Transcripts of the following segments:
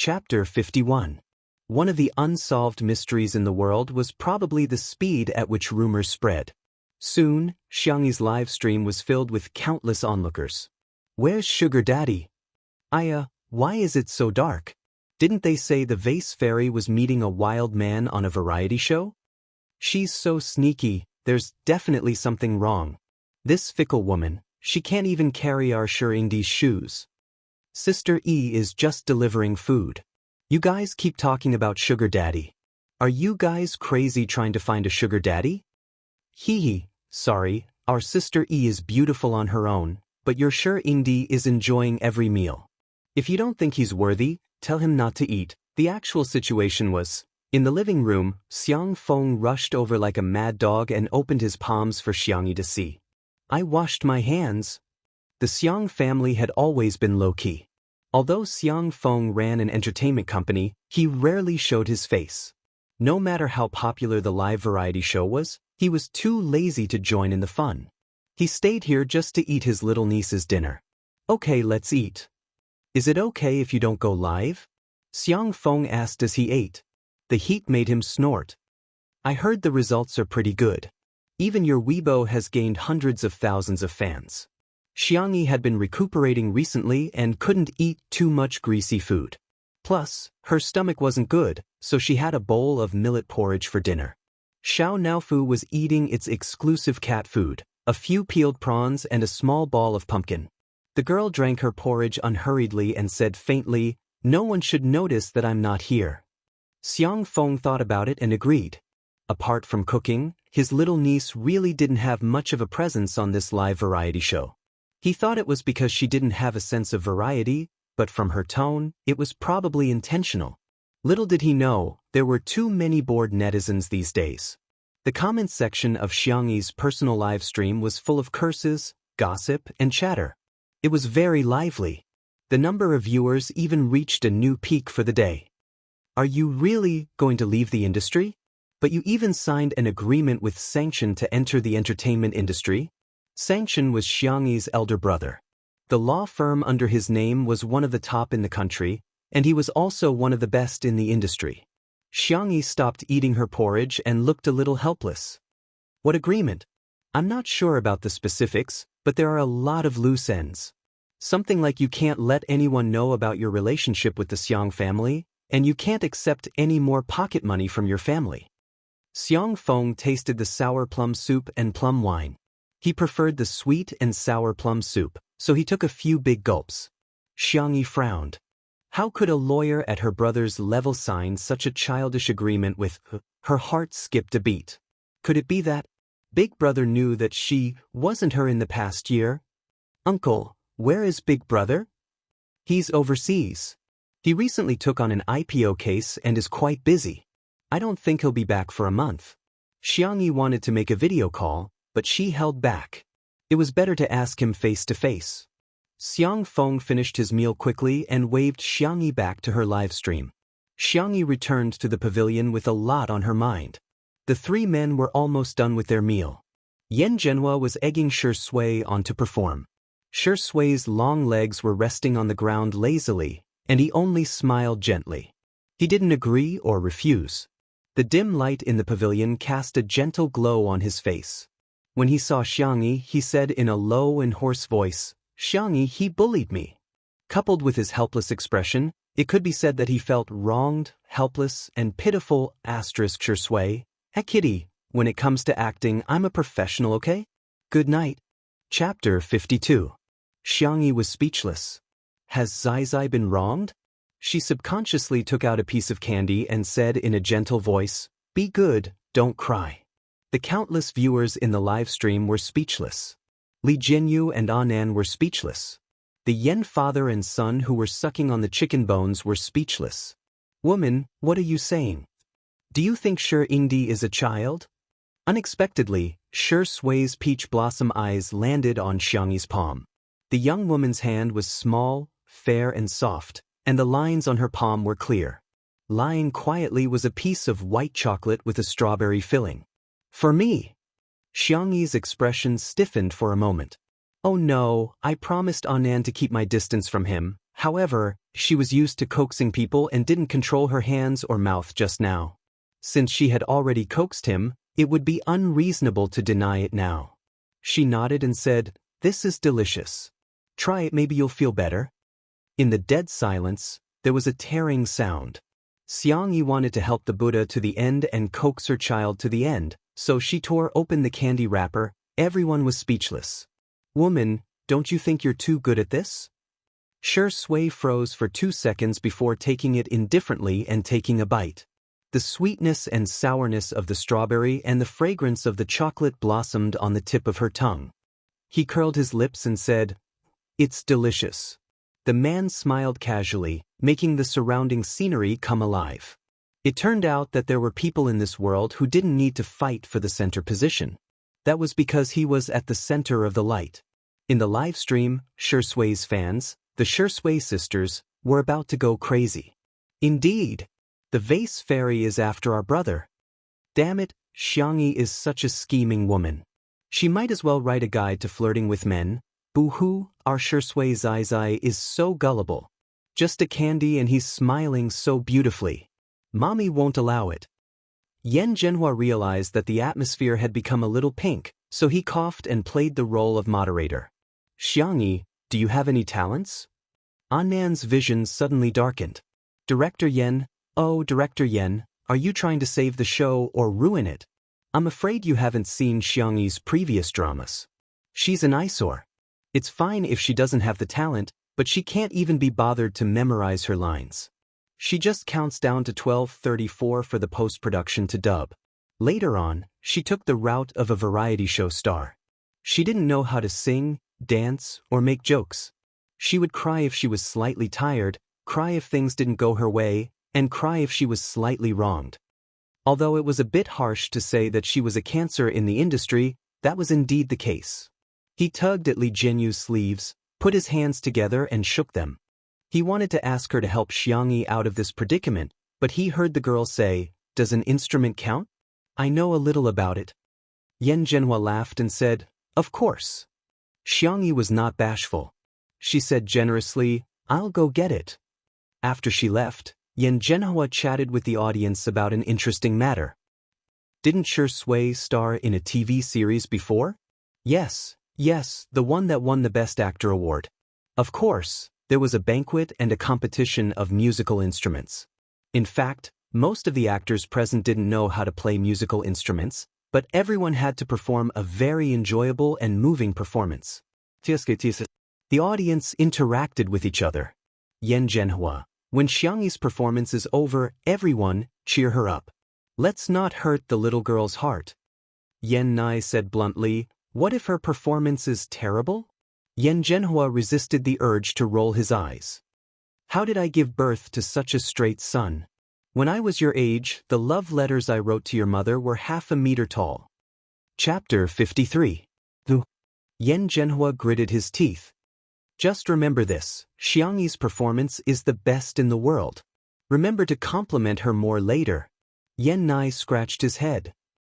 Chapter 51. One of the unsolved mysteries in the world was probably the speed at which rumors spread. Soon, Xianxia's live stream was filled with countless onlookers. "Where's Sugar Daddy? Why is it so dark? Didn't they say the vase fairy was meeting a wild man on a variety show? She's so sneaky, there's definitely something wrong. This fickle woman, she can't even carry our Xianxia's shoes. Sister E is just delivering food. You guys keep talking about Sugar Daddy. Are you guys crazy trying to find a Sugar Daddy? Hee, sorry, our Sister E is beautiful on her own, but your Xianxia is enjoying every meal. If you don't think he's worthy, tell him not to eat." The actual situation was, in the living room, Xiang Feng rushed over like a mad dog and opened his palms for Xianxia to see. "I washed my hands." The Xiang family had always been low-key. Although Xiang Feng ran an entertainment company, he rarely showed his face. No matter how popular the live variety show was, he was too lazy to join in the fun. He stayed here just to eat his little niece's dinner. "Okay, let's eat. Is it okay if you don't go live?" Xiang Feng asked as he ate. The heat made him snort. "I heard the results are pretty good. Even your Weibo has gained hundreds of thousands of fans." Xianxia had been recuperating recently and couldn't eat too much greasy food. Plus, her stomach wasn't good, so she had a bowl of millet porridge for dinner. Xiao Naofu was eating its exclusive cat food, a few peeled prawns and a small ball of pumpkin. The girl drank her porridge unhurriedly and said faintly, "No one should notice that I'm not here." Xiang Feng thought about it and agreed. Apart from cooking, his little niece really didn't have much of a presence on this live variety show. He thought it was because she didn't have a sense of variety, but from her tone, it was probably intentional. Little did he know, there were too many bored netizens these days. The comments section of Xianxia's personal live stream was full of curses, gossip, and chatter. It was very lively. The number of viewers even reached a new peak for the day. "Are you really going to leave the industry? But you even signed an agreement with Xianxia to enter the entertainment industry?" Xianxia was Xianxia's elder brother. The law firm under his name was one of the top in the country, and he was also one of the best in the industry. Xianxia stopped eating her porridge and looked a little helpless. "What agreement? I'm not sure about the specifics, but there are a lot of loose ends. Something like you can't let anyone know about your relationship with the Xiang family, and you can't accept any more pocket money from your family." Xiang Feng tasted the sour plum soup and plum wine. He preferred the sweet and sour plum soup, so he took a few big gulps. Xianxia frowned. How could a lawyer at her brother's level sign such a childish agreement with her? Her heart skipped a beat. Could it be that Big Brother knew that she wasn't her in the past year? "Uncle, where is Big Brother?" "He's overseas. He recently took on an IPO case and is quite busy. I don't think he'll be back for a month." Xianxia wanted to make a video call, but she held back. It was better to ask him face to face. Xiang Feng finished his meal quickly and waved Xianxia back to her live stream. Xianxia returned to the pavilion with a lot on her mind. The three men were almost done with their meal. Yan Zhenhua was egging Shi Sui on to perform. Shi Sui's long legs were resting on the ground lazily, and he only smiled gently. He didn't agree or refuse. The dim light in the pavilion cast a gentle glow on his face. When he saw Xianxia, he said in a low and hoarse voice, "Xianxia, he bullied me." Coupled with his helpless expression, it could be said that he felt wronged, helpless, and pitiful. Shi Sui, "Kitty, when it comes to acting, I'm a professional, okay? Good night." Chapter 52. Xianxia was speechless. Has Zai been wronged? She subconsciously took out a piece of candy and said in a gentle voice, "Be good, don't cry." The countless viewers in the live stream were speechless. Li Jinyu and Anan were speechless. The Yen father and son who were sucking on the chicken bones were speechless. "Woman, what are you saying? Do you think Xianxia is a child?" Unexpectedly, Shi Sui's peach blossom eyes landed on Xianxia's palm. The young woman's hand was small, fair and soft, and the lines on her palm were clear. Lying quietly was a piece of white chocolate with a strawberry filling. "For me." Xianxia's expression stiffened for a moment. "Oh no, I promised Anan to keep my distance from him. However, she was used to coaxing people and didn't control her hands or mouth just now. Since she had already coaxed him, it would be unreasonable to deny it now. She nodded and said, "This is delicious. Try it, maybe you'll feel better." In the dead silence, there was a tearing sound. Xianxia wanted to help the Buddha to the end and coax her child to the end, so she tore open the candy wrapper. Everyone was speechless. "Woman, don't you think you're too good at this?" Shui froze for 2 seconds before taking it indifferently and taking a bite. The sweetness and sourness of the strawberry and the fragrance of the chocolate blossomed on the tip of her tongue. He curled his lips and said, "It's delicious." The man smiled casually, making the surrounding scenery come alive. It turned out that there were people in this world who didn't need to fight for the center position. That was because he was at the center of the light. In the live stream, Shui's fans, the Shui sisters, were about to go crazy. "Indeed, the vase fairy is after our brother. Damn it, Xianxia is such a scheming woman. She might as well write a guide to flirting with men. Boo-hoo, our Shui Zai is so gullible. Just a candy and he's smiling so beautifully. Mommy won't allow it." Yan Zhenhua realized that the atmosphere had become a little pink, so he coughed and played the role of moderator. "Xianxia, do you have any talents?" Annan's vision suddenly darkened. "Director Yan, oh Director Yan, are you trying to save the show or ruin it? I'm afraid you haven't seen Xianxi's previous dramas. She's an eyesore. It's fine if she doesn't have the talent, but she can't even be bothered to memorize her lines. She just counts down to 12:34 for the post-production to dub. Later on, she took the route of a variety show star. She didn't know how to sing, dance, or make jokes. She would cry if she was slightly tired, cry if things didn't go her way, and cry if she was slightly wronged. Although it was a bit harsh to say that she was a cancer in the industry, that was indeed the case. He tugged at Li Jianyu's sleeves, put his hands together and shook them. He wanted to ask her to help Xianxia out of this predicament, but he heard the girl say, "Does an instrument count? I know a little about it." Yan Zhenhua laughed and said, "Of course." Xianxia was not bashful. She said generously, "I'll go get it." After she left, Yan Zhenhua chatted with the audience about an interesting matter. "Didn't Shui star in a TV series before?" Yes, the one that won the Best Actor award. Of course, there was a banquet and a competition of musical instruments. In fact, most of the actors present didn't know how to play musical instruments, but everyone had to perform a very enjoyable and moving performance. The audience interacted with each other. Yan Zhenhua, when Xianxi's performance is over, everyone, cheer her up. Let's not hurt the little girl's heart. Yan Nai said bluntly, "What if her performance is terrible?" Yan Zhenhua resisted the urge to roll his eyes. "How did I give birth to such a straight son? When I was your age, the love letters I wrote to your mother were 1/2 a meter tall." Chapter 53. Yan Zhenhua gritted his teeth. "Just remember this, Xianxi's performance is the best in the world. Remember to compliment her more later." Yan Nai scratched his head.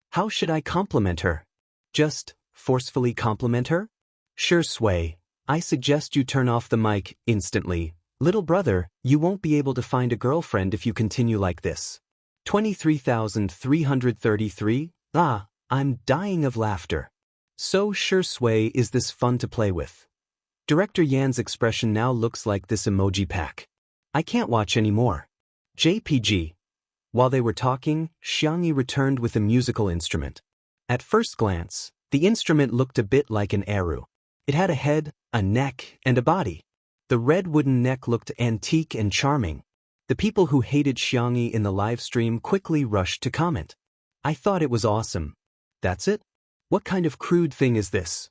"How should I compliment her? Just forcefully compliment her? Shui, I suggest you turn off the mic instantly. Little brother, you won't be able to find a girlfriend if you continue like this." 23,333. I'm dying of laughter. So Shui, is this fun to play with? Director Yan's expression now looks like this emoji pack. I can't watch anymore. JPG. While they were talking, Xianxia returned with a musical instrument. At first glance, the instrument looked a bit like an eru. It had a head, a neck, and a body. The red wooden neck looked antique and charming. The people who hated Xianxia in the live stream quickly rushed to comment. "I thought it was awesome." "That's it? What kind of crude thing is this?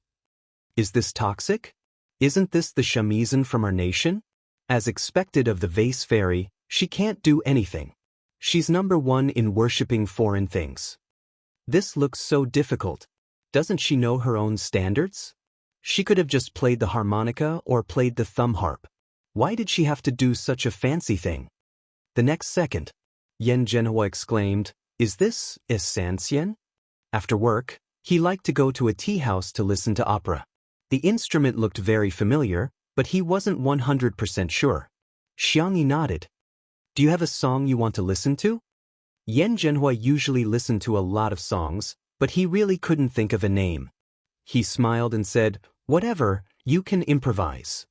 Is this toxic? Isn't this the shamisen from our nation?" As expected of the vase fairy, she can't do anything. She's #1 in worshipping foreign things. This looks so difficult. Doesn't she know her own standards? She could have just played the harmonica or played the thumb harp. Why did she have to do such a fancy thing? The next second, Yan Zhenhua exclaimed, "Is this Xianxia?" After work, he liked to go to a tea house to listen to opera. The instrument looked very familiar, but he wasn't 100% sure. Xianxia nodded. Do you have a song you want to listen to? Yan Zhenhua usually listened to a lot of songs, but he really couldn't think of a name. He smiled and said, "Whatever, you can improvise.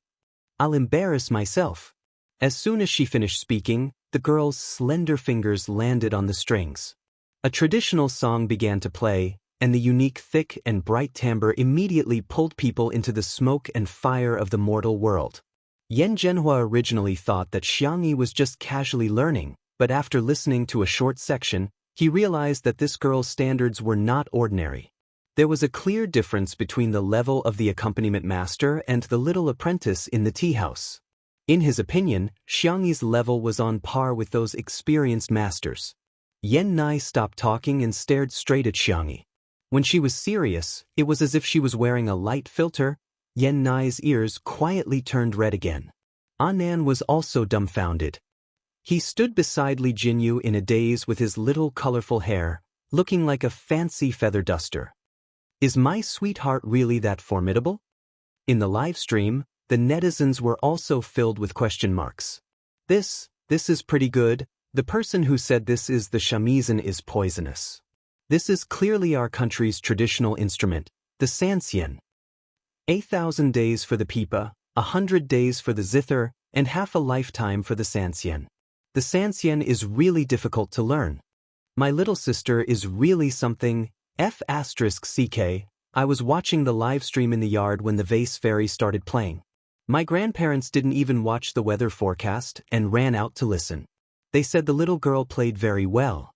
I'll embarrass myself." As soon as she finished speaking, the girl's slender fingers landed on the strings. A traditional song began to play, and the unique thick and bright timbre immediately pulled people into the smoke and fire of the mortal world. Yan Zhenhua originally thought that Xianxia was just casually learning, but after listening to a short section, he realized that this girl's standards were not ordinary. There was a clear difference between the level of the accompaniment master and the little apprentice in the tea house. In his opinion, Xianxi's level was on par with those experienced masters. Yan Nai stopped talking and stared straight at Xianxia. When she was serious, it was as if she was wearing a light filter. Yan Nai's ears quietly turned red again. Anan was also dumbfounded. He stood beside Li Jinyu in a daze with his little colorful hair, looking like a fancy feather duster. Is my sweetheart really that formidable? In the live stream, the netizens were also filled with question marks. This is pretty good. The person who said this is the shamisen is poisonous. This is clearly our country's traditional instrument, the Xianxia. 8,000 days for the pipa, 100 days for the zither, and half a lifetime for the Xianxia. The Xianxia is really difficult to learn. My little sister is really something. F***ck. I was watching the live stream in the yard when the vase fairy started playing. My grandparents didn't even watch the weather forecast and ran out to listen. They said the little girl played very well.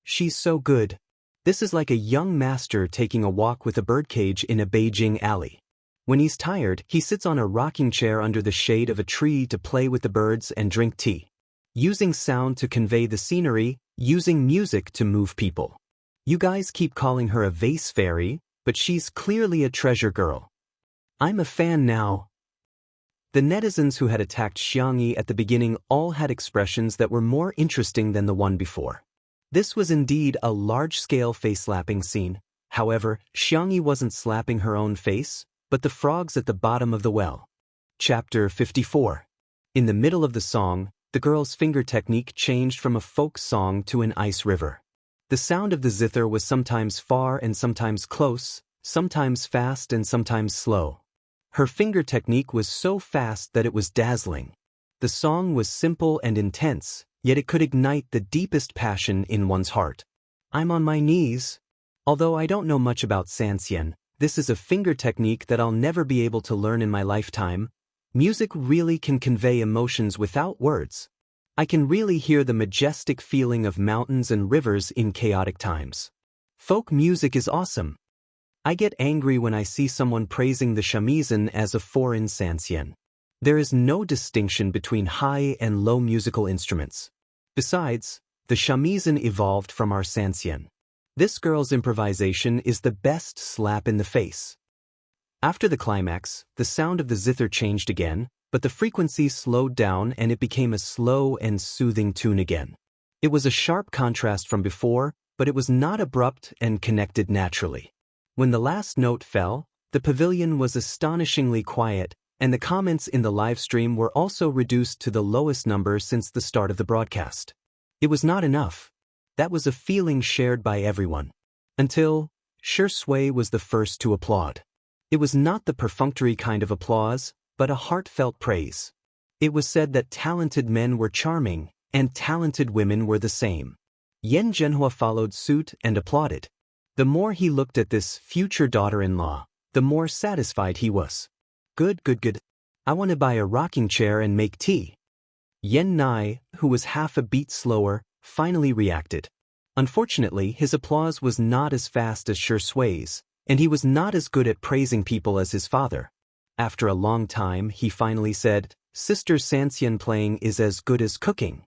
She's so good. This is like a young master taking a walk with a birdcage in a Beijing alley. When he's tired, he sits on a rocking chair under the shade of a tree to play with the birds and drink tea. Using sound to convey the scenery, using music to move people. You guys keep calling her a vase fairy, but she's clearly a treasure girl. I'm a fan now. The netizens who had attacked Xianxia at the beginning all had expressions that were more interesting than the one before. This was indeed a large-scale face-slapping scene. However, Xianxia wasn't slapping her own face, but the frogs at the bottom of the well. Chapter 54. In the middle of the song, the girl's finger technique changed from a folk song to an ice river. The sound of the zither was sometimes far and sometimes close, sometimes fast and sometimes slow. Her finger technique was so fast that it was dazzling. The song was simple and intense, yet it could ignite the deepest passion in one's heart. I'm on my knees. Although I don't know much about Xianxia, this is a finger technique that I'll never be able to learn in my lifetime. Music really can convey emotions without words. I can really hear the majestic feeling of mountains and rivers in chaotic times. Folk music is awesome. I get angry when I see someone praising the shamisen as a foreign Xianxia. There is no distinction between high and low musical instruments. Besides, the shamisen evolved from our Xianxia. This girl's improvisation is the best slap in the face. After the climax, the sound of the zither changed again, but the frequency slowed down and it became a slow and soothing tune again. It was a sharp contrast from before, but it was not abrupt and connected naturally. When the last note fell, the pavilion was astonishingly quiet, and the comments in the live stream were also reduced to the lowest number since the start of the broadcast. It was not enough. That was a feeling shared by everyone. Until Shui was the first to applaud. It was not the perfunctory kind of applause, but a heartfelt praise. It was said that talented men were charming, and talented women were the same. Yan Zhenhua followed suit and applauded. The more he looked at this future daughter-in-law, the more satisfied he was. Good. I want to buy a rocking chair and make tea. Yan Nai, who was half a beat slower, finally reacted. Unfortunately, his applause was not as fast as Shui's, and he was not as good at praising people as his father. After a long time, he finally said, Sister Xianxia playing is as good as cooking.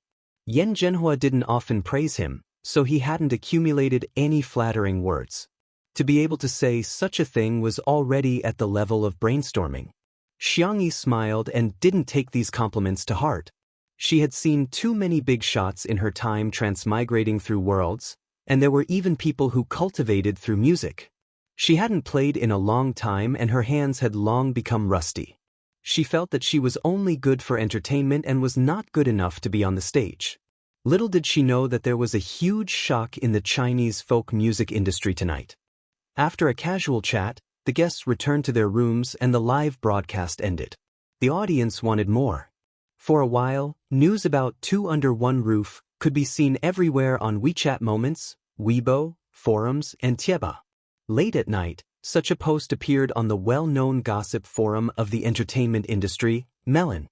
Yan Zhenhua didn't often praise him, so he hadn't accumulated any flattering words. To be able to say such a thing was already at the level of brainstorming. Xianxia smiled and didn't take these compliments to heart. She had seen too many big shots in her time transmigrating through worlds, and there were even people who cultivated through music. She hadn't played in a long time and her hands had long become rusty. She felt that she was only good for entertainment and was not good enough to be on the stage. Little did she know that there was a huge shock in the Chinese folk music industry tonight. After a casual chat, the guests returned to their rooms and the live broadcast ended. The audience wanted more. For a while, news about Two Under One Roof could be seen everywhere on WeChat Moments, Weibo, forums, and Tieba. Late at night, such a post appeared on the well-known gossip forum of the entertainment industry, Melon.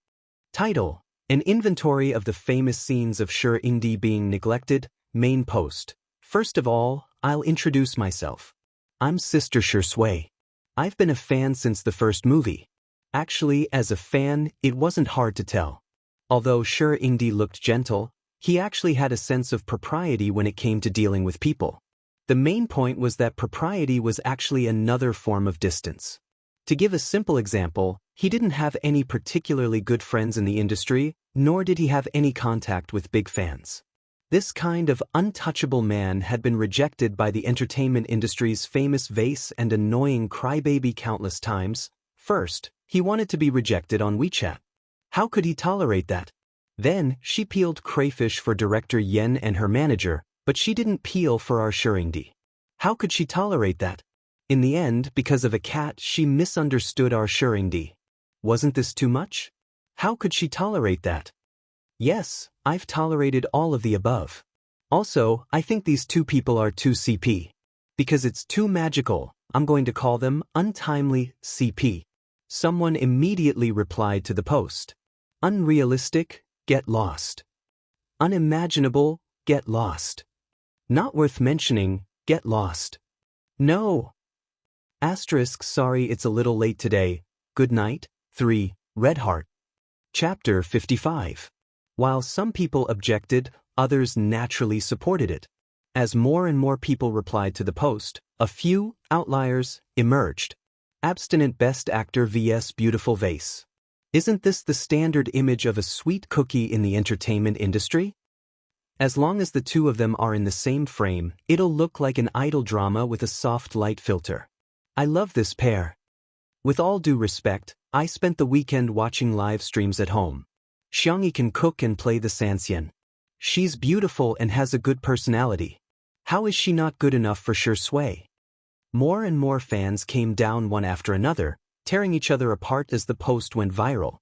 Title: An inventory of the famous scenes of Xianxia being neglected. Main post: First of all, I'll introduce myself. I'm Sister Xiangshui. I've been a fan since the first movie. Actually, as a fan, it wasn't hard to tell. Although Xianxia looked gentle, he actually had a sense of propriety when it came to dealing with people. The main point was that propriety was actually another form of distance. To give a simple example, he didn't have any particularly good friends in the industry, nor did he have any contact with big fans. This kind of untouchable man had been rejected by the entertainment industry's famous vase and annoying crybaby countless times. First, he wanted to be rejected on WeChat. How could he tolerate that? Then, she peeled crayfish for director Yen and her manager, but she didn't peel for our Xianxia. How could she tolerate that? In the end, because of a cat, she misunderstood our Xianxia. Wasn't this too much? How could she tolerate that? Yes, I've tolerated all of the above. Also, I think these two people are too CP. Because it's too magical, I'm going to call them untimely CP. Someone immediately replied to the post. Unrealistic, get lost. Unimaginable, get lost. Not worth mentioning, get lost. No. Asterisk sorry it's a little late today. Good night. 3. Red Heart. Chapter 55. While some people objected, others naturally supported it. As more and more people replied to the post, a few outliers emerged. Abstinent Best Actor vs Beautiful Vase. Isn't this the standard image of a sweet cookie in the entertainment industry? As long as the two of them are in the same frame, it'll look like an idol drama with a soft light filter. I love this pair. With all due respect, I spent the weekend watching live streams at home. Xianxia can cook and play the Xianxia. She's beautiful and has a good personality. How is she not good enough for Xiangshui? More and more fans came down one after another, tearing each other apart as the post went viral.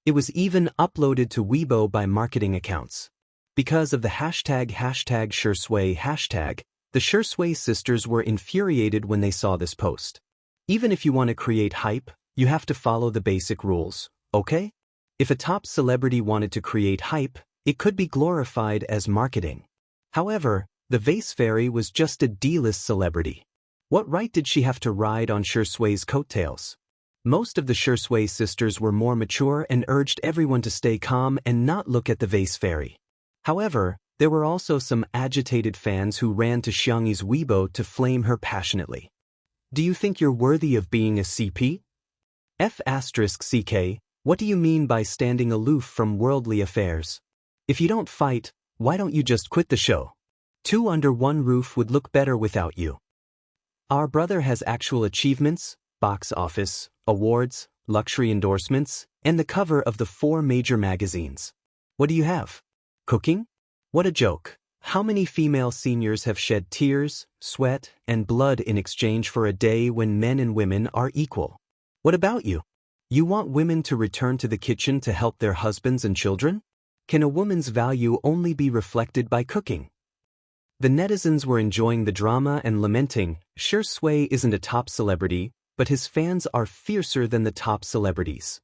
It was even uploaded to Weibo by marketing accounts. Because of the #Xiangshui hashtag, the Xiangshui sisters were infuriated when they saw this post. Even if you want to create hype, you have to follow the basic rules, okay? If a top celebrity wanted to create hype, it could be glorified as marketing. However, the Vase Fairy was just a D-list celebrity. What right did she have to ride on Xiangshui's coattails? Most of the Xiangshui sisters were more mature and urged everyone to stay calm and not look at the Vase Fairy. However, there were also some agitated fans who ran to Xianxia's Weibo to flame her passionately. Do you think you're worthy of being a CP? F***CK, what do you mean by standing aloof from worldly affairs? If you don't fight, why don't you just quit the show? Two Under One Roof would look better without you. Our brother has actual achievements, box office, awards, luxury endorsements, and the cover of the 4 major magazines. What do you have? Cooking? What a joke. How many female seniors have shed tears, sweat, and blood in exchange for a day when men and women are equal? What about you? You want women to return to the kitchen to help their husbands and children? Can a woman's value only be reflected by cooking? The netizens were enjoying the drama and lamenting, Xiangshui isn't a top celebrity, but his fans are fiercer than the top celebrities.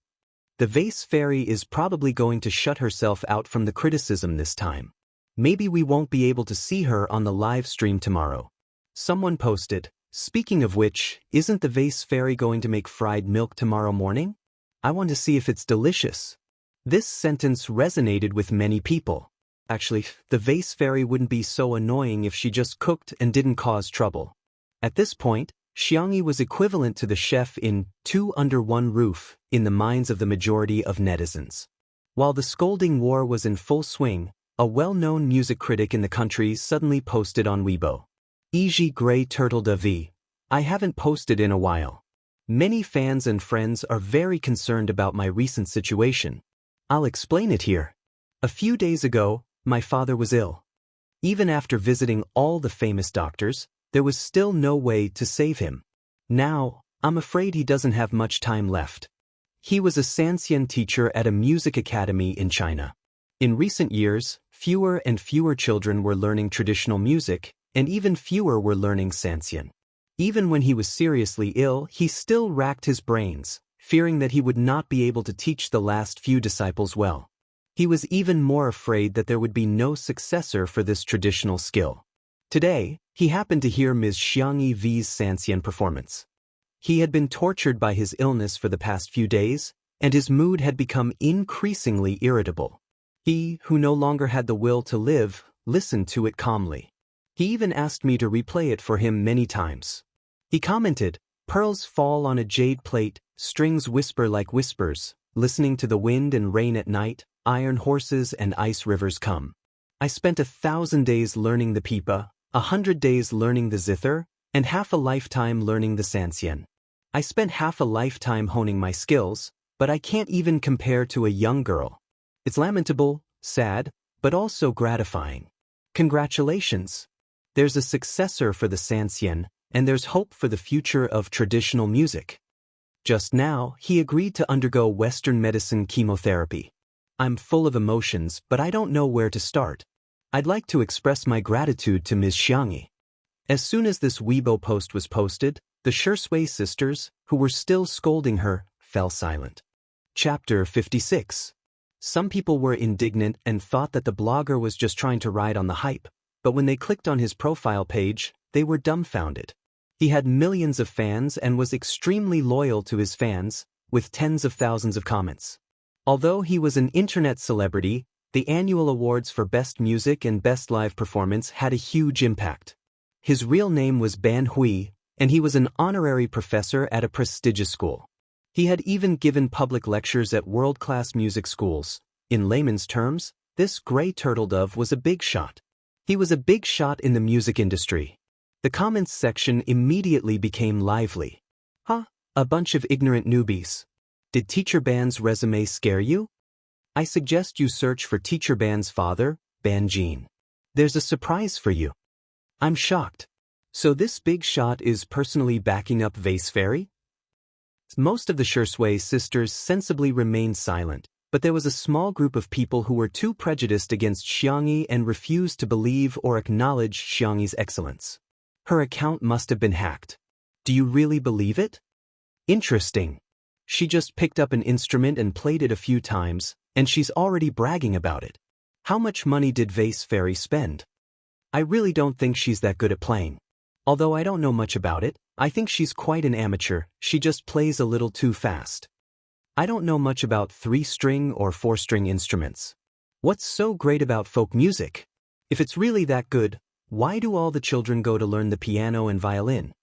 The Vase Fairy is probably going to shut herself out from the criticism this time. Maybe we won't be able to see her on the live stream tomorrow. Someone posted, speaking of which, isn't the Vase Fairy going to make fried milk tomorrow morning? I want to see if it's delicious. This sentence resonated with many people. Actually, the Vase Fairy wouldn't be so annoying if she just cooked and didn't cause trouble. At this point, Xianxia was equivalent to the chef in Two Under One Roof in the minds of the majority of netizens. While the scolding war was in full swing, a well-known music critic in the country suddenly posted on Weibo. E.g. Grey Turtle de V. I haven't posted in a while. Many fans and friends are very concerned about my recent situation. I'll explain it here. A few days ago, my father was ill. Even after visiting all the famous doctors, there was still no way to save him. Now, I'm afraid he doesn't have much time left. He was a Xianxia teacher at a music academy in China. In recent years, fewer and fewer children were learning traditional music, and even fewer were learning Xianxia. Even when he was seriously ill, he still racked his brains, fearing that he would not be able to teach the last few disciples well. He was even more afraid that there would be no successor for this traditional skill. Today, he happened to hear Ms. Xianxia's Xianxian performance. He had been tortured by his illness for the past few days, and his mood had become increasingly irritable. He, who no longer had the will to live, listened to it calmly. He even asked me to replay it for him many times. He commented, "Pearls fall on a jade plate, strings whisper like whispers, listening to the wind and rain at night, iron horses and ice rivers come." I spent 1,000 days learning the pipa, 100 days learning the zither, and half a lifetime learning the Xianxian. I spent half a lifetime honing my skills, but I can't even compare to a young girl. It's lamentable, sad, but also gratifying. Congratulations! There's a successor for the Xianxian, and there's hope for the future of traditional music. Just now, he agreed to undergo Western medicine chemotherapy. I'm full of emotions, but I don't know where to start. I'd like to express my gratitude to Ms. Xianxia. As soon as this Weibo post was posted, the Swordplay sisters, who were still scolding her, fell silent. Chapter 56. Some people were indignant and thought that the blogger was just trying to ride on the hype, but when they clicked on his profile page, they were dumbfounded. He had millions of fans and was extremely loyal to his fans, with tens of thousands of comments. Although he was an internet celebrity, the annual awards for Best Music and Best Live Performance had a huge impact. His real name was Ban Hui, and he was an honorary professor at a prestigious school. He had even given public lectures at world-class music schools. In layman's terms, this gray turtle dove was a big shot. He was a big shot in the music industry. The comments section immediately became lively. "Huh, a bunch of ignorant newbies. Did Teacher Ban's resume scare you? I suggest you search for Teacher Ban's father, Ban Jin. There's a surprise for you." I'm shocked. So this big shot is personally backing up Vase Fairy? Most of the Swordplay sisters sensibly remained silent, but there was a small group of people who were too prejudiced against Xianxia and refused to believe or acknowledge Xianxia's excellence. Her account must have been hacked. Do you really believe it? Interesting. She just picked up an instrument and played it a few times, and she's already bragging about it. How much money did Vase Fairy spend? I really don't think she's that good at playing. Although I don't know much about it, I think she's quite an amateur, she just plays a little too fast. I don't know much about 3-string or 4-string instruments. What's so great about folk music? If it's really that good, why do all the children go to learn the piano and violin?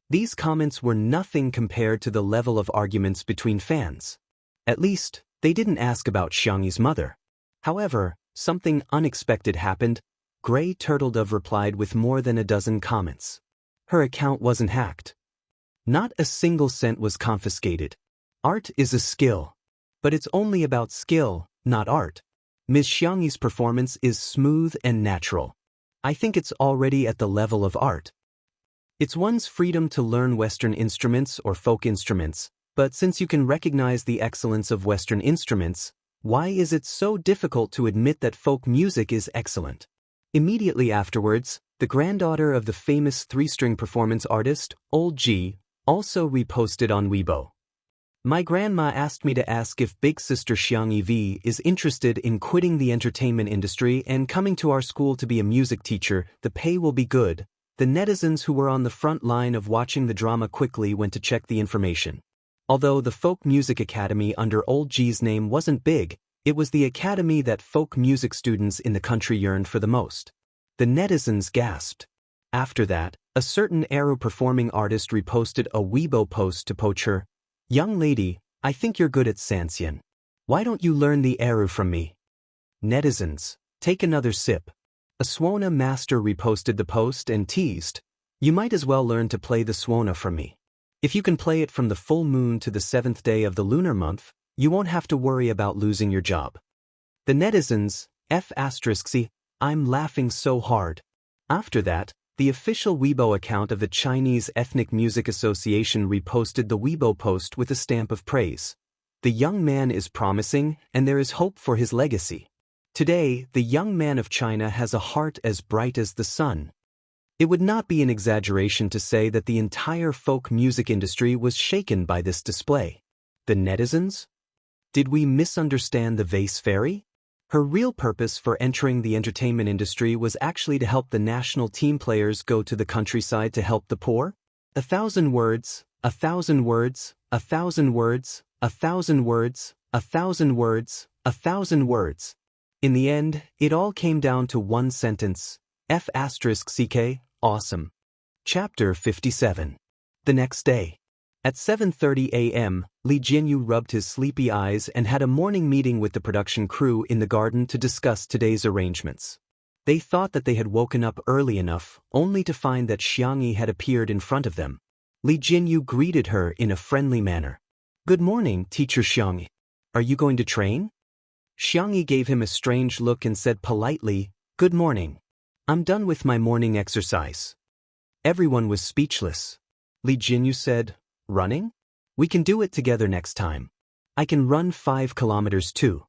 These comments were nothing compared to the level of arguments between fans. At least, they didn't ask about Xianxia's mother. However, something unexpected happened. Gray Turtledove replied with more than a dozen comments. Her account wasn't hacked. Not a single cent was confiscated. Art is a skill. But it's only about skill, not art. Ms. Xianxia's performance is smooth and natural. I think it's already at the level of art. It's one's freedom to learn Western instruments or folk instruments, but since you can recognize the excellence of Western instruments, why is it so difficult to admit that folk music is excellent? Immediately afterwards, the granddaughter of the famous 3-string performance artist, Old G, also reposted on Weibo. My grandma asked me to ask if big sister Xianxia is interested in quitting the entertainment industry and coming to our school to be a music teacher. The pay will be good. The netizens who were on the front line of watching the drama quickly went to check the information. Although the Folk Music Academy under Old G's name wasn't big, it was the academy that folk music students in the country yearned for the most. The netizens gasped. After that, a certain Eru performing artist reposted a Weibo post to poach her. Young lady, I think you're good at Xianxian. Why don't you learn the Eru from me? Netizens, take another sip. A Swona master reposted the post and teased, you might as well learn to play the Swona from me. If you can play it from the full moon to the 7th day of the lunar month, you won't have to worry about losing your job. The netizens, F***, I'm laughing so hard. After that, the official Weibo account of the Chinese Ethnic Music Association reposted the Weibo post with a stamp of praise. The young man is promising, and there is hope for his legacy. Today, the young man of China has a heart as bright as the sun. It would not be an exaggeration to say that the entire folk music industry was shaken by this display. The netizens? Did we misunderstand the vase fairy? Her real purpose for entering the entertainment industry was actually to help the national team players go to the countryside to help the poor? 1,000 words, 1,000 words, 1,000 words, 1,000 words, 1,000 words, 1,000 words. In the end, it all came down to one sentence. F***, awesome. Chapter 57. The next day. At 7:30 a.m., Li Jinyu rubbed his sleepy eyes and had a morning meeting with the production crew in the garden to discuss today's arrangements. They thought that they had woken up early enough, only to find that Xianxia had appeared in front of them. Li Jinyu greeted her in a friendly manner. "Good morning, Teacher Xianxia. Are you going to train?" Xianxia gave him a strange look and said politely, "Good morning. I'm done with my morning exercise." Everyone was speechless. Li Jinyu said, "Running? We can do it together next time. I can run 5 kilometers too."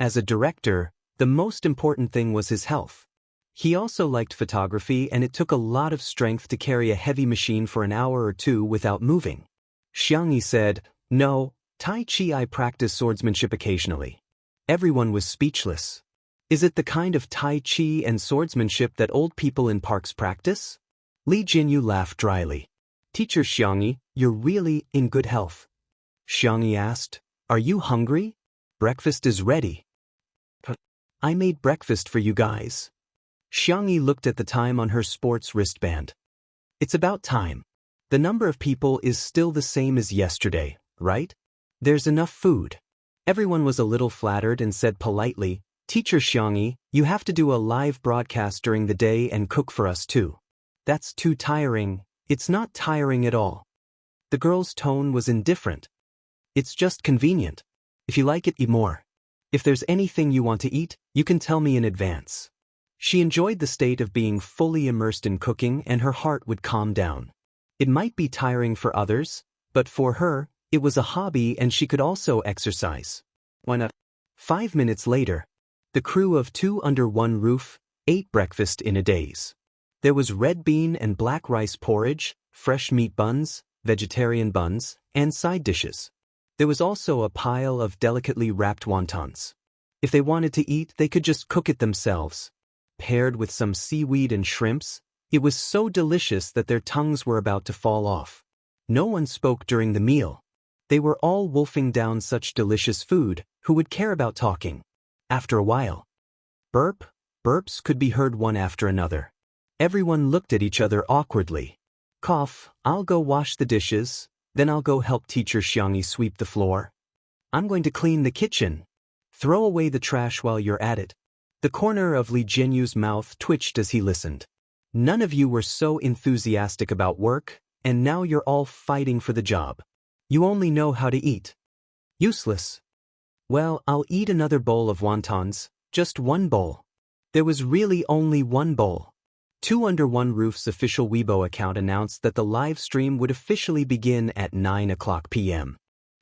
As a director, the most important thing was his health. He also liked photography, and it took a lot of strength to carry a heavy machine for an hour or two without moving. Xianxia said, "No, Tai Chi, I practice swordsmanship occasionally." Everyone was speechless. Is it the kind of Tai Chi and swordsmanship that old people in parks practice? Li Jinyu laughed dryly. "Teacher Xianxia, you're really in good health." Xianxia asked, "Are you hungry? Breakfast is ready." "I made breakfast for you guys." Xianxia looked at the time on her sports wristband. "It's about time. The number of people is still the same as yesterday, right? There's enough food." Everyone was a little flattered and said politely, "Teacher Xianxia, you have to do a live broadcast during the day and cook for us too." "That's too tiring." "It's not tiring at all." The girl's tone was indifferent. "It's just convenient. If you like it, eat more. If there's anything you want to eat, you can tell me in advance." She enjoyed the state of being fully immersed in cooking, and her heart would calm down. It might be tiring for others, but for her, it was a hobby and she could also exercise. Why not? 5 minutes later, the crew of 2 under one roof ate breakfast in a daze. There was red bean and black rice porridge, fresh meat buns, vegetarian buns, and side dishes. There was also a pile of delicately wrapped wontons. If they wanted to eat, they could just cook it themselves. Paired with some seaweed and shrimps, it was so delicious that their tongues were about to fall off. No one spoke during the meal. They were all wolfing down such delicious food, who would care about talking? After a while, burps could be heard one after another. Everyone looked at each other awkwardly. Cough, "I'll go wash the dishes, then I'll go help Teacher Xianxia sweep the floor. I'm going to clean the kitchen. Throw away the trash while you're at it." The corner of Li Jinyu's mouth twitched as he listened. None of you were so enthusiastic about work, and now you're all fighting for the job. You only know how to eat. Useless. Well, I'll eat another bowl of wontons, just one bowl. There was really only one bowl. 2 Under One Roof's official Weibo account announced that the live stream would officially begin at 9:00 p.m.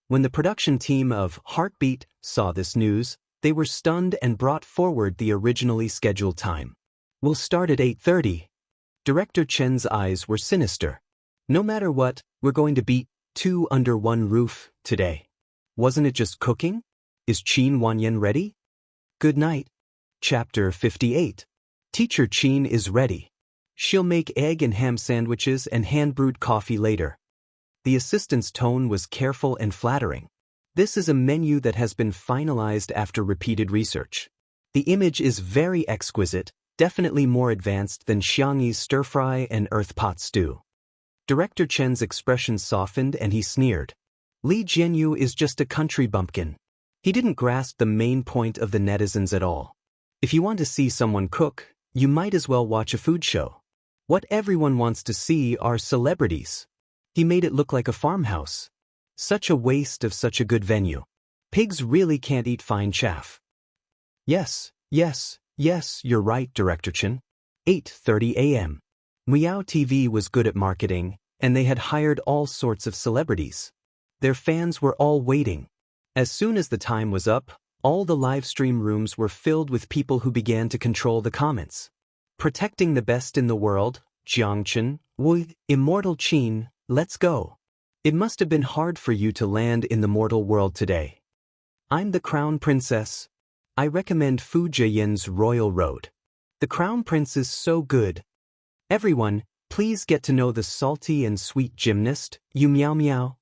When the production team of Heartbeat saw this news, they were stunned and brought forward the originally scheduled time. "We'll start at 8:30. Director Chen's eyes were sinister. "No matter what, we're going to beat 2 Under One Roof today. Wasn't it just cooking? Is Qin Wanyan ready?" Good night. Chapter 58. Teacher Qin is ready. She'll make egg and ham sandwiches and hand-brewed coffee later. The assistant's tone was careful and flattering. This is a menu that has been finalized after repeated research. The image is very exquisite, definitely more advanced than Xiangyi's stir-fry and earth pot stew. Director Chen's expression softened and he sneered. Li Jinyu is just a country bumpkin. He didn't grasp the main point of the netizens at all. If you want to see someone cook, you might as well watch a food show. What everyone wants to see are celebrities. He made it look like a farmhouse. Such a waste of such a good venue. Pigs really can't eat fine chaff. Yes, you're right, Director Chen. 8:30 a.m. Meow TV was good at marketing, and they had hired all sorts of celebrities. Their fans were all waiting. As soon as the time was up, all the live stream rooms were filled with people who began to control the comments. Protecting the best in the world, Jiangchen, Wu, Immortal Qin, let's go. It must have been hard for you to land in the mortal world today. I'm the Crown Princess. I recommend Fu Jian's Royal Road. The Crown Prince is so good. Everyone, please get to know the salty and sweet gymnast, Yu Miao Miao.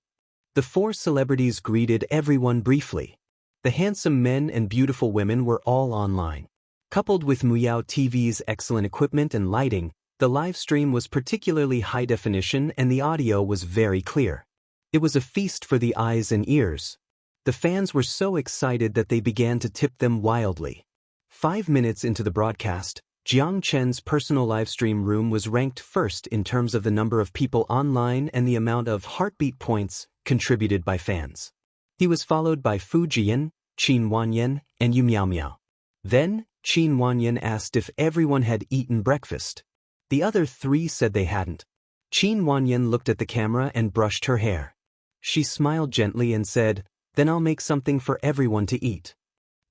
The four celebrities greeted everyone briefly. The handsome men and beautiful women were all online. Coupled with Meow TV's excellent equipment and lighting, the live stream was particularly high definition and the audio was very clear. It was a feast for the eyes and ears. The fans were so excited that they began to tip them wildly. 5 minutes into the broadcast, Jiang Chen's personal livestream room was ranked first in terms of the number of people online and the amount of heartbeat points contributed by fans. He was followed by Fu Jian, Qin Wanyan, and Yu Miao Miao. Then, Qin Wanyan asked if everyone had eaten breakfast. The other three said they hadn't. Qin Wanyan looked at the camera and brushed her hair. She smiled gently and said, "Then I'll make something for everyone to eat."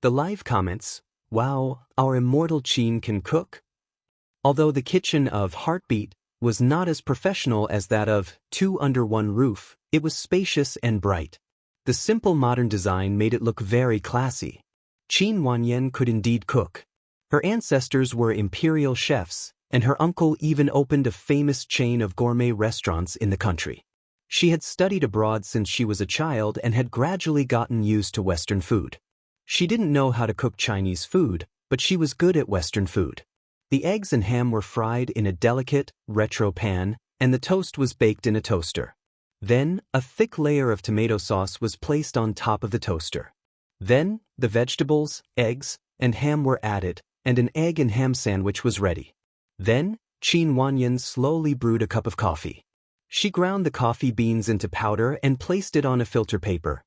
The live comments, "Wow, our immortal Qin can cook?" Although the kitchen of Heartbeat was not as professional as that of Two Under One Roof, it was spacious and bright. The simple modern design made it look very classy. Qin Wanyan could indeed cook. Her ancestors were imperial chefs, and her uncle even opened a famous chain of gourmet restaurants in the country. She had studied abroad since she was a child and had gradually gotten used to Western food. She didn't know how to cook Chinese food, but she was good at Western food. The eggs and ham were fried in a delicate, retro pan, and the toast was baked in a toaster. Then, a thick layer of tomato sauce was placed on top of the toaster. Then, the vegetables, eggs, and ham were added, and an egg and ham sandwich was ready. Then, Qin Wanyan slowly brewed a cup of coffee. She ground the coffee beans into powder and placed it on a filter paper.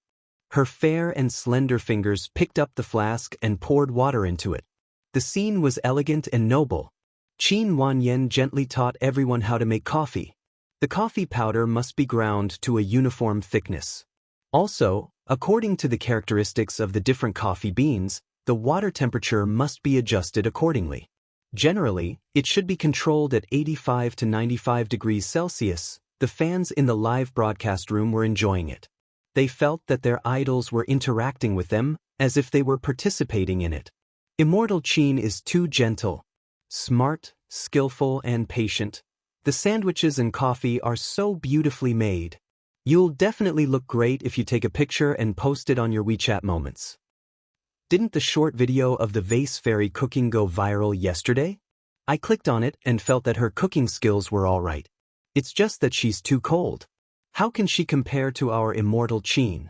Her fair and slender fingers picked up the flask and poured water into it. The scene was elegant and noble. Qin Wanyan gently taught everyone how to make coffee. The coffee powder must be ground to a uniform thickness. Also, according to the characteristics of the different coffee beans, the water temperature must be adjusted accordingly. Generally, it should be controlled at 85 to 95 degrees Celsius. The fans in the live broadcast room were enjoying it. They felt that their idols were interacting with them, as if they were participating in it. Immortal Qin is too gentle, smart, skillful, and patient. The sandwiches and coffee are so beautifully made. You'll definitely look great if you take a picture and post it on your WeChat moments. Didn't the short video of the vase fairy cooking go viral yesterday? I clicked on it and felt that her cooking skills were all right. It's just that she's too cold. How can she compare to our immortal Qin?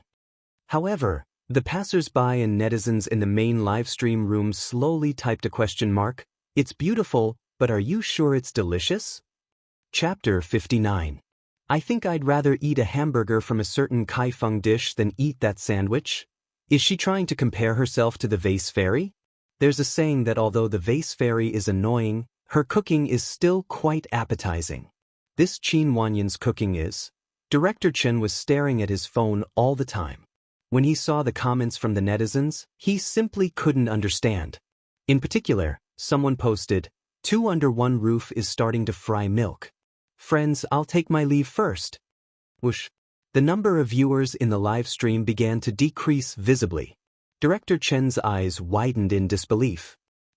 However, the passers-by and netizens in the main livestream room slowly typed a question mark. It's beautiful, but are you sure it's delicious? Chapter 59. I think I'd rather eat a hamburger from a certain Kaifeng dish than eat that sandwich. Is she trying to compare herself to the vase fairy? There's a saying that although the vase fairy is annoying, her cooking is still quite appetizing. This Qin Wanyan's cooking is. Director Chen was staring at his phone all the time. When he saw the comments from the netizens, he simply couldn't understand. In particular, someone posted, "Two Under One Roof is starting to fry milk. Friends, I'll take my leave first." Whoosh. The number of viewers in the live stream began to decrease visibly. Director Chen's eyes widened in disbelief.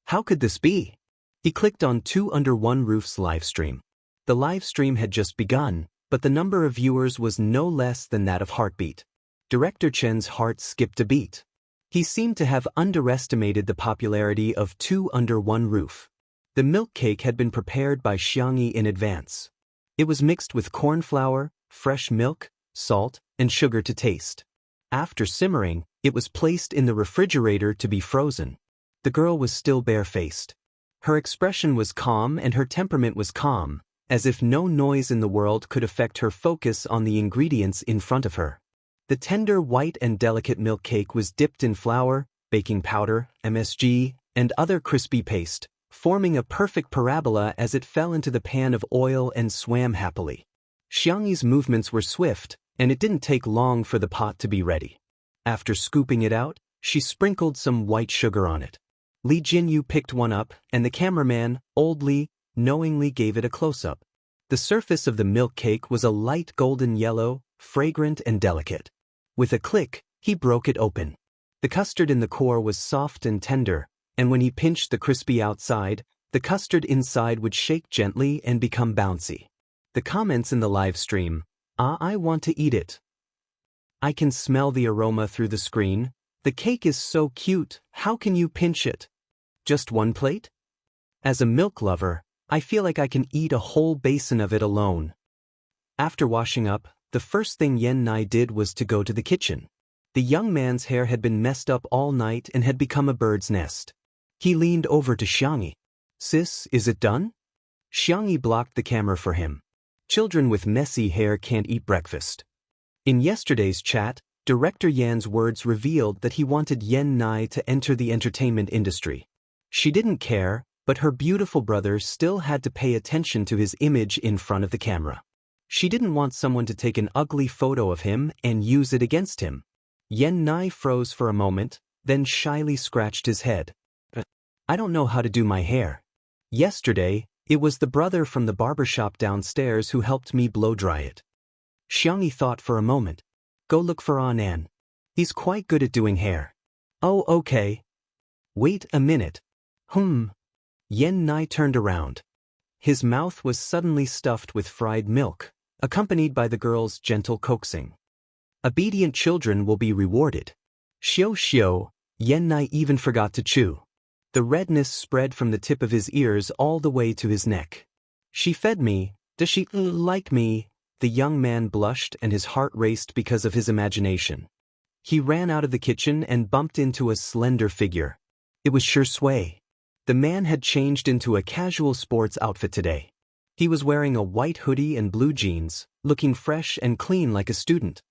How could this be? He clicked on Two Under One Roof's live stream. The live stream had just begun, but the number of viewers was no less than that of Heartbeat. Director Chen's heart skipped a beat. He seemed to have underestimated the popularity of Two Under One Roof. The milk cake had been prepared by Xianxia in advance. It was mixed with corn flour, fresh milk, salt, and sugar to taste. After simmering, it was placed in the refrigerator to be frozen. The girl was still barefaced. Her expression was calm and her temperament was calm, as if no noise in the world could affect her focus on the ingredients in front of her. The tender white and delicate milk cake was dipped in flour, baking powder, MSG, and other crispy paste, forming a perfect parabola as it fell into the pan of oil and swam happily. Xianxi's movements were swift, and it didn't take long for the pot to be ready. After scooping it out, she sprinkled some white sugar on it. Li Jinyu picked one up, and the cameraman, old Li, knowingly gave it a close-up. The surface of the milk cake was a light golden yellow, fragrant and delicate. With a click, he broke it open. The custard in the core was soft and tender, and when he pinched the crispy outside, the custard inside would shake gently and become bouncy. The comments in the live stream, I want to eat it. I can smell the aroma through the screen. The cake is so cute, how can you pinch it? Just one plate? As a milk lover, I feel like I can eat a whole basin of it alone. After washing up, the first thing Yan Nai did was to go to the kitchen. The young man's hair had been messed up all night and had become a bird's nest. He leaned over to Xianxia. Sis, is it done? Xianxia blocked the camera for him. Children with messy hair can't eat breakfast. In yesterday's chat, Director Yan's words revealed that he wanted Yan Nai to enter the entertainment industry. She didn't care, but her beautiful brother still had to pay attention to his image in front of the camera. She didn't want someone to take an ugly photo of him and use it against him. Yan Nai froze for a moment, then shyly scratched his head. I don't know how to do my hair. Yesterday, it was the brother from the barbershop downstairs who helped me blow-dry it. Xianxia thought for a moment. Go look for Anan. He's quite good at doing hair. Oh, okay. Wait a minute. Yan Nai turned around. His mouth was suddenly stuffed with fried milk, accompanied by the girl's gentle coaxing. Obedient children will be rewarded. Xiao, Yan Nai even forgot to chew. The redness spread from the tip of his ears all the way to his neck. She fed me. Does she like me? The young man blushed and his heart raced because of his imagination. He ran out of the kitchen and bumped into a slender figure. It was Shui. The man had changed into a casual sports outfit today. He was wearing a white hoodie and blue jeans, looking fresh and clean like a student.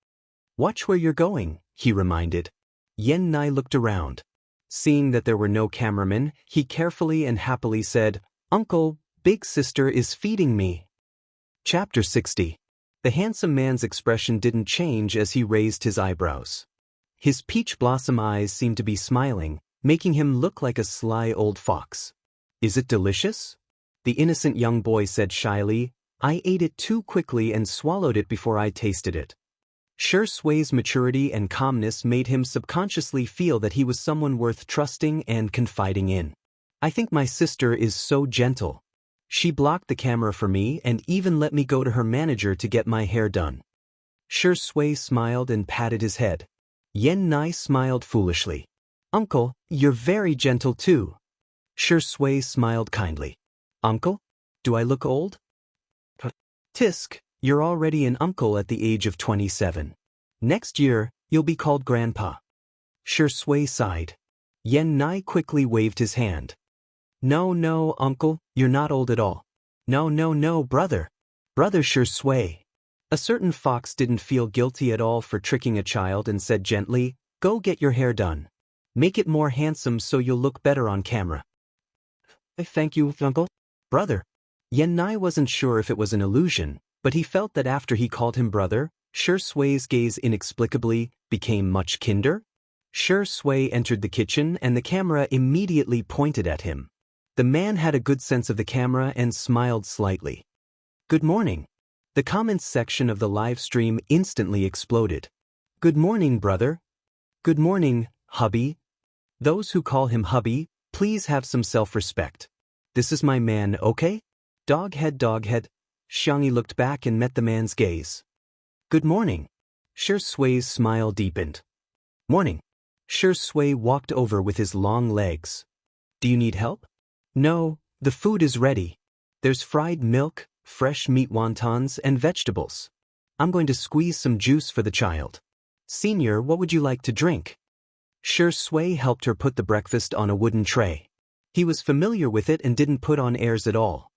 Watch where you're going, he reminded. Yan Nai looked around. Seeing that there were no cameramen, he carefully and happily said, Uncle, big sister is feeding me. Chapter 60. The handsome man's expression didn't change as he raised his eyebrows. His peach blossom eyes seemed to be smiling, making him look like a sly old fox. Is it delicious? The innocent young boy said shyly, I ate it too quickly and swallowed it before I tasted it. Shui's maturity and calmness made him subconsciously feel that he was someone worth trusting and confiding in. I think my sister is so gentle. She blocked the camera for me and even let me go to her manager to get my hair done. Shui smiled and patted his head. Yan Nai smiled foolishly. Uncle, you're very gentle too. Shui smiled kindly. Uncle? Do I look old? Tisk, you're already an uncle at the age of 27. Next year, you'll be called Grandpa. Shui sighed. Yan Nai quickly waved his hand. No, uncle, you're not old at all. No, brother. Brother Shui. A certain fox didn't feel guilty at all for tricking a child and said gently, Go get your hair done. Make it more handsome so you'll look better on camera. Thank you, uncle. Brother. Yan Nai wasn't sure if it was an illusion, but he felt that after he called him brother, Shui's gaze inexplicably became much kinder. Shui entered the kitchen and the camera immediately pointed at him. The man had a good sense of the camera and smiled slightly. Good morning. The comments section of the live stream instantly exploded. Good morning, brother. Good morning, hubby. Those who call him hubby, please have some self-respect. This is my man, okay? Doghead. Xianxia looked back and met the man's gaze. Good morning. Shui's smile deepened. Morning. Shui walked over with his long legs. Do you need help? No, the food is ready. There's fried milk, fresh meat wontons, and vegetables. I'm going to squeeze some juice for the child. Senior, what would you like to drink? Shui helped her put the breakfast on a wooden tray. He was familiar with it and didn't put on airs at all.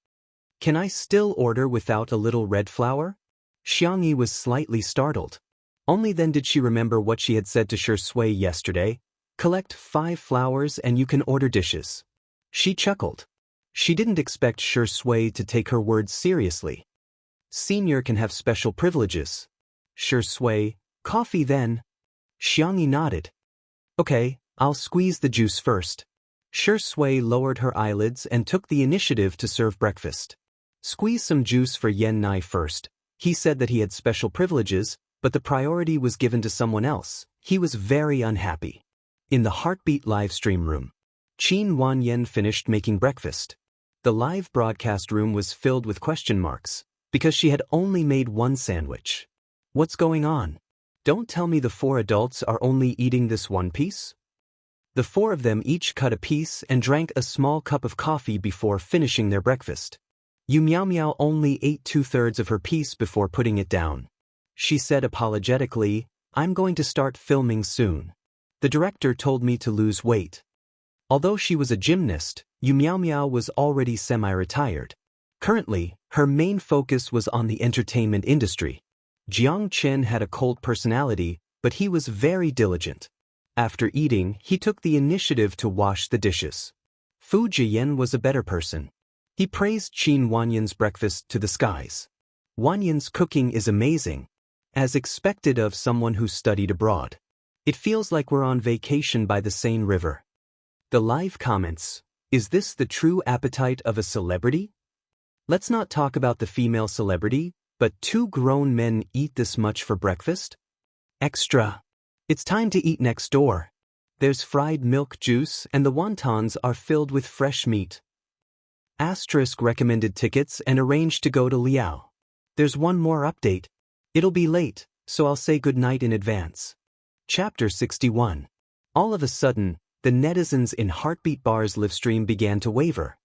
Can I still order without a little red flour? Xianxia was slightly startled. Only then did she remember what she had said to Swordplay yesterday. Collect 5 flowers and you can order dishes. She chuckled. She didn't expect Swordplay to take her words seriously. Senior can have special privileges. Swordplay, coffee then. Xianxia nodded. Okay, I'll squeeze the juice first. Swordplay lowered her eyelids and took the initiative to serve breakfast. Squeeze some juice for Xianxia first. He said that he had special privileges, but the priority was given to someone else. He was very unhappy. In the Heartbeat livestream room, Qin Wanyan finished making breakfast. The live broadcast room was filled with question marks, because she had only made 1 sandwich. What's going on? Don't tell me the 4 adults are only eating this 1 piece? The 4 of them each cut a piece and drank a small cup of coffee before finishing their breakfast. Yu Miao Miao only ate 2/3 of her piece before putting it down. She said apologetically, I'm going to start filming soon. The director told me to lose weight. Although she was a gymnast, Yu Miao Miao was already semi-retired. Currently, her main focus was on the entertainment industry. Jiang Chen had a cold personality, but he was very diligent. After eating, he took the initiative to wash the dishes. Fu Jiyan was a better person. He praised Qin Wanyan's breakfast to the skies. Wanyan's cooking is amazing, as expected of someone who studied abroad. It feels like we're on vacation by the Seine River. The live comments, is this the true appetite of a celebrity? Let's not talk about the female celebrity, but 2 grown men eat this much for breakfast? Extra. It's time to eat next door. There's fried milk juice and the wontons are filled with fresh meat. Asterisk recommended tickets and arranged to go to Liao. There's one more update. It'll be late, so I'll say goodnight in advance. Chapter 61. All of a sudden, the netizens in Heartbeat Bar's livestream began to waver.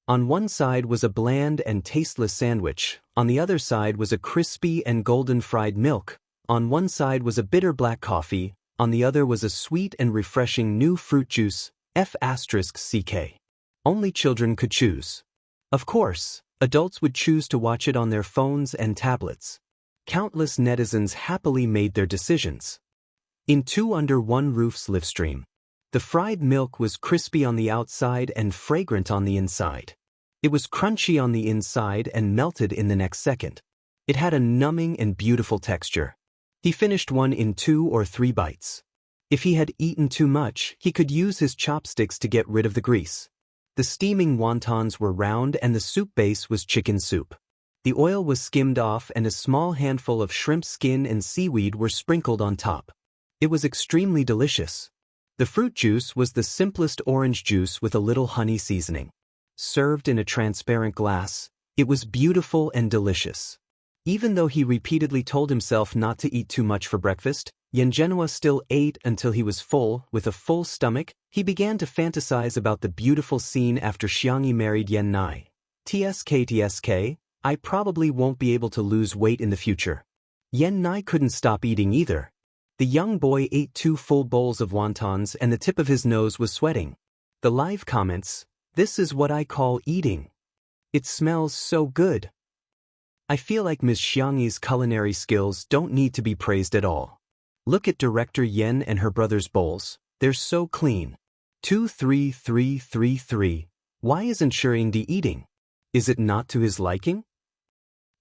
On one side was a bland and tasteless sandwich, on the other side was a crispy and golden fried milk, on one side was a bitter black coffee, on the other was a sweet and refreshing new fruit juice, F***CK. Only children could choose. Of course, adults would choose to watch it on their phones and tablets. Countless netizens happily made their decisions. In 2 Under One Roof's livestream, the fried milk was crispy on the outside and fragrant on the inside. It was crunchy on the inside and melted in the next second. It had a numbing and beautiful texture. He finished one in 2 or 3 bites. If he had eaten too much, he could use his chopsticks to get rid of the grease. The steaming wontons were round and the soup base was chicken soup. The oil was skimmed off and a small handful of shrimp skin and seaweed were sprinkled on top. It was extremely delicious. The fruit juice was the simplest orange juice with a little honey seasoning. Served in a transparent glass, it was beautiful and delicious. Even though he repeatedly told himself not to eat too much for breakfast, Xianxia still ate until he was full. With a full stomach, he began to fantasize about the beautiful scene after Xianxia married Xianxia. TSK, I probably won't be able to lose weight in the future. Xianxia couldn't stop eating either. The young boy ate 2 full bowls of wontons and the tip of his nose was sweating. The live comments, this is what I call eating. It smells so good. I feel like Ms. Xiangyi's culinary skills don't need to be praised at all. Look at Director Yen and her brother's bowls, they're so clean. 23333. Why isn't Shurindi eating? Is it not to his liking?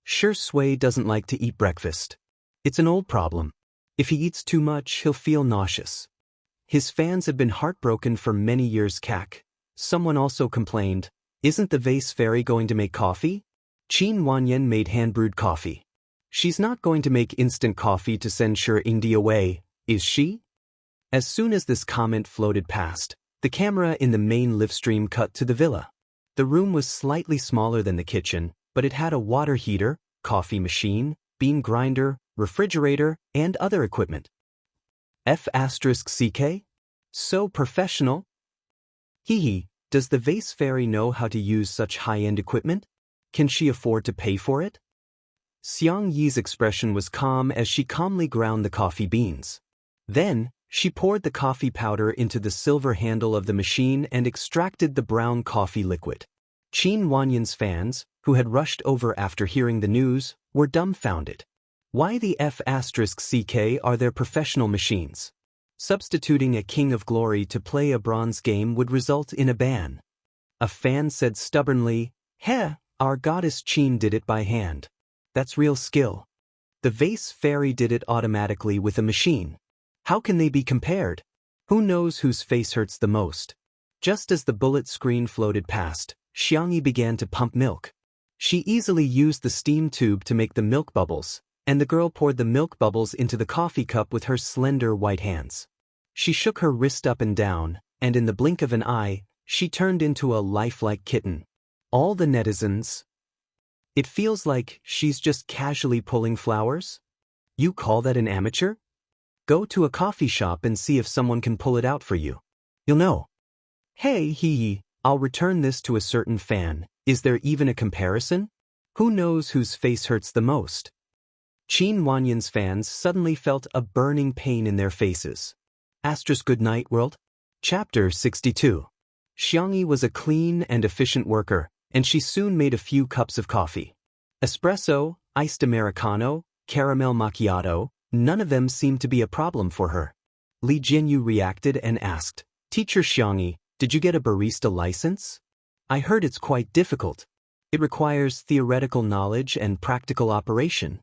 Swordplay doesn't like to eat breakfast. It's an old problem. If he eats too much, he'll feel nauseous. His fans have been heartbroken for many years. Someone also complained, isn't the vase fairy going to make coffee? Qin Wanyan made hand-brewed coffee. She's not going to make instant coffee to send Shurindi away, is she? As soon as this comment floated past, the camera in the main livestream cut to the villa. The room was slightly smaller than the kitchen, but it had a water heater, coffee machine, bean grinder, refrigerator, and other equipment. F***CK? So professional? Hee, does the vase fairy know how to use such high-end equipment? Can she afford to pay for it? Xiangyi's expression was calm as she calmly ground the coffee beans. Then, she poured the coffee powder into the silver handle of the machine and extracted the brown coffee liquid. Qin Wanyan's fans, who had rushed over after hearing the news, were dumbfounded. Why the F***ck are their professional machines? Substituting a King of Glory to play a bronze game would result in a ban. A fan said stubbornly, "Heh, our goddess Qin did it by hand. That's real skill. The vase fairy did it automatically with a machine. How can they be compared? Who knows whose face hurts the most?" Just as the bullet screen floated past, Xianxia began to pump milk. She easily used the steam tube to make the milk bubbles, and the girl poured the milk bubbles into the coffee cup with her slender white hands. She shook her wrist up and down, and in the blink of an eye, she turned into a lifelike kitten. All the netizens. "It feels like she's just casually pulling flowers? You call that an amateur? Go to a coffee shop and see if someone can pull it out for you. You'll know." "Hey, hee, I'll return this to a certain fan. Is there even a comparison? Who knows whose face hurts the most?" Qin Wanyan's fans suddenly felt a burning pain in their faces. Good night, world. Chapter 62. Xianxia was a clean and efficient worker, and she soon made a few cups of coffee. Espresso, iced Americano, caramel macchiato, none of them seemed to be a problem for her. Li Jinyu reacted and asked, "Teacher Xianxia, did you get a barista license? I heard it's quite difficult. It requires theoretical knowledge and practical operation."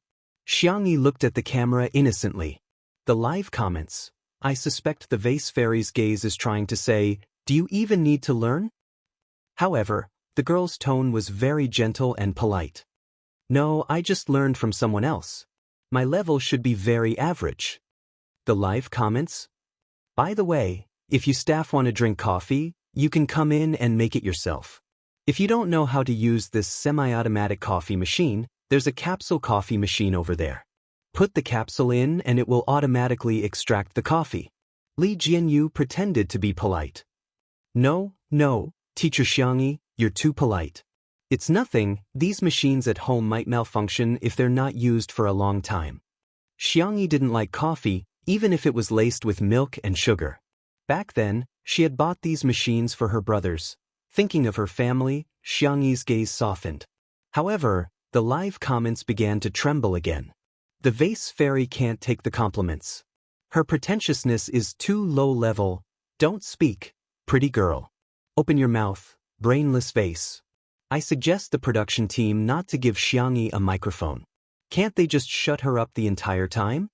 Xianxia looked at the camera innocently. The live comments. I suspect the vase fairy's gaze is trying to say, "Do you even need to learn?" However, the girl's tone was very gentle and polite. "No, I just learned from someone else. My level should be very average." The live comments. "By the way, if you staff want to drink coffee, you can come in and make it yourself. If you don't know how to use this semi-automatic coffee machine, there's a capsule coffee machine over there. Put the capsule in and it will automatically extract the coffee." Li Jinyu pretended to be polite. No, Teacher Xianxia, you're too polite. It's nothing, these machines at home might malfunction if they're not used for a long time." Xianxia didn't like coffee, even if it was laced with milk and sugar. Back then, she had bought these machines for her brothers. Thinking of her family, Xianxia's gaze softened. However, the live comments began to tremble again. The vase fairy can't take the compliments. Her pretentiousness is too low level. Don't speak, pretty girl. Open your mouth, brainless vase. I suggest the production team not to give Xianxia a microphone. Can't they just shut her up the entire time?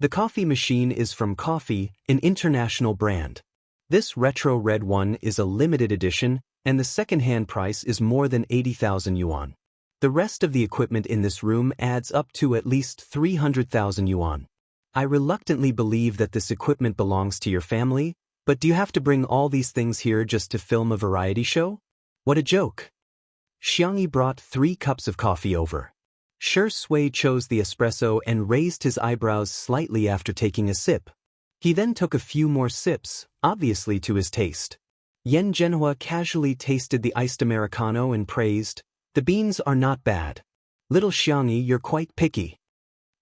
The coffee machine is from Coffee, an international brand. This retro red one is a limited edition, and the second-hand price is more than 80,000 yuan. The rest of the equipment in this room adds up to at least 300,000 yuan. I reluctantly believe that this equipment belongs to your family, but do you have to bring all these things here just to film a variety show? What a joke. Xianxia brought 3 cups of coffee over. Shui chose the espresso and raised his eyebrows slightly after taking a sip. He then took a few more sips, obviously to his taste. Yan Zhenhua casually tasted the iced Americano and praised, "The beans are not bad. Little Xianxia, you're quite picky."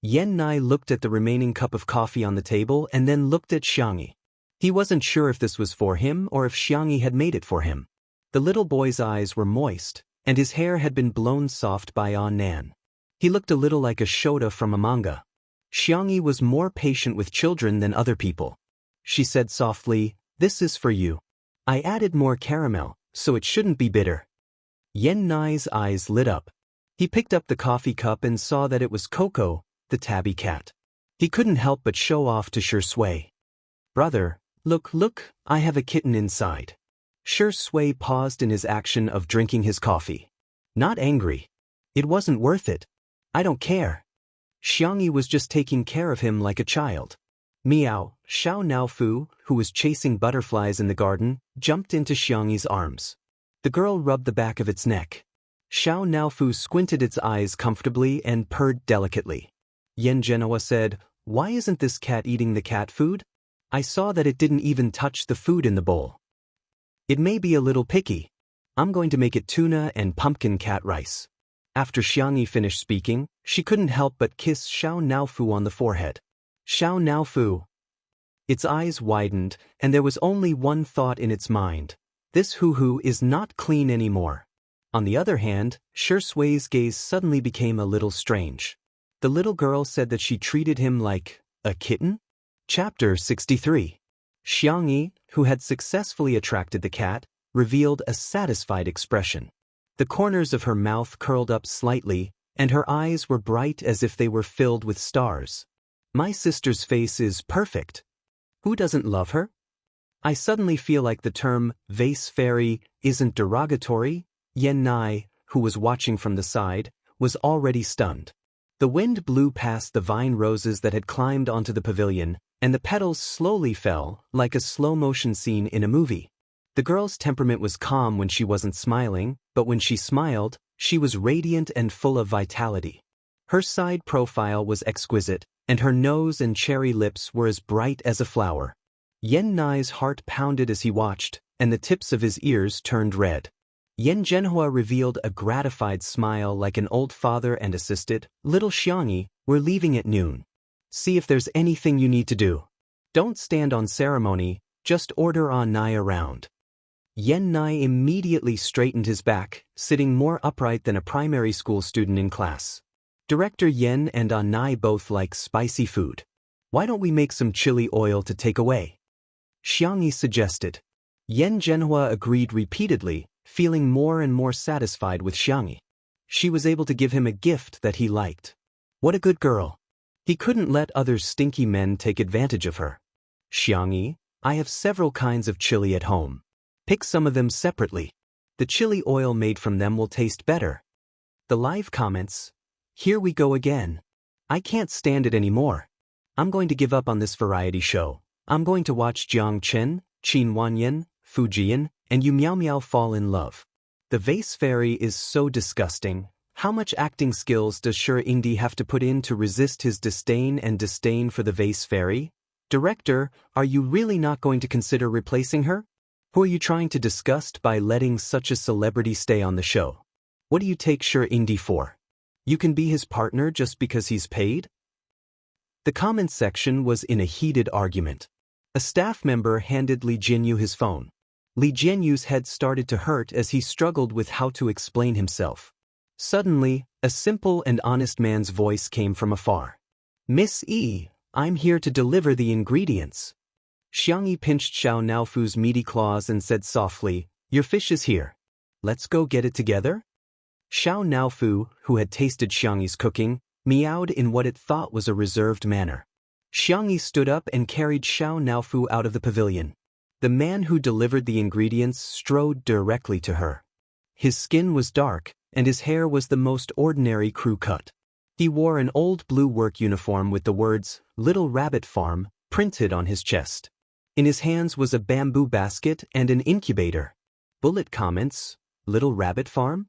Yan Nai looked at the remaining cup of coffee on the table and then looked at Xianxia. He wasn't sure if this was for him or if Xianxia had made it for him. The little boy's eyes were moist, and his hair had been blown soft by Nan. He looked a little like a Shota from a manga. Xianxia was more patient with children than other people. She said softly, "This is for you. I added more caramel, so it shouldn't be bitter." Yan Nai's eyes lit up. He picked up the coffee cup and saw that it was Coco, the tabby cat. He couldn't help but show off to Shui. "Brother, look, I have a kitten inside." Shui paused in his action of drinking his coffee. Not angry. It wasn't worth it. "I don't care." Xianxia was just taking care of him like a child. Meow, Xiao Naofu, who was chasing butterflies in the garden, jumped into Xianxia's arms. The girl rubbed the back of its neck. Xiao Naofu squinted its eyes comfortably and purred delicately. Yan Zhenhua said, "Why isn't this cat eating the cat food? I saw that it didn't even touch the food in the bowl." "It may be a little picky. I'm going to make it tuna and pumpkin cat rice." After Xianxia finished speaking, she couldn't help but kiss Xiao Naofu on the forehead. Xiao Naofu. Its eyes widened, and there was only one thought in its mind. This hoo-hoo is not clean anymore. On the other hand, Shui's gaze suddenly became a little strange. The little girl said that she treated him like a kitten? Chapter 63. Xianxia, who had successfully attracted the cat, revealed a satisfied expression. The corners of her mouth curled up slightly, and her eyes were bright as if they were filled with stars. My sister's face is perfect. Who doesn't love her? I suddenly feel like the term vase fairy isn't derogatory. Xianxia, who was watching from the side, was already stunned. The wind blew past the vine roses that had climbed onto the pavilion, and the petals slowly fell, like a slow-motion scene in a movie. The girl's temperament was calm when she wasn't smiling, but when she smiled, she was radiant and full of vitality. Her side profile was exquisite, and her nose and cherry lips were as bright as a flower. Xianxia's heart pounded as he watched, and the tips of his ears turned red. Yan Zhenhua revealed a gratified smile like an old father and assisted, "Little Xianxia, we're leaving at noon. See if there's anything you need to do. Don't stand on ceremony, just order Nai around." Xianxia immediately straightened his back, sitting more upright than a primary school student in class. Director Yan and Nai both like spicy food. Why don't we make some chili oil to take away? Xianxia suggested. Yan Zhenhua agreed repeatedly, feeling more and more satisfied with Xianxia. She was able to give him a gift that he liked. What a good girl. He couldn't let other stinky men take advantage of her. Xianxia, I have several kinds of chili at home. Pick some of them separately. The chili oil made from them will taste better. The live comments. Here we go again. I can't stand it anymore. I'm going to give up on this variety show. I'm going to watch Jiang Chen, Qin Wanyan, Fujian, and Yu Miao Miao fall in love. The vase fairy is so disgusting. How much acting skills does Indi have to put in to resist his disdain for the vase fairy? Director, are you really not going to consider replacing her? Who are you trying to disgust by letting such a celebrity stay on the show? What do you take Indi for? You can be his partner just because he's paid? The comments section was in a heated argument. A staff member handed Li Jianyu his phone. Li Jianyu's head started to hurt as he struggled with how to explain himself. Suddenly, a simple and honest man's voice came from afar. Miss E, I'm here to deliver the ingredients. Xianxia pinched Xiao Naofu's meaty claws and said softly, Your fish is here. Let's go get it together? Xiao Naofu, who had tasted Xianxia's cooking, meowed in what it thought was a reserved manner. Xianxia stood up and carried Xiao Naofu out of the pavilion. The man who delivered the ingredients strode directly to her. His skin was dark, and his hair was the most ordinary crew cut. He wore an old blue work uniform with the words, Little Rabbit Farm, printed on his chest. In his hands was a bamboo basket and an incubator. Bullet comments, Little Rabbit Farm?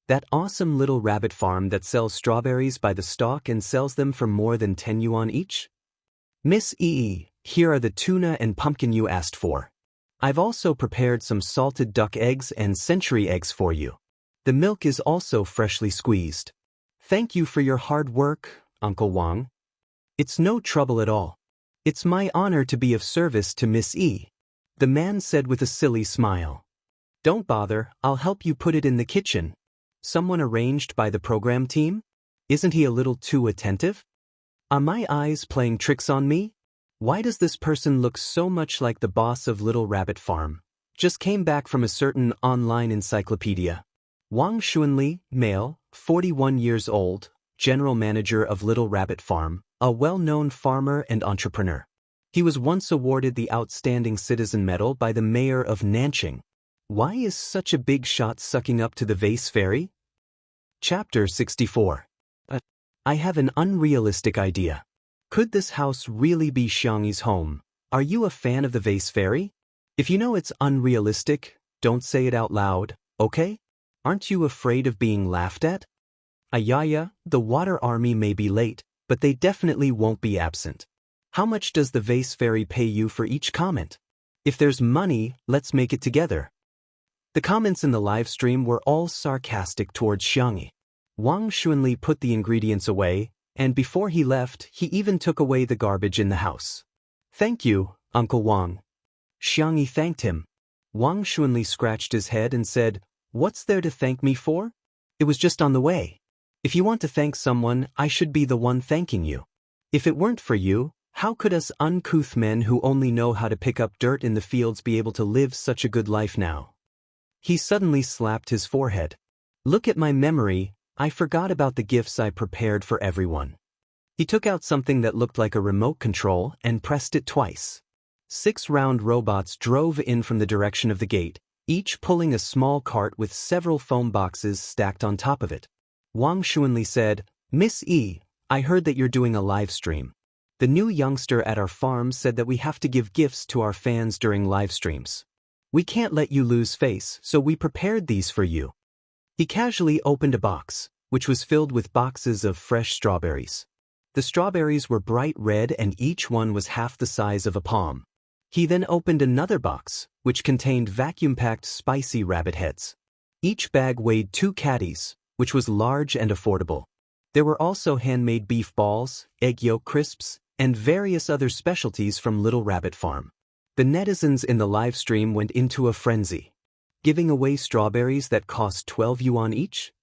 That awesome Little Rabbit Farm that sells strawberries by the stalk and sells them for more than 10 yuan each? Miss E, here are the tuna and pumpkin you asked for. I've also prepared some salted duck eggs and century eggs for you. The milk is also freshly squeezed. Thank you for your hard work, Uncle Wang. It's no trouble at all. It's my honor to be of service to Miss E, the man said with a silly smile. Don't bother, I'll help you put it in the kitchen. Someone arranged by the program team? Isn't he a little too attentive? Are my eyes playing tricks on me? Why does this person look so much like the boss of Little Rabbit Farm? Just came back from a certain online encyclopedia. Wang Xuanli, male, 41 years old, general manager of Little Rabbit Farm, a well-known farmer and entrepreneur. He was once awarded the Outstanding Citizen Medal by the mayor of Nanqing. Why is such a big shot sucking up to the vase fairy? Chapter 64. I have an unrealistic idea. Could this house really be Xianxia's home? Are you a fan of the vase fairy? If you know it's unrealistic, don't say it out loud, okay? Aren't you afraid of being laughed at? Ayaya, the water army may be late, but they definitely won't be absent. How much does the vase fairy pay you for each comment? If there's money, let's make it together. The comments in the live stream were all sarcastic towards Xianxia. Wang Xuanli put the ingredients away, and before he left, he even took away the garbage in the house. Thank you, Uncle Wang. Xianxia thanked him. Wang Xuanli scratched his head and said, What's there to thank me for? It was just on the way. If you want to thank someone, I should be the one thanking you. If it weren't for you, how could us uncouth men who only know how to pick up dirt in the fields be able to live such a good life now? He suddenly slapped his forehead. Look at my memory, I forgot about the gifts I prepared for everyone. He took out something that looked like a remote control and pressed it twice. 6 round robots drove in from the direction of the gate, each pulling a small cart with several foam boxes stacked on top of it. Wang Xuanli said, Miss E, I heard that you're doing a live stream. The new youngster at our farm said that we have to give gifts to our fans during live streams. We can't let you lose face, so we prepared these for you. He casually opened a box, which was filled with boxes of fresh strawberries. The strawberries were bright red and each one was half the size of a palm. He then opened another box, which contained vacuum-packed spicy rabbit heads. Each bag weighed 2 caddies, which was large and affordable. There were also handmade beef balls, egg yolk crisps, and various other specialties from Little Rabbit Farm. The netizens in the live stream went into a frenzy. Giving away strawberries that cost 12 yuan each?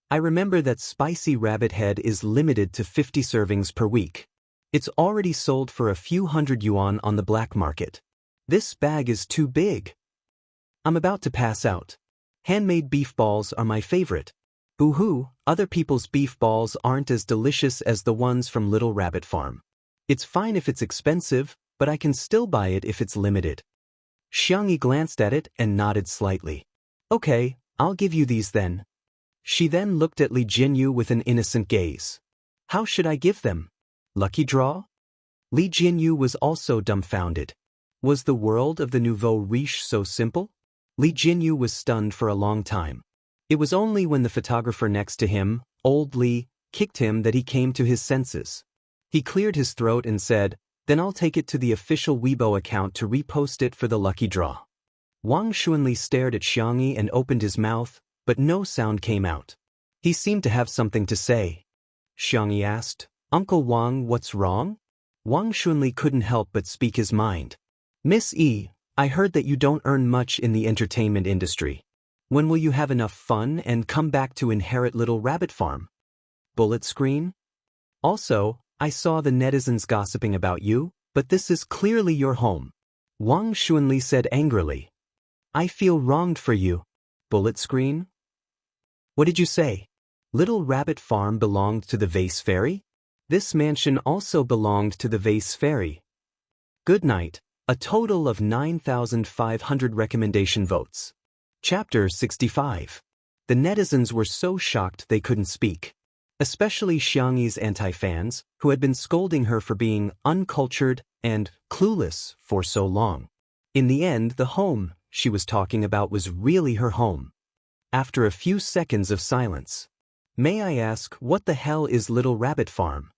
I remember that spicy rabbit head is limited to 50 servings per week. It's already sold for a few hundred yuan on the black market. This bag is too big. I'm about to pass out. Handmade beef balls are my favorite. Boo-hoo, other people's beef balls aren't as delicious as the ones from Little Rabbit Farm. It's fine if it's expensive, but I can still buy it if it's limited. Xianxia glanced at it and nodded slightly. Okay, I'll give you these then. She then looked at Li Jinyu with an innocent gaze. How should I give them? Lucky draw? Li Jinyu was also dumbfounded. Was the world of the nouveau riche so simple? Li Jinyu was stunned for a long time. It was only when the photographer next to him, old Li, kicked him that he came to his senses. He cleared his throat and said, Then I'll take it to the official Weibo account to repost it for the lucky draw. Wang Xuanli stared at Xianxia and opened his mouth, but no sound came out. He seemed to have something to say. Xianxia asked, Uncle Wang, what's wrong? Wang Xuanli couldn't help but speak his mind. Miss E, I heard that you don't earn much in the entertainment industry. When will you have enough fun and come back to inherit Little Rabbit Farm? Bullet screen? Also, I saw the netizens gossiping about you, but this is clearly your home. Wang Xuanli said angrily. I feel wronged for you. Bullet screen? What did you say? Little Rabbit Farm belonged to the Vase Fairy? This mansion also belonged to the Vase Fairy. Good night. A total of 9,500 recommendation votes. Chapter 65. The netizens were so shocked they couldn't speak. Especially Xianxi's anti-fans, who had been scolding her for being uncultured and clueless for so long. In the end, the home she was talking about was really her home. After a few seconds of silence. May I ask, what the hell is Little Rabbit Farm?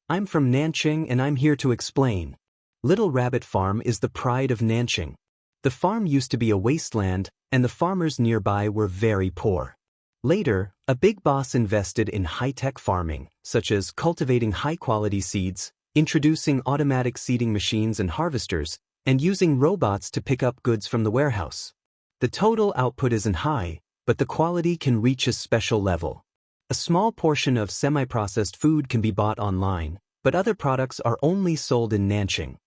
I'm from Nanqing and I'm here to explain. Little Rabbit Farm is the pride of Nanqing. The farm used to be a wasteland, and the farmers nearby were very poor. Later, a big boss invested in high-tech farming, such as cultivating high-quality seeds, introducing automatic seeding machines and harvesters, and using robots to pick up goods from the warehouse. The total output isn't high, but the quality can reach a special level. A small portion of semi-processed food can be bought online, but other products are only sold in Nanqing.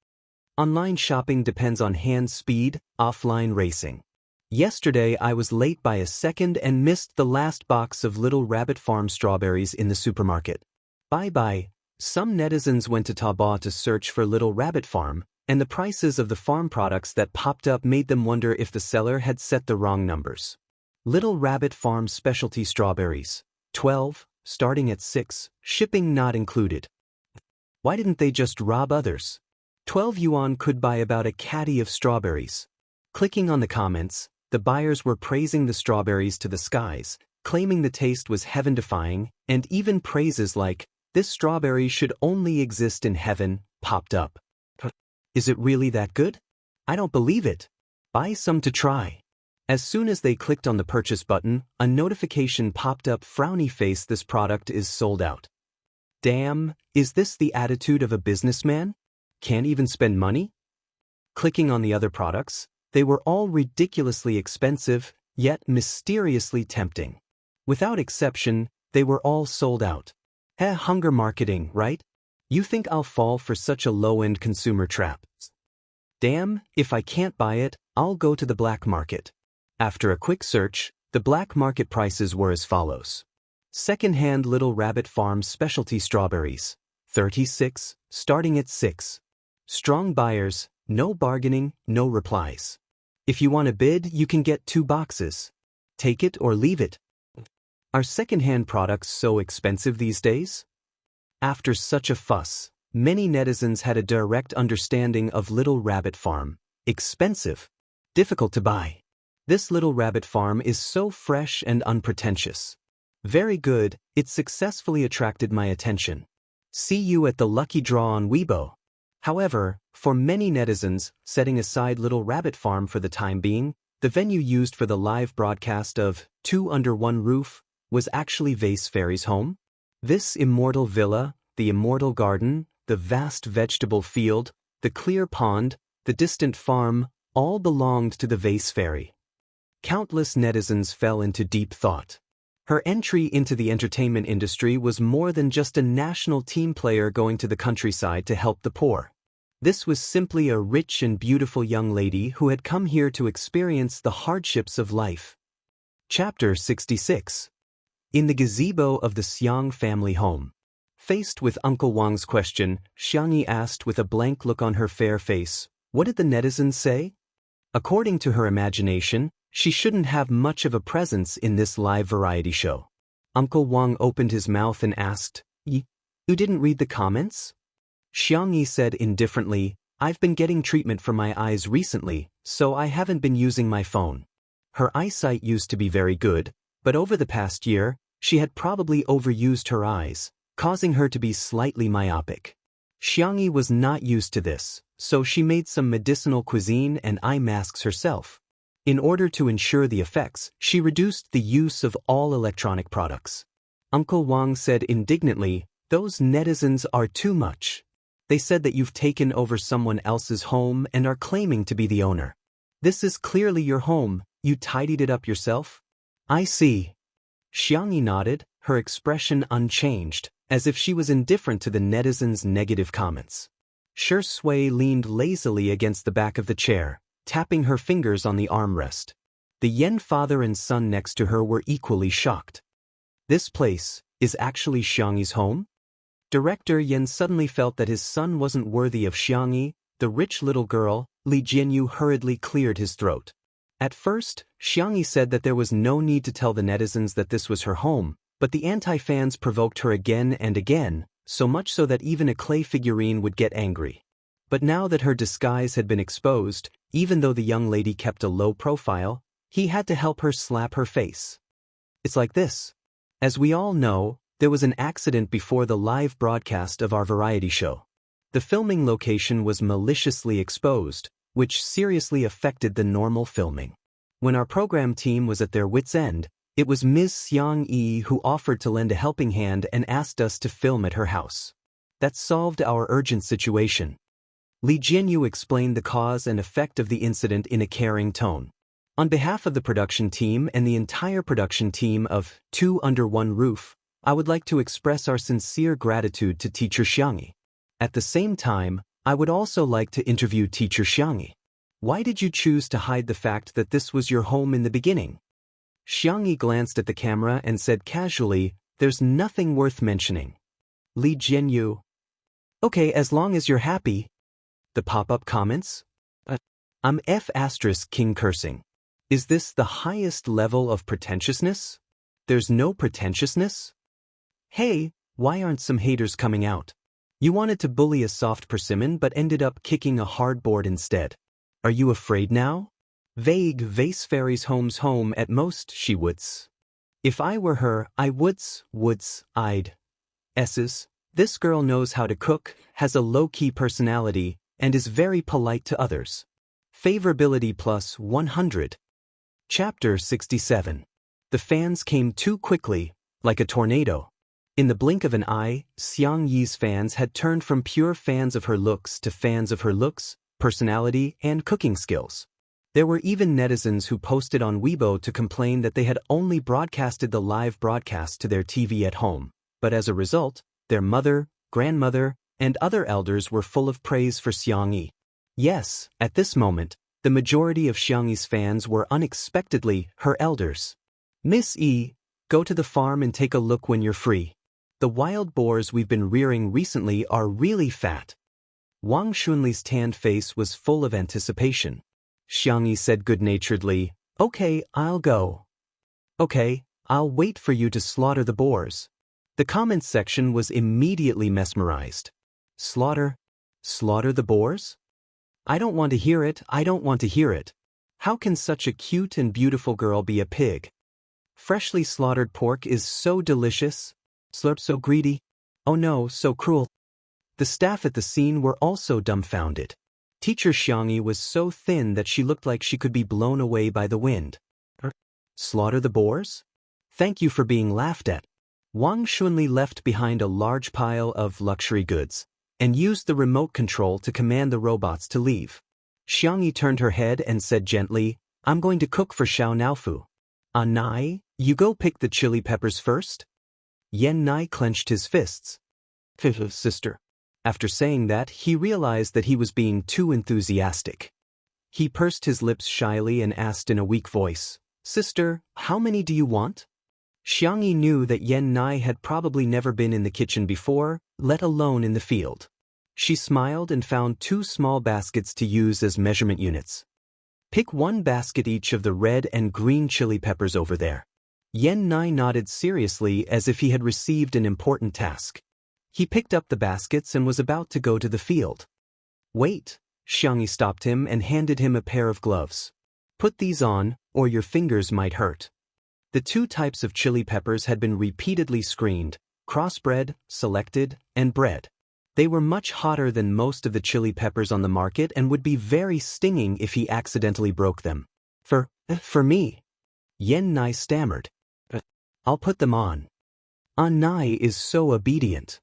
Online shopping depends on hand speed, offline racing. Yesterday I was late by a second and missed the last box of Little Rabbit Farm strawberries in the supermarket. Bye-bye. Some netizens went to Taobao to search for Little Rabbit Farm, and the prices of the farm products that popped up made them wonder if the seller had set the wrong numbers. Little Rabbit Farm specialty strawberries. 12, starting at 6, shipping not included. Why didn't they just rob others? 12 yuan could buy about a caddy of strawberries. Clicking on the comments, the buyers were praising the strawberries to the skies, claiming the taste was heaven-defying, and even praises like, this strawberry should only exist in heaven, popped up. Is it really that good? I don't believe it. Buy some to try. As soon as they clicked on the purchase button, a notification popped up, frowny face, this product is sold out. Damn, is this the attitude of a businessman? Can't even spend money? Clicking on the other products, they were all ridiculously expensive, yet mysteriously tempting. Without exception, they were all sold out. Hunger marketing, right? You think I'll fall for such a low-end consumer trap? Damn, if I can't buy it, I'll go to the black market. After a quick search, the black market prices were as follows. Second-hand Little Rabbit Farm specialty strawberries, 36, starting at 6. Strong buyers, no bargaining, no replies. If you want to bid, you can get 2 boxes. Take it or leave it. Are second-hand products so expensive these days? After such a fuss, many netizens had a direct understanding of Little Rabbit Farm. Expensive. Difficult to buy. This Little Rabbit Farm is so fresh and unpretentious. Very good, it successfully attracted my attention. See you at the lucky draw on Weibo. However, for many netizens, setting aside Little Rabbit Farm for the time being, the venue used for the live broadcast of Two Under One Roof was actually Vase Fairy's home. This immortal villa, the immortal garden, the vast vegetable field, the clear pond, the distant farm, all belonged to the Vase Fairy. Countless netizens fell into deep thought. Her entry into the entertainment industry was more than just a national team player going to the countryside to help the poor. This was simply a rich and beautiful young lady who had come here to experience the hardships of life. Chapter 66. In the gazebo of the Xiang family home. Faced with Uncle Wang's question, Xianxia asked with a blank look on her fair face, "What did the netizens say?" According to her imagination, she shouldn't have much of a presence in this live variety show. Uncle Wang opened his mouth and asked, You didn't read the comments?" Xianxia said indifferently, "I've been getting treatment for my eyes recently, so I haven't been using my phone." Her eyesight used to be very good, but over the past year, she had probably overused her eyes, causing her to be slightly myopic. Xianxia was not used to this, so she made some medicinal cuisine and eye masks herself. In order to ensure the effects, she reduced the use of all electronic products. Uncle Wang said indignantly, "Those netizens are too much. They said that you've taken over someone else's home and are claiming to be the owner. This is clearly your home, you tidied it up yourself?" "I see." Xianxia nodded, her expression unchanged, as if she was indifferent to the netizens' negative comments. Shui leaned lazily against the back of the chair, tapping her fingers on the armrest. The Yen father and son next to her were equally shocked. This place is actually Xiangyi's home? Director Yen suddenly felt that his son wasn't worthy of Xiangyi, the rich little girl. Li Jianyu hurriedly cleared his throat. At first, Xiangyi said that there was no need to tell the netizens that this was her home, but the anti-fans provoked her again and again, so much so that even a clay figurine would get angry. But now that her disguise had been exposed, even though the young lady kept a low profile, he had to help her slap her face. It's like this. As we all know, there was an accident before the live broadcast of our variety show. The filming location was maliciously exposed, which seriously affected the normal filming. When our program team was at their wits' end, it was Ms. Xiangyi who offered to lend a helping hand and asked us to film at her house. That solved our urgent situation. Li Jianyu explained the cause and effect of the incident in a caring tone. On behalf of the production team and the entire production team of Two Under One Roof, I would like to express our sincere gratitude to Teacher Xiangyi. At the same time, I would also like to interview Teacher Xiangyi. Why did you choose to hide the fact that this was your home in the beginning? Xiangyi glanced at the camera and said casually, "There's nothing worth mentioning." Li Jianyu. "Okay, as long as you're happy." The pop-up comments? I'm King cursing. Is this the highest level of pretentiousness? There's no pretentiousness? Hey, why aren't some haters coming out? You wanted to bully a soft persimmon but ended up kicking a hard board instead. Are you afraid now? Vague Vase Fairy's home at most, she would's. If I were her, I I'd. S's. This girl knows how to cook, has a low-key personality, and is very polite to others. Favorability plus 100. Chapter 67. The fans came too quickly, like a tornado. In the blink of an eye, Xiangyi's fans had turned from pure fans of her looks to fans of her looks, personality, and cooking skills. There were even netizens who posted on Weibo to complain that they had only broadcasted the live broadcast to their TV at home, but as a result, their mother, grandmother, and other elders were full of praise for Xianxia. Yes, at this moment, the majority of Xianxia's fans were unexpectedly her elders. Miss E, go to the farm and take a look when you're free. The wild boars we've been rearing recently are really fat. Wang Xunli's tanned face was full of anticipation. Xianxia said good-naturedly, "Okay, I'll go." "Okay, I'll wait for you to slaughter the boars." The comments section was immediately mesmerized. Slaughter? Slaughter the boars? I don't want to hear it, I don't want to hear it. How can such a cute and beautiful girl be a pig? Freshly slaughtered pork is so delicious. Slurp, so greedy. Oh no, so cruel. The staff at the scene were also dumbfounded. Teacher Xianxia was so thin that she looked like she could be blown away by the wind. Slaughter the boars? Thank you for being laughed at. Wang Xunli left behind a large pile of luxury goods and used the remote control to command the robots to leave. Xianxia turned her head and said gently, "I'm going to cook for Xiao Naofu. Nai, you go pick the chili peppers first?" Yan Nai clenched his fists. Sister. After saying that, he realized that he was being too enthusiastic. He pursed his lips shyly and asked in a weak voice, "Sister, how many do you want?" Xianxia knew that Yan Nai had probably never been in the kitchen before, let alone in the field. She smiled and found 2 small baskets to use as measurement units. "Pick 1 basket each of the red and green chili peppers over there." Yan Nai nodded seriously as if he had received an important task. He picked up the baskets and was about to go to the field. "Wait," Xianxia stopped him and handed him a pair of gloves. "Put these on, or your fingers might hurt." The 2 types of chili peppers had been repeatedly screened, crossbred, selected, and bred. They were much hotter than most of the chili peppers on the market and would be very stinging if he accidentally broke them. For me," Yan Nai stammered. "I'll put them on. Nai is so obedient."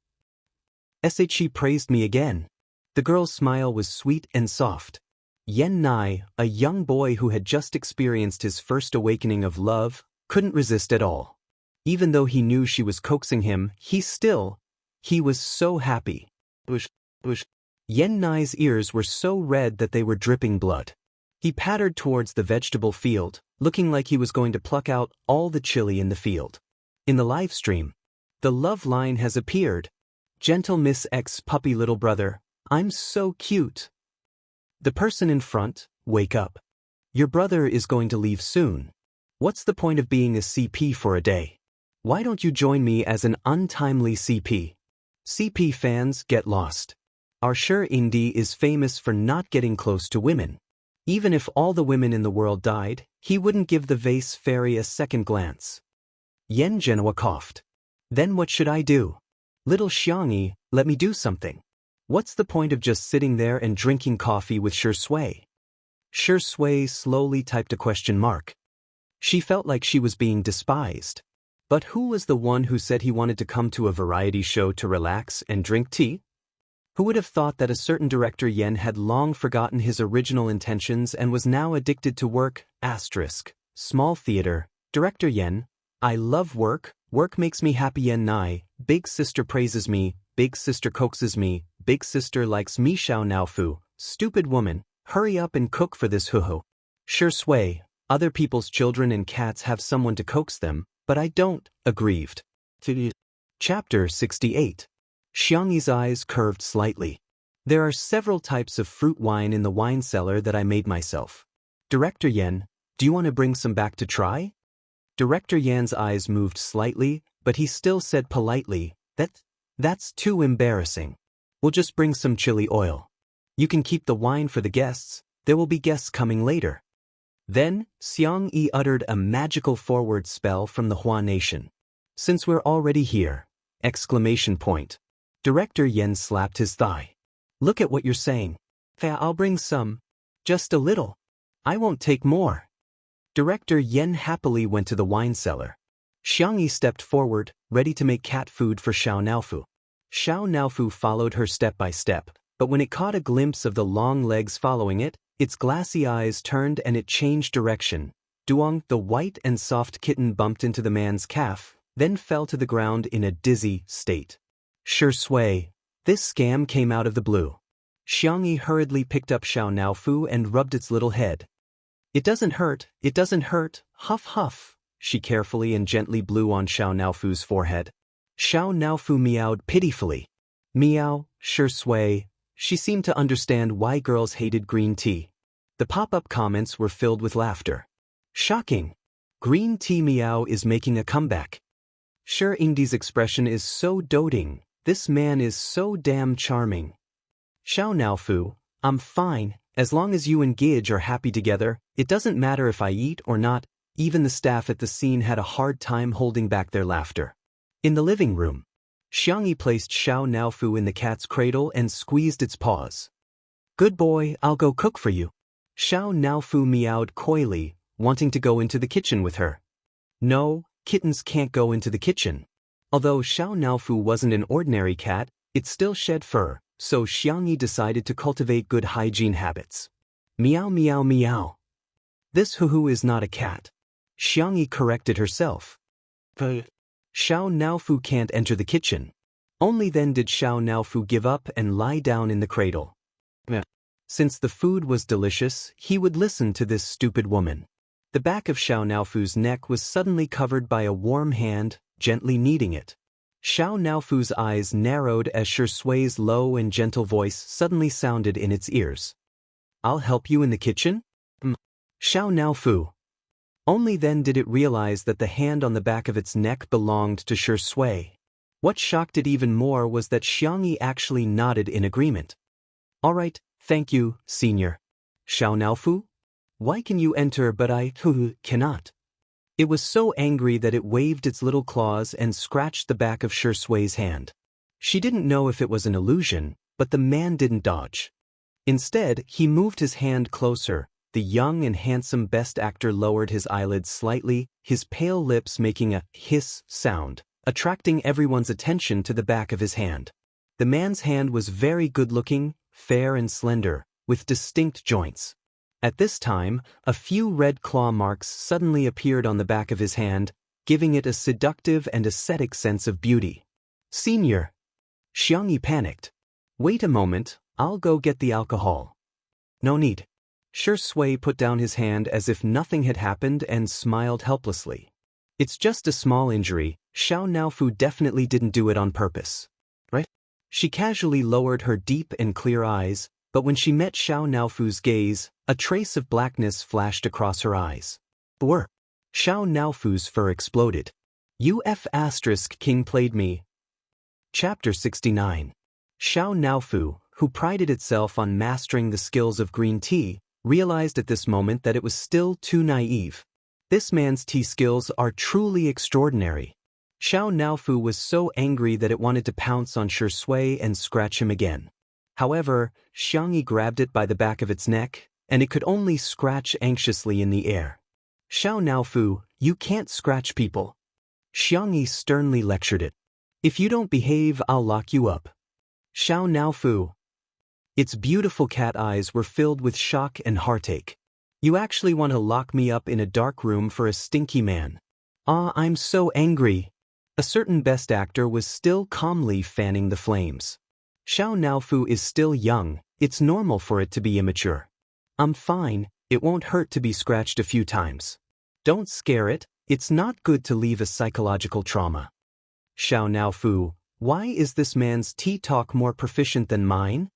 She praised me again. The girl's smile was sweet and soft. Yan Nai, a young boy who had just experienced his first awakening of love, couldn't resist at all. Even though he knew she was coaxing him, he was so happy. Yan Nai's ears were so red that they were dripping blood. He pattered towards the vegetable field, looking like he was going to pluck out all the chili in the field. In the live stream, the love line has appeared. "Gentle Miss X puppy little brother, I'm so cute." The person in front, wake up. Your brother is going to leave soon. What's the point of being a CP for a day? Why don't you join me as an untimely CP? CP fans, get lost. Our Sher Indi is famous for not getting close to women. Even if all the women in the world died, he wouldn't give the vase fairy a second glance. Yen Genoa coughed. Then what should I do? Little Xianxia, let me do something. What's the point of just sitting there and drinking coffee with Sher Sui? Sher Sui slowly typed a question mark. She felt like she was being despised. But who was the one who said he wanted to come to a variety show to relax and drink tea? Who would have thought that a certain director Yen had long forgotten his original intentions and was now addicted to work, *, small theater, Director Yen, I love work, work makes me happy Yen Nai, big sister praises me, big sister coaxes me, big sister likes me Xiao Naofu, stupid woman, hurry up and cook for this huhu. Sure Sui, other people's children and cats have someone to coax them, but I don't, aggrieved. Chapter 68. Xianxi's eyes curved slightly. There are several types of fruit wine in the wine cellar that I made myself. Director Yen, do you want to bring some back to try? Director Yan's eyes moved slightly, but he still said politely, That's too embarrassing. We'll just bring some chili oil. You can keep the wine for the guests, there will be guests coming later. Then, Xianxia uttered a magical forward spell from the Hua Nation. Since we're already here! ! Director Yen slapped his thigh. Look at what you're saying. I'll bring some. Just a little. I won't take more. Director Yen happily went to the wine cellar. Xianxia stepped forward, ready to make cat food for Xiao Naofu. Xiao Naofu followed her step by step, but when it caught a glimpse of the long legs following it, Its glassy eyes turned and it changed direction. Duong, the white and soft kitten, bumped into the man's calf, then fell to the ground in a dizzy state. Sure sway. This scam came out of the blue. Xianxia hurriedly picked up Xiao Naofu and rubbed its little head. It doesn't hurt, huff huff. She carefully and gently blew on Xiao Naofu's forehead. Xiao Naofu meowed pitifully. Meow, sure sway. She seemed to understand why girls hated green tea. The pop-up comments were filled with laughter. Shocking. Green tea meow is making a comeback. Sure Ingdi's expression is so doting. This man is so damn charming. Xiao Naofu, I'm fine, as long as you and Gage are happy together, it doesn't matter if I eat or not. Even the staff at the scene had a hard time holding back their laughter. In the living room, Xianxia placed Xiao Naofu in the cat's cradle and squeezed its paws. Good boy, I'll go cook for you. Xiao Naofu meowed coyly, wanting to go into the kitchen with her. No, kittens can't go into the kitchen. Although Xiao Naofu wasn't an ordinary cat, it still shed fur, so Xianxia decided to cultivate good hygiene habits. Meow meow meow. This hoo-hoo is not a cat. Xianxia corrected herself. Xiao Naofu can't enter the kitchen. Only then did Xiao Naofu give up and lie down in the cradle. Since the food was delicious, he would listen to this stupid woman. The back of Xiao Naofu's neck was suddenly covered by a warm hand, gently kneading it. Xiao Naofu's eyes narrowed as Sure Sway's low and gentle voice suddenly sounded in its ears. I'll help you in the kitchen? Xiao Naofu. Only then did it realize that the hand on the back of its neck belonged to Sure Sway. What shocked it even more was that Xianxia actually nodded in agreement. All right, thank you, senior. Xiao Naofu? Why can you enter but I cannot? It was so angry that it waved its little claws and scratched the back of Sure Sway's hand. She didn't know if it was an illusion, but the man didn't dodge. Instead, he moved his hand closer. The young and handsome best actor lowered his eyelids slightly, his pale lips making a hiss sound, attracting everyone's attention to the back of his hand. The man's hand was very good-looking, fair and slender, with distinct joints. At this time, a few red claw marks suddenly appeared on the back of his hand, giving it a seductive and ascetic sense of beauty. Senior. Xianxia panicked. Wait a moment, I'll go get the alcohol. No need. Sure Sway put down his hand as if nothing had happened and smiled helplessly. It's just a small injury. Xiao Naofu definitely didn't do it on purpose. Right? She casually lowered her deep and clear eyes, but when she met Xiao Naofu's gaze, a trace of blackness flashed across her eyes. Xiao Naofu's fur exploded. King played me. Chapter 69. Xiao Naofu, who prided itself on mastering the skills of green tea, realized at this moment that it was still too naive. This man's tea skills are truly extraordinary. Xiao Naofu was so angry that it wanted to pounce on Sure Sway and scratch him again. However, Xianxia grabbed it by the back of its neck, and it could only scratch anxiously in the air. Xiao Naofu, you can't scratch people. Xianxia sternly lectured it. If you don't behave, I'll lock you up. Xiao Naofu. Its beautiful cat eyes were filled with shock and heartache. You actually want to lock me up in a dark room for a stinky man? Ah, I'm so angry. A certain best actor was still calmly fanning the flames. Xiao Naofu is still young, it's normal for it to be immature. I'm fine, it won't hurt to be scratched a few times. Don't scare it, it's not good to leave a psychological trauma. Xiao Naofu, why is this man's tea talk more proficient than mine?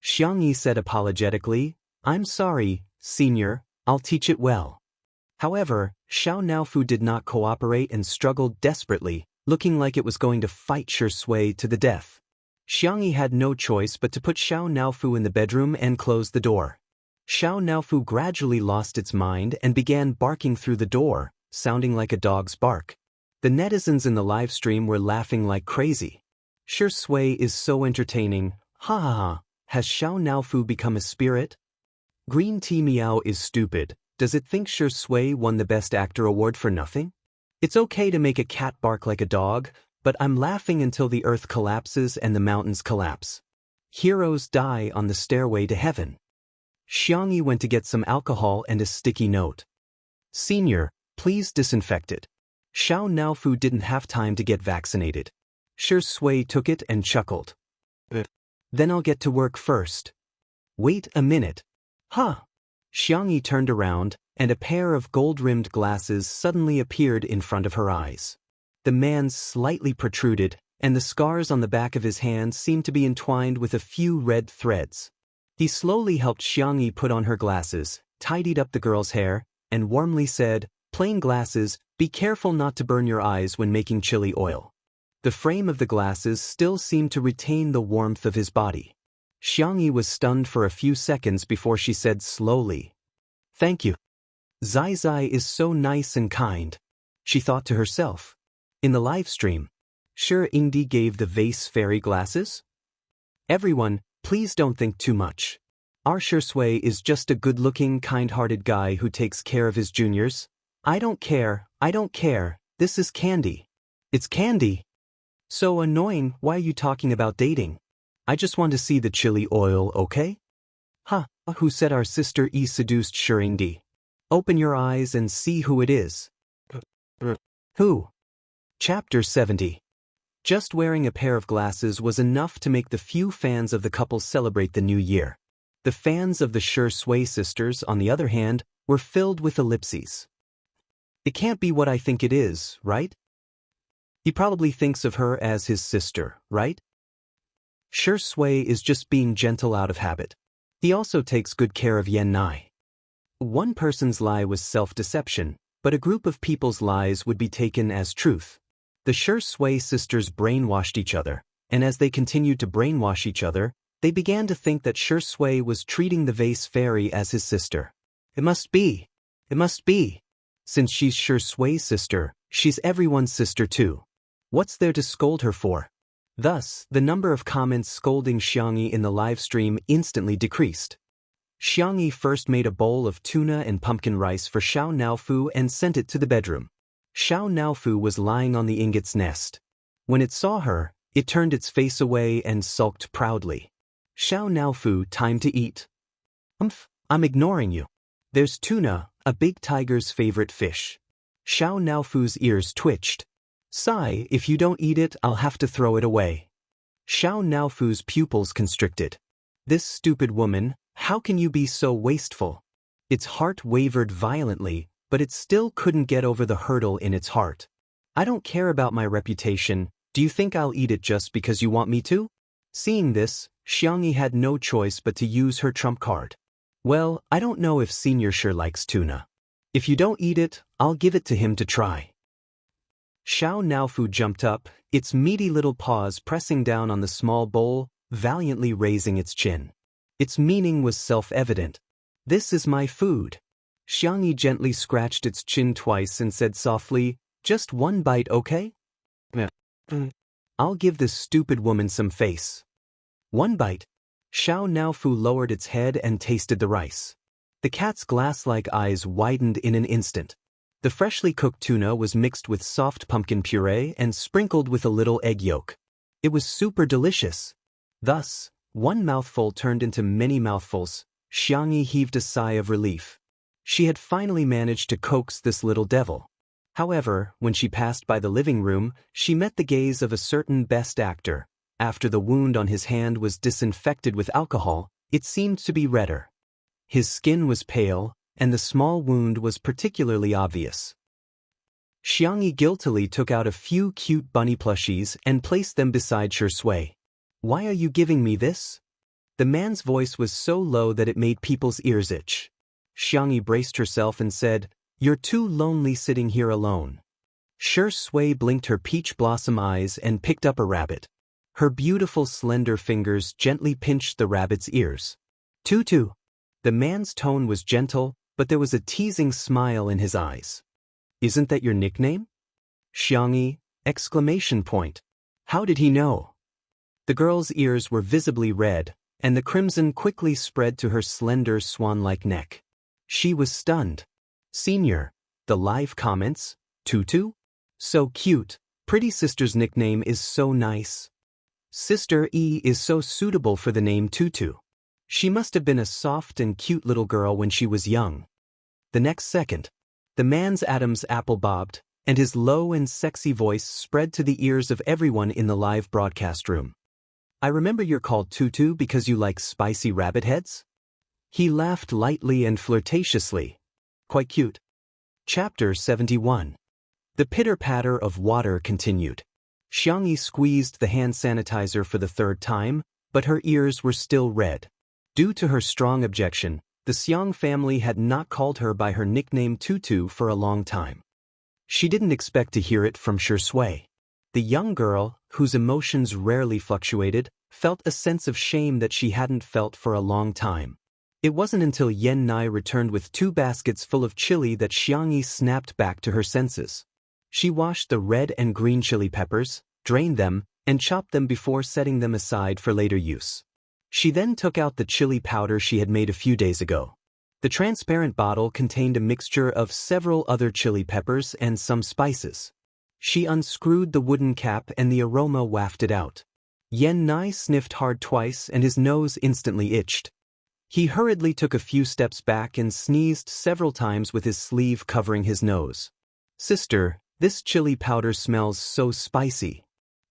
Xianxia said apologetically, I'm sorry, senior, I'll teach it well. However, Xiao Naofu did not cooperate and struggled desperately, looking like it was going to fight Sure Sway to the death. Xianxia had no choice but to put Xiao Naofu in the bedroom and close the door. Xiao Naofu gradually lost its mind and began barking through the door, sounding like a dog's bark. The netizens in the live stream were laughing like crazy. Sure Sway is so entertaining, ha ha ha. Has Xiao Naofu become a spirit? Green Tea Meow is stupid. Does it think Sure Sway won the Best Actor award for nothing? It's okay to make a cat bark like a dog, but I'm laughing until the earth collapses and the mountains collapse. Heroes die on the stairway to heaven. Xianxia went to get some alcohol and a sticky note. Senior, please disinfect it. Xiao Naofu didn't have time to get vaccinated. Shui took it and chuckled. Then I'll get to work first. Wait a minute. Huh. Xianxia turned around, and a pair of gold-rimmed glasses suddenly appeared in front of her eyes. The man's slightly protruded, and the scars on the back of his hands seemed to be entwined with a few red threads. He slowly helped Xianxia put on her glasses, tidied up the girl's hair, and warmly said, "Plain glasses, be careful not to burn your eyes when making chili oil." The frame of the glasses still seemed to retain the warmth of his body. Xianxia was stunned for a few seconds before she said slowly, "Thank you. Zai Zai is so nice and kind," she thought to herself. In the live stream, Ingdi gave the vase fairy glasses. Everyone, please don't think too much. Our Shui is just a good-looking, kind-hearted guy who takes care of his juniors. I don't care, this is candy. It's candy. So annoying, why are you talking about dating? I just want to see the chili oil, okay? Huh, who said our sister E seduced Ingdi? Open your eyes and see who it is. Who? Chapter 70. Just wearing a pair of glasses was enough to make the few fans of the couple celebrate the new year. The fans of the Shui sisters, on the other hand, were filled with ellipses. It can't be what I think it is, right? He probably thinks of her as his sister, right? Shui is just being gentle out of habit. He also takes good care of Yan Nai. One person's lie was self-deception, but a group of people's lies would be taken as truth. The Shui sisters brainwashed each other, and as they continued to brainwash each other, they began to think that Shui was treating the vase fairy as his sister. It must be. Since she's Shui's sister, she's everyone's sister too. What's there to scold her for? Thus, the number of comments scolding Xianxia in the live stream instantly decreased. Xianxia first made a bowl of tuna and pumpkin rice for Xiao Naofu and sent it to the bedroom. Xiao Naofu was lying on the ingot's nest. When it saw her, it turned its face away and sulked proudly. Xiao Naofu, time to eat. I'm ignoring you. There's tuna, a big tiger's favorite fish. Xiao Naofu's ears twitched. Sigh, if you don't eat it, I'll have to throw it away. Xiao Naofu's pupils constricted. This stupid woman, how can you be so wasteful? Its heart wavered violently, but it still couldn't get over the hurdle in its heart. I don't care about my reputation, do you think I'll eat it just because you want me to? Seeing this, Xianxia had no choice but to use her trump card. Well, I don't know if Senior sure likes tuna. If you don't eat it, I'll give it to him to try. Xiao Naofu jumped up, its meaty little paws pressing down on the small bowl, valiantly raising its chin. Its meaning was self-evident. This is my food. Xianxia gently scratched its chin twice and said softly, "Just one bite, okay? I'll give this stupid woman some face." One bite. Xiao Naofu lowered its head and tasted the rice. The cat's glass-like eyes widened in an instant. The freshly cooked tuna was mixed with soft pumpkin puree and sprinkled with a little egg yolk. It was super delicious. Thus, one mouthful turned into many mouthfuls. Xianxia heaved a sigh of relief. She had finally managed to coax this little devil. However, when she passed by the living room, she met the gaze of a certain best actor. After the wound on his hand was disinfected with alcohol, it seemed to be redder. His skin was pale, and the small wound was particularly obvious. Xianxia guiltily took out a few cute bunny plushies and placed them beside Shui. "Why are you giving me this?" The man's voice was so low that it made people's ears itch. Xianxia braced herself and said, "You're too lonely sitting here alone." Shui blinked her peach blossom eyes and picked up a rabbit. Her beautiful slender fingers gently pinched the rabbit's ears. "Tutu." The man's tone was gentle, but there was a teasing smile in his eyes. "Isn't that your nickname?" Xianxia! Exclamation point. How did he know? The girl's ears were visibly red, and the crimson quickly spread to her slender swan-like neck. She was stunned. "Senior, the live comments? Tutu? So cute. Pretty sister's nickname is so nice. Sister E is so suitable for the name Tutu." She must have been a soft and cute little girl when she was young. The next second, the man's Adam's apple bobbed, and his low and sexy voice spread to the ears of everyone in the live broadcast room. I remember you're called Tutu because you like spicy rabbit heads? He laughed lightly and flirtatiously. Quite cute. Chapter 71. The pitter-patter of water continued. Xianxia squeezed the hand sanitizer for the third time, but her ears were still red. Due to her strong objection, the Xiang family had not called her by her nickname Tutu for a long time. She didn't expect to hear it from Shui. The young girl, whose emotions rarely fluctuated, felt a sense of shame that she hadn't felt for a long time. It wasn't until Yan Nai returned with 2 baskets full of chili that Xianxia snapped back to her senses. She washed the red and green chili peppers, drained them, and chopped them before setting them aside for later use. She then took out the chili powder she had made a few days ago. The transparent bottle contained a mixture of several other chili peppers and some spices. She unscrewed the wooden cap and the aroma wafted out. Yan Nai sniffed hard twice and his nose instantly itched. He hurriedly took a few steps back and sneezed several times with his sleeve covering his nose. "Sister, this chili powder smells so spicy."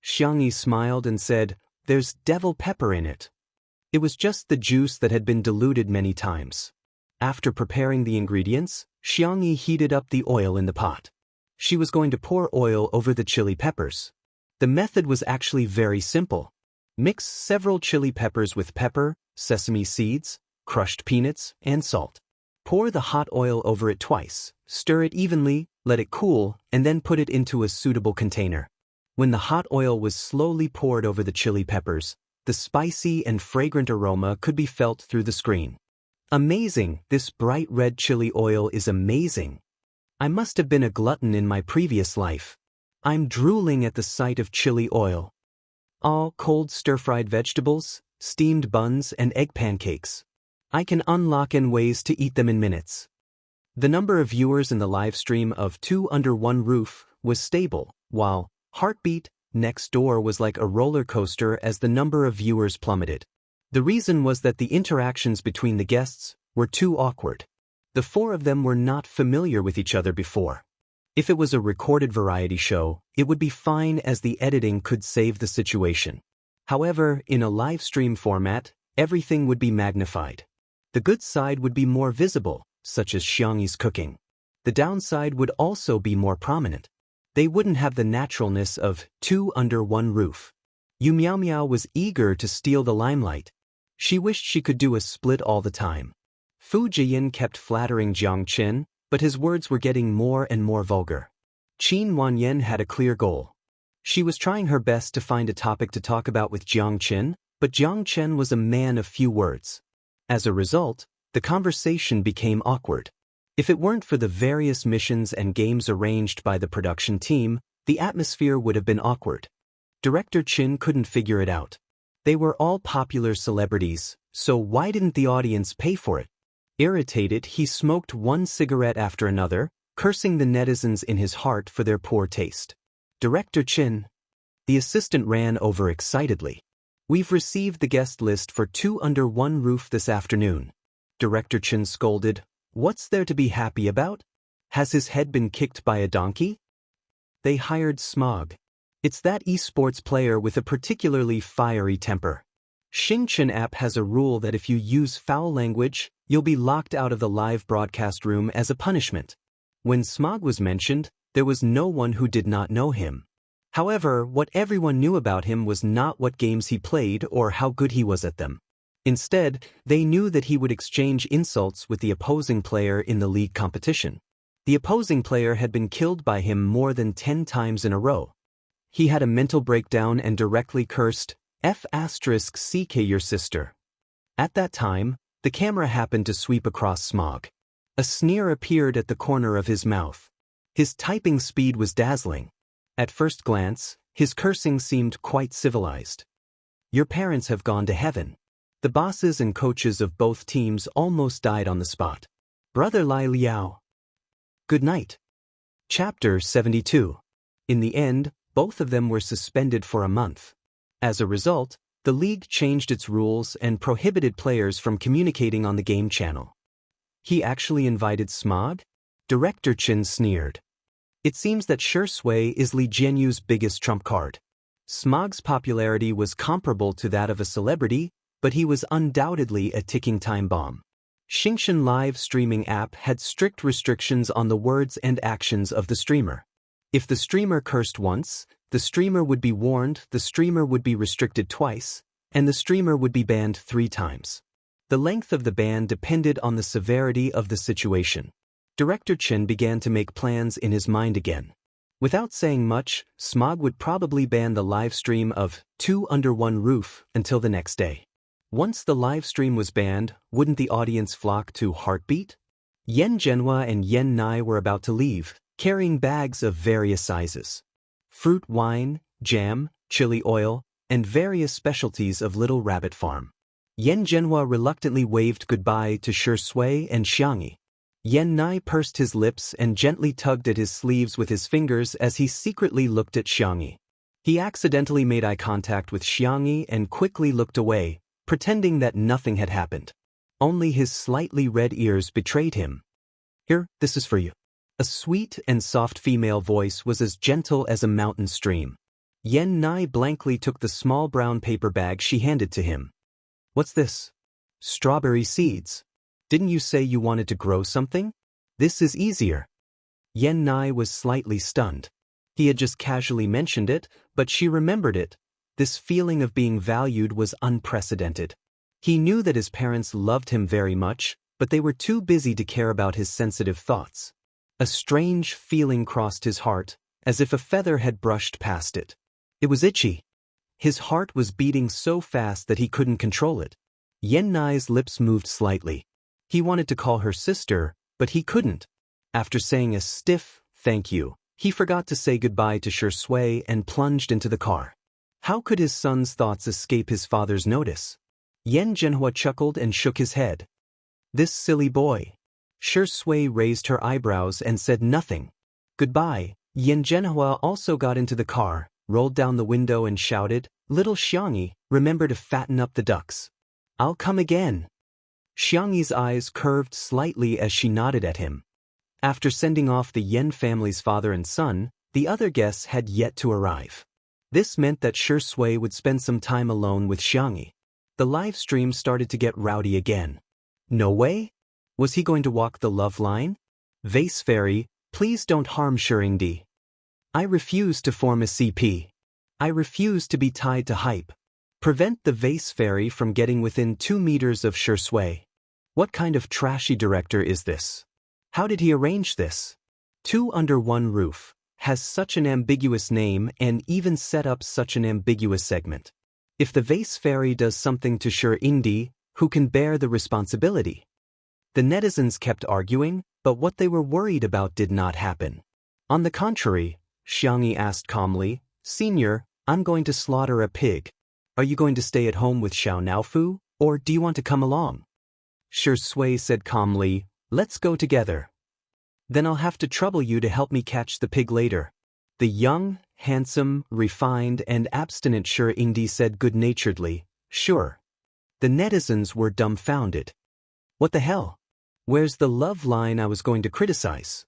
Xianxia smiled and said, "There's devil pepper in it." It was just the juice that had been diluted many times. After preparing the ingredients, Xianxia heated up the oil in the pot. She was going to pour oil over the chili peppers. The method was actually very simple. Mix several chili peppers with pepper, sesame seeds, crushed peanuts, and salt. Pour the hot oil over it twice, stir it evenly, let it cool, and then put it into a suitable container. When the hot oil was slowly poured over the chili peppers, the spicy and fragrant aroma could be felt through the screen. "Amazing, this bright red chili oil is amazing. I must have been a glutton in my previous life. I'm drooling at the sight of chili oil. All cold stir-fried vegetables, steamed buns, and egg pancakes. I can unlock in ways to eat them in minutes." The number of viewers in the live stream of 2 Under One Roof was stable, while Heartbeat Next Door was like a roller coaster as the number of viewers plummeted. The reason was that the interactions between the guests were too awkward. The 4 of them were not familiar with each other before. If it was a recorded variety show, it would be fine as the editing could save the situation. However, in a live stream format, everything would be magnified. The good side would be more visible, such as Xiangyi's cooking. The downside would also be more prominent. They wouldn't have the naturalness of 2 Under One Roof. Yu Miao Miao was eager to steal the limelight. She wished she could do a split all the time. Fu Jiyin kept flattering Jiang Qin, but his words were getting more and more vulgar. Qin Wanyan had a clear goal. She was trying her best to find a topic to talk about with Jiang Qin, but Jiang Qin was a man of few words. As a result, the conversation became awkward. If it weren't for the various missions and games arranged by the production team, the atmosphere would have been awkward. Director Qin couldn't figure it out. They were all popular celebrities, so why didn't the audience pay for it? Irritated, he smoked one cigarette after another, cursing the netizens in his heart for their poor taste. "Director Qin." The assistant ran over excitedly. "We've received the guest list for 2 Under One Roof this afternoon." Director Qin scolded. "What's there to be happy about? Has his head been kicked by a donkey?" "They hired Smog. It's that esports player with a particularly fiery temper. Xingchen app has a rule that if you use foul language, you'll be locked out of the live broadcast room as a punishment." When Smog was mentioned, there was no one who did not know him. However, what everyone knew about him was not what games he played or how good he was at them. Instead, they knew that he would exchange insults with the opposing player in the league competition. The opposing player had been killed by him more than 10 times in a row. He had a mental breakdown and directly cursed, "F***ck your sister." At that time, the camera happened to sweep across Smog. A sneer appeared at the corner of his mouth. His typing speed was dazzling. At first glance, his cursing seemed quite civilized. "Your parents have gone to heaven." The bosses and coaches of both teams almost died on the spot. "Brother Lai Liao." "Good night." Chapter 72. In the end, both of them were suspended for a month. As a result, The league changed its rules and prohibited players from communicating on the game channel. He actually invited Smog? Director Chen sneered. It seems that Shui is Li Jianyu's biggest trump card. Smog's popularity was comparable to that of a celebrity, but he was undoubtedly a ticking time bomb. Xianxia live streaming app had strict restrictions on the words and actions of the streamer. If the streamer cursed once, the streamer would be warned, the streamer would be restricted twice, and the streamer would be banned 3 times. The length of the ban depended on the severity of the situation. Director Chen began to make plans in his mind again. Without saying much, Smog would probably ban the live stream of Two Under One Roof until the next day. Once the live stream was banned, wouldn't the audience flock to Heartbeat? Yan Zhenhua and Yan Nai were about to leave, carrying bags of various sizes. Fruit wine, jam, chili oil, and various specialties of Little Rabbit Farm. Yan Zhenhua reluctantly waved goodbye to Shui and Xianxia. Yan Nai pursed his lips and gently tugged at his sleeves with his fingers as he secretly looked at Xianxia. He accidentally made eye contact with Xianxia and quickly looked away, pretending that nothing had happened. Only his slightly red ears betrayed him. "Here, this is for you." A sweet and soft female voice was as gentle as a mountain stream. Yan Nai blankly took the small brown paper bag she handed to him. "What's this?" "Strawberry seeds. Didn't you say you wanted to grow something? This is easier." Yan Nai was slightly stunned. He had just casually mentioned it, but she remembered it. This feeling of being valued was unprecedented. He knew that his parents loved him very much, but they were too busy to care about his sensitive thoughts. A strange feeling crossed his heart, as if a feather had brushed past it. It was itchy. His heart was beating so fast that he couldn't control it. Yan Nai's lips moved slightly. He wanted to call her sister, but he couldn't. After saying a stiff thank you, he forgot to say goodbye to Shui and plunged into the car. How could his son's thoughts escape his father's notice? Yan Zhenhua chuckled and shook his head. "This silly boy." Shui raised her eyebrows and said nothing. "Goodbye." Yan Zhenhua also got into the car, rolled down the window and shouted, "Little Xianxia, remember to fatten up the ducks. I'll come again." Xiangyi's eyes curved slightly as she nodded at him. After sending off the Yan family's father and son, the other guests had yet to arrive. This meant that Shui would spend some time alone with Xianxia. The live stream started to get rowdy again. No way? Was he going to walk the love line? "Vase Fairy, please don't harm Shuringdi. I refuse to form a CP. I refuse to be tied to hype. Prevent the Vase Fairy from getting within 2 meters of Shui. What kind of trashy director is this? How did he arrange this? Two Under One Roof has such an ambiguous name and even set up such an ambiguous segment. If the Vase Fairy does something to Shuringdi, who can bear the responsibility?" The netizens kept arguing, but what they were worried about did not happen. On the contrary, Xianxia asked calmly, "Senior, I'm going to slaughter a pig. Are you going to stay at home with Xiao Naofu, or do you want to come along?" Shui said calmly, "Let's go together. Then I'll have to trouble you to help me catch the pig later." The young, handsome, refined, and abstinent Shuringdi said good-naturedly, "Sure." The netizens were dumbfounded. What the hell? Where's the love line I was going to criticize?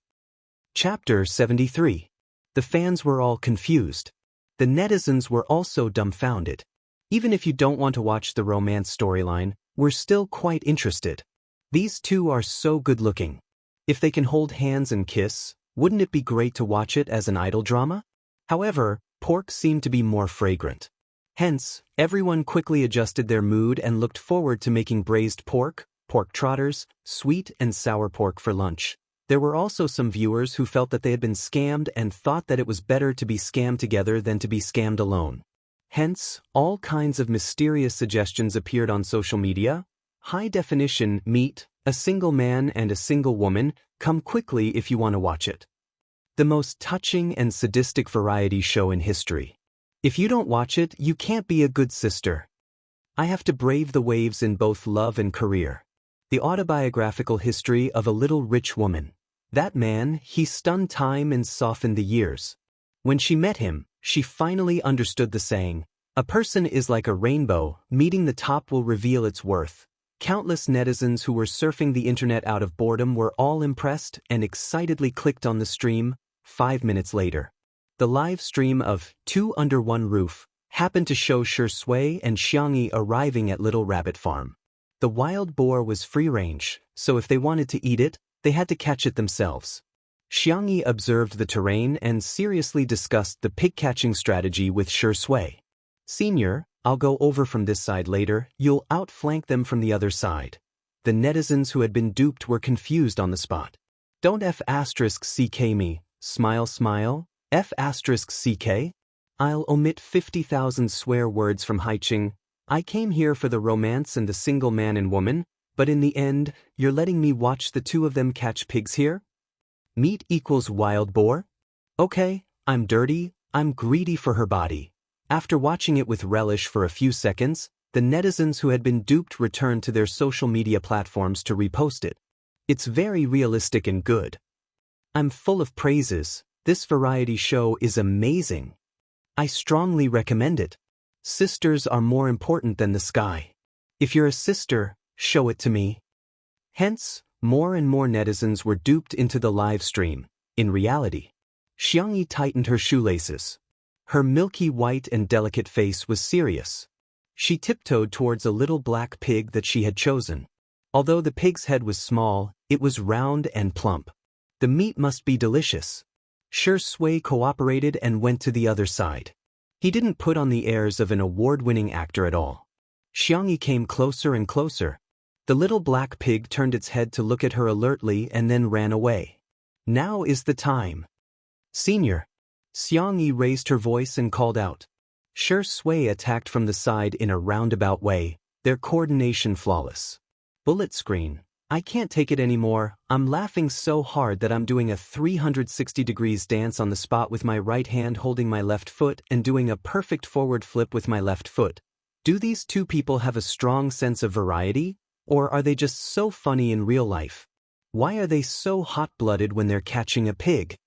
Chapter 73. The fans were all confused. The netizens were also dumbfounded. Even if you don't want to watch the romance storyline, we're still quite interested. These two are so good-looking. If they can hold hands and kiss, wouldn't it be great to watch it as an idol drama? However, pork seemed to be more fragrant. Hence, everyone quickly adjusted their mood and looked forward to making braised pork, pork trotters, sweet and sour pork for lunch. There were also some viewers who felt that they had been scammed and thought that it was better to be scammed together than to be scammed alone. Hence, all kinds of mysterious suggestions appeared on social media. High-definition meet, a single man and a single woman, come quickly if you want to watch it. The most touching and sadistic variety show in history. If you don't watch it, you can't be a good sister. I have to brave the waves in both love and career. The autobiographical history of a little rich woman. That man, he stunned time and softened the years. When she met him, she finally understood the saying, A person is like a rainbow, meeting the top will reveal its worth. Countless netizens who were surfing the internet out of boredom were all impressed and excitedly clicked on the stream. 5 minutes later, the live stream of Two Under One Roof happened to show Shui and Xianxia arriving at Little Rabbit Farm. The wild boar was free-range, so if they wanted to eat it, they had to catch it themselves. Xianxia observed the terrain and seriously discussed the pig-catching strategy with Shui. Senior, I'll go over from this side later, you'll outflank them from the other side. The netizens who had been duped were confused on the spot. Don't F***ck me, smile smile, F***ck? I'll omit 50,000 swear words from Haiqing. I came here for the romance and the single man and woman, but in the end, you're letting me watch the two of them catch pigs here? Meat equals wild boar? Okay, I'm dirty, I'm greedy for her body. After watching it with relish for a few seconds, the netizens who had been duped returned to their social media platforms to repost it. It's very realistic and good. I'm full of praises. This variety show is amazing. I strongly recommend it. Sisters are more important than the sky. If you're a sister, show it to me. Hence, more and more netizens were duped into the live stream. In reality, Xianxia tightened her shoelaces. Her milky white and delicate face was serious. She tiptoed towards a little black pig that she had chosen. Although the pig's head was small, it was round and plump. The meat must be delicious. Shui cooperated and went to the other side. He didn't put on the airs of an award-winning actor at all. Xianxia came closer and closer. The little black pig turned its head to look at her alertly and then ran away. Now is the time. Senior. Xianxia raised her voice and called out. Shui attacked from the side in a roundabout way, their coordination flawless. Bullet screen. I can't take it anymore. I'm laughing so hard that I'm doing a 360 degrees dance on the spot with my right hand holding my left foot and doing a perfect forward flip with my left foot. Do these two people have a strong sense of variety? Or are they just so funny in real life? Why are they so hot-blooded when they're catching a pig?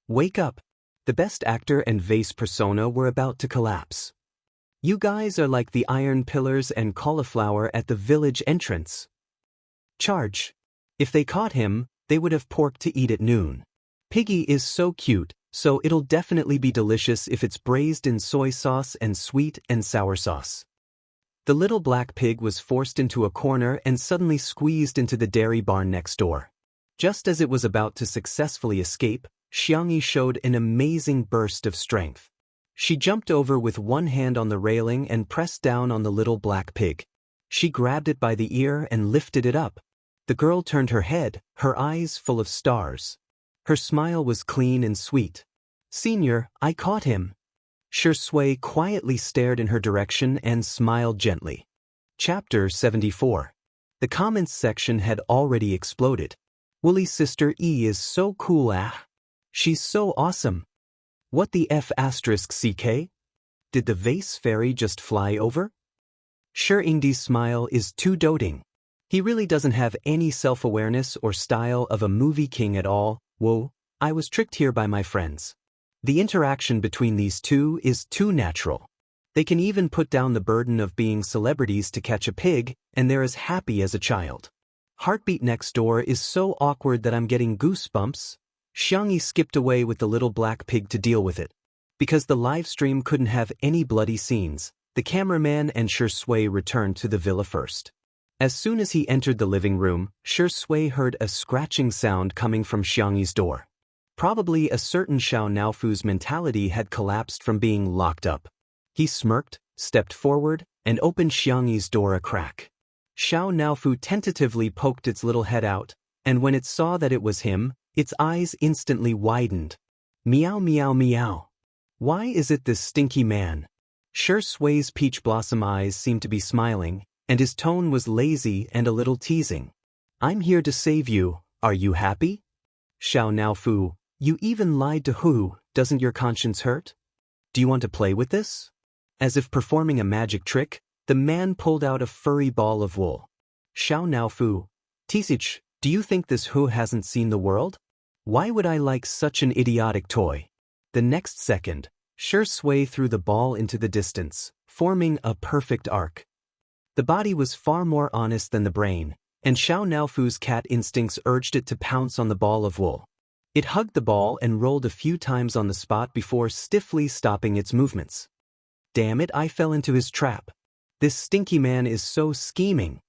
Wake up. The best actor and vase persona were about to collapse. You guys are like the iron pillars and cauliflower at the village entrance. Charge. If they caught him, they would have pork to eat at noon. Piggy is so cute, so it'll definitely be delicious if it's braised in soy sauce and sweet and sour sauce. The little black pig was forced into a corner and suddenly squeezed into the dairy barn next door. Just as it was about to successfully escape, Xianxia showed an amazing burst of strength. She jumped over with one hand on the railing and pressed down on the little black pig. She grabbed it by the ear and lifted it up. The girl turned her head, her eyes full of stars. Her smile was clean and sweet. Senior, I caught him. Shui quietly stared in her direction and smiled gently. Chapter 74. The comments section had already exploded. Woolly Sister E is so cool She's so awesome. What the F***ck? Did the vase fairy just fly over? Ingdi's smile is too doting. He really doesn't have any self-awareness or style of a movie king at all. Whoa, I was tricked here by my friends. The interaction between these two is too natural. They can even put down the burden of being celebrities to catch a pig, and they're as happy as a child. Heartbeat next door is so awkward that I'm getting goosebumps. Xianxia skipped away with the little black pig to deal with it. Because the live stream couldn't have any bloody scenes, the cameraman and Shui returned to the villa first. As soon as he entered the living room, Shui heard a scratching sound coming from Xianxia's door. Probably a certain Xiao Naofu's mentality had collapsed from being locked up. He smirked, stepped forward, and opened Xianxia's door a crack. Xiao Naofu tentatively poked its little head out, and when it saw that it was him, its eyes instantly widened. Meow meow meow. Why is it this stinky man? Shui's peach blossom eyes seemed to be smiling, and his tone was lazy and a little teasing. I'm here to save you, are you happy? Xiao Naofu, you even lied to who, doesn't your conscience hurt? Do you want to play with this? As if performing a magic trick, the man pulled out a furry ball of wool. Xiao Naofu, Tisich, do you think this who hasn't seen the world? Why would I like such an idiotic toy? The next second, Shui threw the ball into the distance, forming a perfect arc. The body was far more honest than the brain, and Xiao Naofu's cat instincts urged it to pounce on the ball of wool. It hugged the ball and rolled a few times on the spot before stiffly stopping its movements. Damn it, I fell into his trap. This stinky man is so scheming.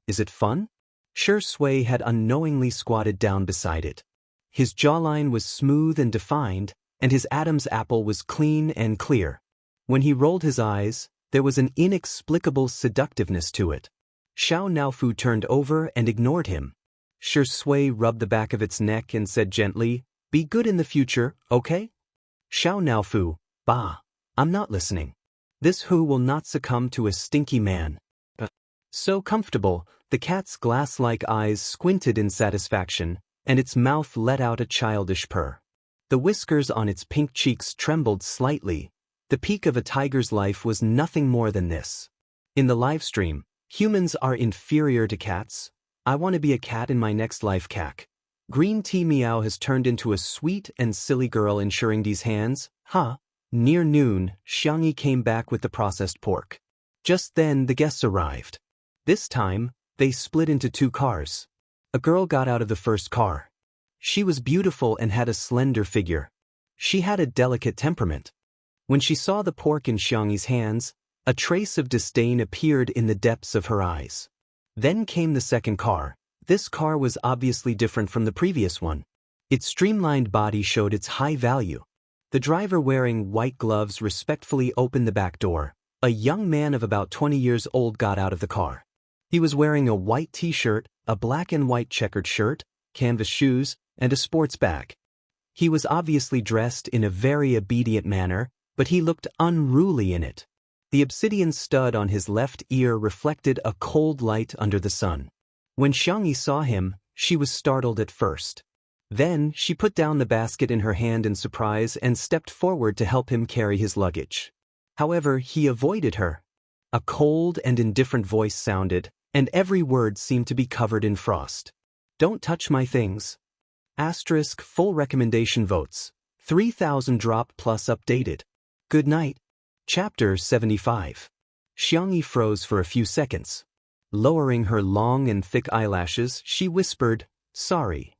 Is it fun? Shi Sui had unknowingly squatted down beside it. His jawline was smooth and defined, and his Adam's apple was clean and clear. When he rolled his eyes, there was an inexplicable seductiveness to it. Xiao Naofu turned over and ignored him. Shi Sui rubbed the back of its neck and said gently, "Be good in the future, okay?" Xiao Naofu, "Bah, I'm not listening. This who will not succumb to a stinky man." So comfortable, the cat's glass-like eyes squinted in satisfaction, and its mouth let out a childish purr. The whiskers on its pink cheeks trembled slightly. The peak of a tiger's life was nothing more than this. In the livestream, humans are inferior to cats. I want to be a cat in my next life, cack. Green Tea Meow has turned into a sweet and silly girl in Shirengdi's hands, huh? Near noon, Xianxia came back with the processed pork. Just then the guests arrived. This time, they split into two cars. A girl got out of the first car. She was beautiful and had a slender figure. She had a delicate temperament. When she saw the pork in Xianxi's hands, a trace of disdain appeared in the depths of her eyes. Then came the second car. This car was obviously different from the previous one. Its streamlined body showed its high value. The driver, wearing white gloves, respectfully opened the back door. A young man of about 20 years old got out of the car. He was wearing a white t-shirt, a black and white checkered shirt, canvas shoes, and a sports bag. He was obviously dressed in a very obedient manner, but he looked unruly in it. The obsidian stud on his left ear reflected a cold light under the sun. When Xianxia saw him, she was startled at first. Then, she put down the basket in her hand in surprise and stepped forward to help him carry his luggage. However, he avoided her. A cold and indifferent voice sounded, and every word seemed to be covered in frost. "Don't touch my things." Asterisk full recommendation votes. 3,000 drop plus updated. Good night. Chapter 75. Xianxia froze for a few seconds. Lowering her long and thick eyelashes, she whispered, "Sorry."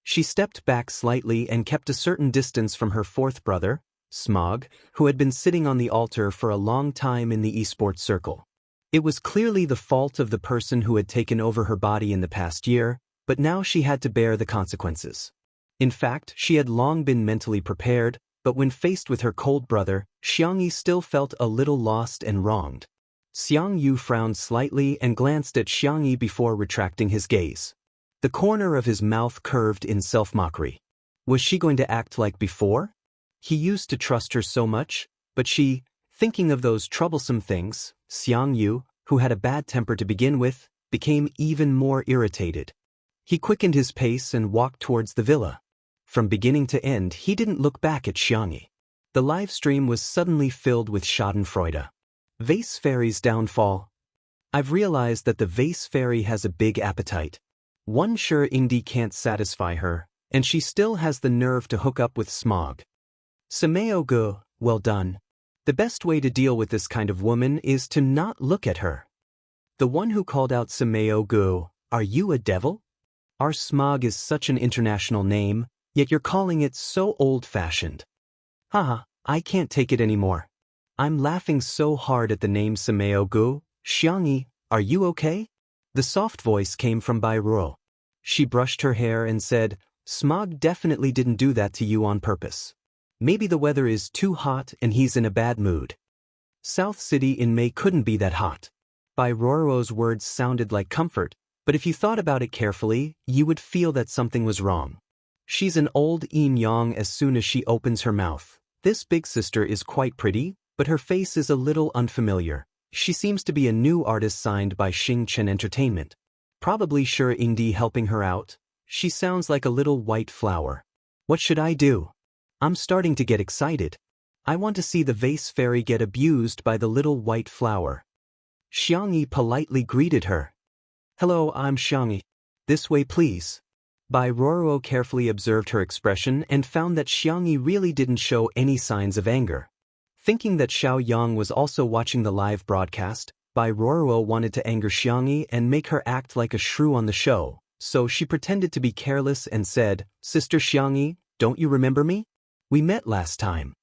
She stepped back slightly and kept a certain distance from her fourth brother, Smog, who had been sitting on the altar for a long time in the esports circle. It was clearly the fault of the person who had taken over her body in the past year, but now she had to bear the consequences. In fact, she had long been mentally prepared, but when faced with her cold brother, Xianxia still felt a little lost and wronged. Xiang Yu frowned slightly and glanced at Xianxia before retracting his gaze. The corner of his mouth curved in self-mockery. Was she going to act like before? He used to trust her so much, but she, thinking of those troublesome things, Xiang Yu, who had a bad temper to begin with, became even more irritated. He quickened his pace and walked towards the villa. From beginning to end, he didn't look back at Xianxia. The live stream was suddenly filled with schadenfreude. Vase Fairy's downfall. I've realized that the Vase Fairy has a big appetite. One sure Ingdi can't satisfy her, and she still has the nerve to hook up with Smog. Sameo Gu, well done. The best way to deal with this kind of woman is to not look at her. The one who called out Sameo Gu, "Are you a devil? Our Smog is such an international name, yet you're calling it so old-fashioned." Haha, I can't take it anymore. I'm laughing so hard at the name Sameo Gu. Xianxia, are you okay? The soft voice came from Bai Ruo. She brushed her hair and said, "Smog definitely didn't do that to you on purpose. Maybe the weather is too hot and he's in a bad mood." South City in May couldn't be that hot. Bai Ruo's words sounded like comfort, but if you thought about it carefully, you would feel that something was wrong. She's an old yin yang as soon as she opens her mouth. This big sister is quite pretty, but her face is a little unfamiliar. She seems to be a new artist signed by Xingchen Entertainment. Probably sure Ingdi helping her out. She sounds like a little white flower. What should I do? I'm starting to get excited. I want to see the Vase Fairy get abused by the little white flower. Xianxia politely greeted her. "Hello, I'm Xianxia. This way please." Bai Ruo carefully observed her expression and found that Xianxia really didn't show any signs of anger. Thinking that Xiao Yang was also watching the live broadcast, Bai Ruoruo wanted to anger Xiangyi and make her act like a shrew on the show, so she pretended to be careless and said, "Sister Xiangyi, don't you remember me? We met last time."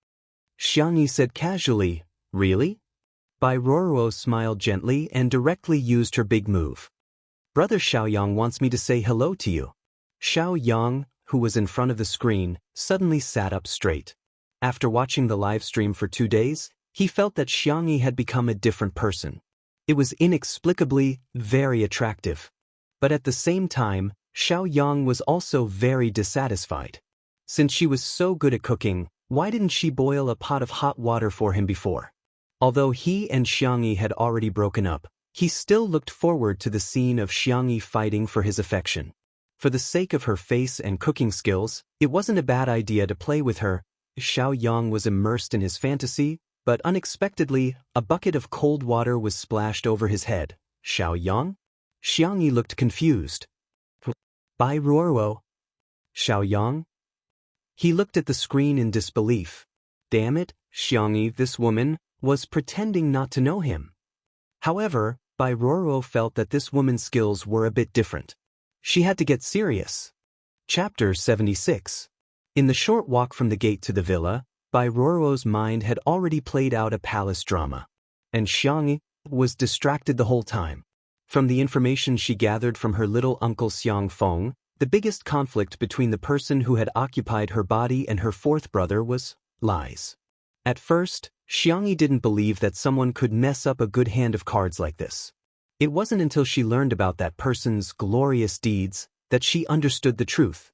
Xiangyi said casually, "Really?" Bai Ruoruo smiled gently and directly used her big move. "Brother Xiaoyang wants me to say hello to you." Xiao Yang, who was in front of the screen, suddenly sat up straight. After watching the live stream for 2 days, he felt that Xiangyi had become a different person. It was inexplicably very attractive. But at the same time, Xiao Yang was also very dissatisfied. Since she was so good at cooking, why didn't she boil a pot of hot water for him before? Although he and Xiangyi had already broken up, he still looked forward to the scene of Xiangyi fighting for his affection. For the sake of her face and cooking skills, it wasn't a bad idea to play with her. Xiao Yang was immersed in his fantasy, but unexpectedly, a bucket of cold water was splashed over his head. "Xiao Yang?" Xiangyi looked confused. "Bai Ruoruo." "Xiao Yang?" He looked at the screen in disbelief. Damn it, Xiangyi, this woman, was pretending not to know him. However, Bai Ruoruo felt that this woman's skills were a bit different. She had to get serious. Chapter 76. In the short walk from the gate to the villa, Bai Ruoruo's mind had already played out a palace drama. And Xiangyi was distracted the whole time. From the information she gathered from her little uncle Xiang Feng, the biggest conflict between the person who had occupied her body and her fourth brother was lies. At first, Xiangyi didn't believe that someone could mess up a good hand of cards like this. It wasn't until she learned about that person's glorious deeds that she understood the truth.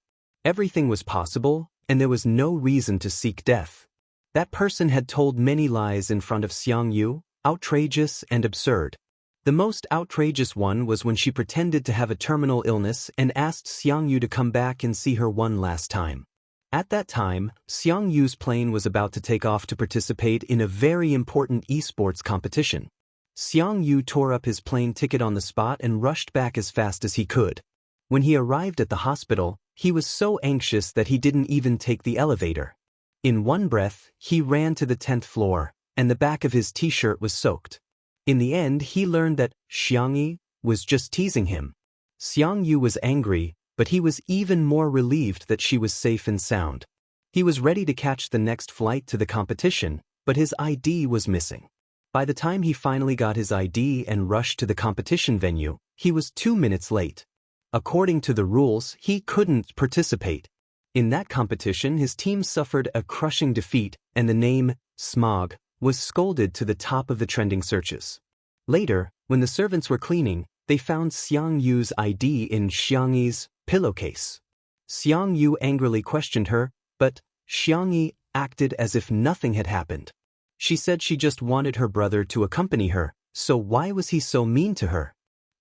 Everything was possible, and there was no reason to seek death. That person had told many lies in front of Xiangyu, outrageous and absurd. The most outrageous one was when she pretended to have a terminal illness and asked Xiangyu to come back and see her one last time. At that time, Xiangyu's plane was about to take off to participate in a very important esports competition. Xiangyu tore up his plane ticket on the spot and rushed back as fast as he could. When he arrived at the hospital, he was so anxious that he didn't even take the elevator. In one breath, he ran to the 10th floor, and the back of his t-shirt was soaked. In the end, he learned that Xiangyi was just teasing him. Xiangyu was angry, but he was even more relieved that she was safe and sound. He was ready to catch the next flight to the competition, but his ID was missing. By the time he finally got his ID and rushed to the competition venue, he was 2 minutes late. According to the rules, he couldn't participate. In that competition, his team suffered a crushing defeat, and the name, Smog, was scolded to the top of the trending searches. Later, when the servants were cleaning, they found Xiangyu's ID in Xiangyi's pillowcase. Xiangyu angrily questioned her, but Xiangyi acted as if nothing had happened. She said she just wanted her brother to accompany her, so why was he so mean to her?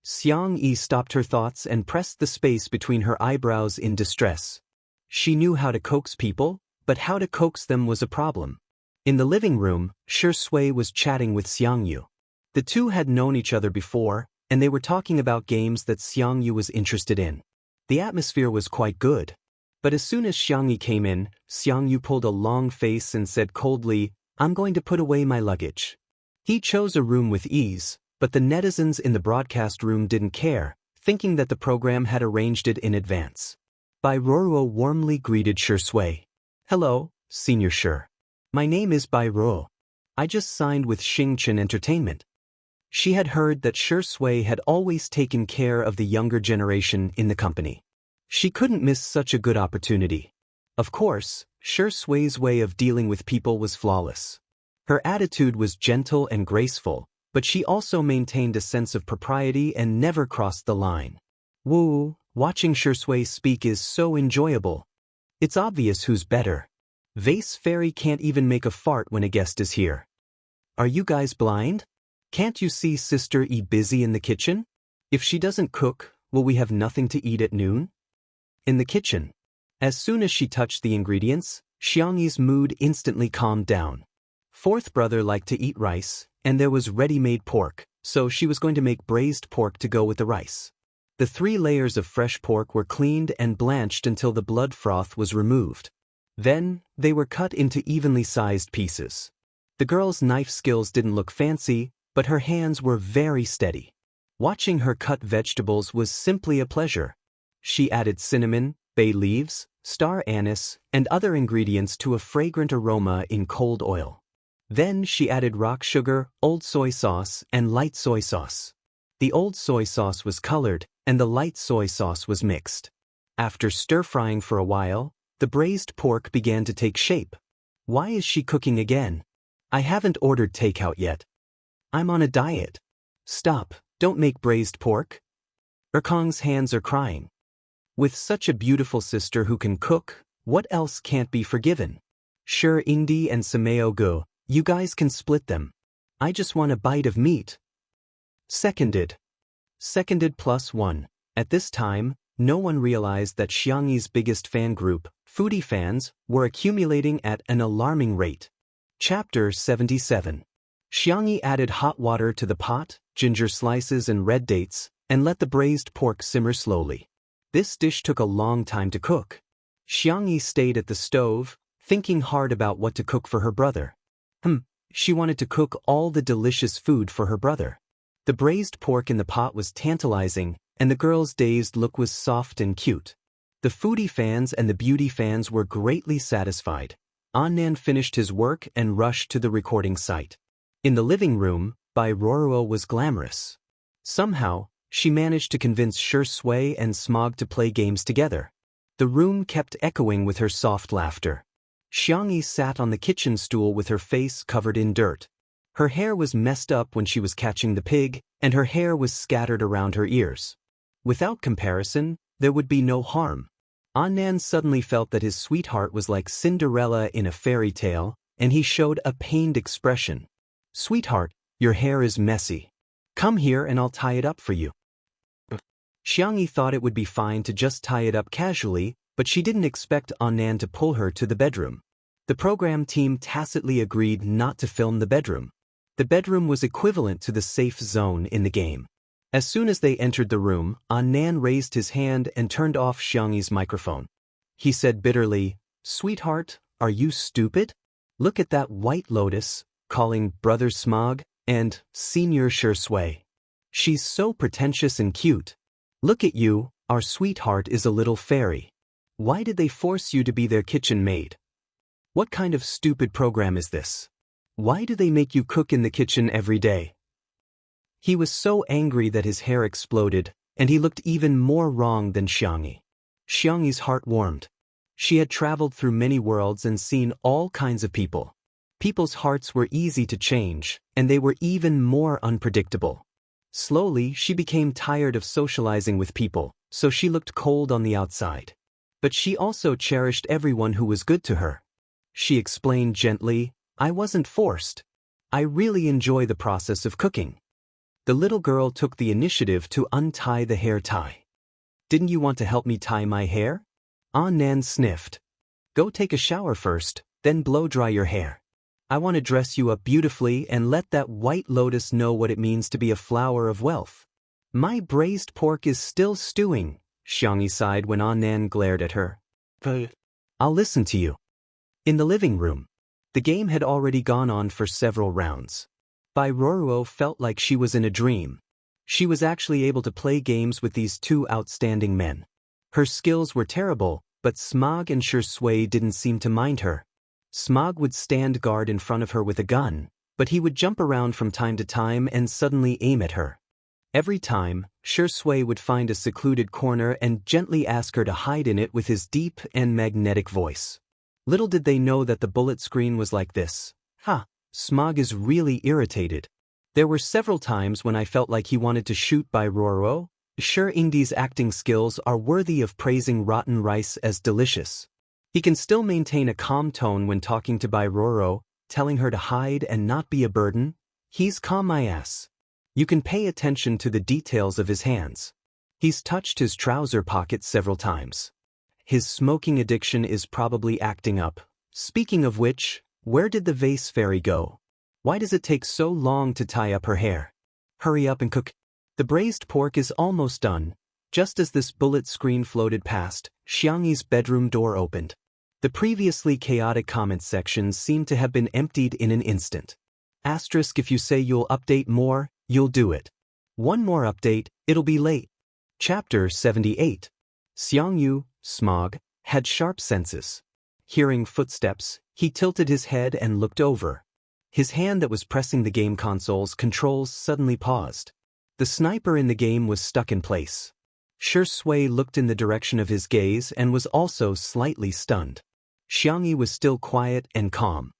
Xiangyi stopped her thoughts and pressed the space between her eyebrows in distress. She knew how to coax people, but how to coax them was a problem. In the living room, Shui was chatting with Xiangyu. The two had known each other before, and they were talking about games that Xiangyu was interested in. The atmosphere was quite good. But as soon as Xiangyi came in, Xiangyu pulled a long face and said coldly, "I'm going to put away my luggage." He chose a room with ease, but the netizens in the broadcast room didn't care, thinking that the program had arranged it in advance. Bai Ruoruo warmly greeted Shui. "Hello, Senior Shi. My name is Bai Ruo. I just signed with Xingchen Entertainment." She had heard that Shui had always taken care of the younger generation in the company. She couldn't miss such a good opportunity. Of course, Shui's way of dealing with people was flawless. Her attitude was gentle and graceful, but she also maintained a sense of propriety and never crossed the line. Woo, watching Shui speak is so enjoyable. It's obvious who's better. Vase Fairy can't even make a fart when a guest is here. Are you guys blind? Can't you see Sister E busy in the kitchen? If she doesn't cook, will we have nothing to eat at noon? In the kitchen. As soon as she touched the ingredients, Xiangyi's mood instantly calmed down. Fourth brother liked to eat rice, and there was ready-made pork, so she was going to make braised pork to go with the rice. The 3 layers of fresh pork were cleaned and blanched until the blood froth was removed. Then, they were cut into evenly sized pieces. The girl's knife skills didn't look fancy, but her hands were very steady. Watching her cut vegetables was simply a pleasure. She added cinnamon, bay leaves, star anise, and other ingredients to a fragrant aroma in cold oil. Then she added rock sugar, old soy sauce, and light soy sauce. The old soy sauce was colored, and the light soy sauce was mixed. After stir-frying for a while, the braised pork began to take shape. Why is she cooking again? I haven't ordered takeout yet. I'm on a diet. Stop, don't make braised pork. Erkong's hands are crying. With such a beautiful sister who can cook, what else can't be forgiven? Sure, Ingdi and Sameo go, you guys can split them. I just want a bite of meat. Seconded. Seconded +1. At this time, no one realized that Xianxi's biggest fan group, foodie fans, were accumulating at an alarming rate. Chapter 77. Xianxia added hot water to the pot, ginger slices and red dates, and let the braised pork simmer slowly. This dish took a long time to cook. Xianxia stayed at the stove, thinking hard about what to cook for her brother. She wanted to cook all the delicious food for her brother. The braised pork in the pot was tantalizing, and the girl's dazed look was soft and cute. The foodie fans and the beauty fans were greatly satisfied. Annan finished his work and rushed to the recording site. In the living room, Bai Ruoruo was glamorous. Somehow, she managed to convince Shui and Smog to play games together. The room kept echoing with her soft laughter. Xianxia sat on the kitchen stool with her face covered in dirt. Her hair was messed up when she was catching the pig, and her hair was scattered around her ears. Without comparison, there would be no harm. Annan suddenly felt that his sweetheart was like Cinderella in a fairy tale, and he showed a pained expression. Sweetheart, your hair is messy. Come here and I'll tie it up for you. Xianxia thought it would be fine to just tie it up casually, but she didn't expect Annan to pull her to the bedroom. The program team tacitly agreed not to film the bedroom. The bedroom was equivalent to the safe zone in the game. As soon as they entered the room, Annan raised his hand and turned off Xianxi's microphone. He said bitterly, "Sweetheart, are you stupid? Look at that white lotus," calling Brother Smog, and Senior Shui. "She's so pretentious and cute. Look at you, our sweetheart is a little fairy. Why did they force you to be their kitchen maid? What kind of stupid program is this? Why do they make you cook in the kitchen every day?" He was so angry that his hair exploded, and he looked even more wrong than Xianxia. Xianxi's heart warmed. She had traveled through many worlds and seen all kinds of people. People's hearts were easy to change, and they were even more unpredictable. Slowly, she became tired of socializing with people, so she looked cold on the outside. But she also cherished everyone who was good to her. She explained gently, "I wasn't forced. I really enjoy the process of cooking." The little girl took the initiative to untie the hair tie. "Didn't you want to help me tie my hair?" Annan sniffed. "Go take a shower first, then blow dry your hair. I want to dress you up beautifully and let that white lotus know what it means to be a flower of wealth." "My braised pork is still stewing," Xianxia sighed when Annan glared at her. "I'll listen to you." In the living room, the game had already gone on for several rounds. Bai Ruoruo felt like she was in a dream. She was actually able to play games with these two outstanding men. Her skills were terrible, but Smog and Shui didn't seem to mind her. Smog would stand guard in front of her with a gun, but he would jump around from time to time and suddenly aim at her. Every time, Shui would find a secluded corner and gently ask her to hide in it with his deep and magnetic voice. Little did they know that the bullet screen was like this. Smog is really irritated. There were several times when I felt like he wanted to shoot Bai Ruoruo. Sure, Ingdi's acting skills are worthy of praising rotten rice as delicious. He can still maintain a calm tone when talking to Bai Ruoruo, telling her to hide and not be a burden. He's calm my ass. You can pay attention to the details of his hands. He's touched his trouser pocket several times. His smoking addiction is probably acting up. Speaking of which, where did the vase fairy go? Why does it take so long to tie up her hair? Hurry up and cook. The braised pork is almost done. Just as this bullet screen floated past, Xianxi's bedroom door opened. The previously chaotic comment sections seemed to have been emptied in an instant. Asterisk, if you say you'll update more, you'll do it. One more update, it'll be late. Chapter 78. Xianxia, Smog, had sharp senses. Hearing footsteps, he tilted his head and looked over. His hand that was pressing the game console's controls suddenly paused. The sniper in the game was stuck in place. Shui looked in the direction of his gaze and was also slightly stunned. Xianxia was still quiet and calm.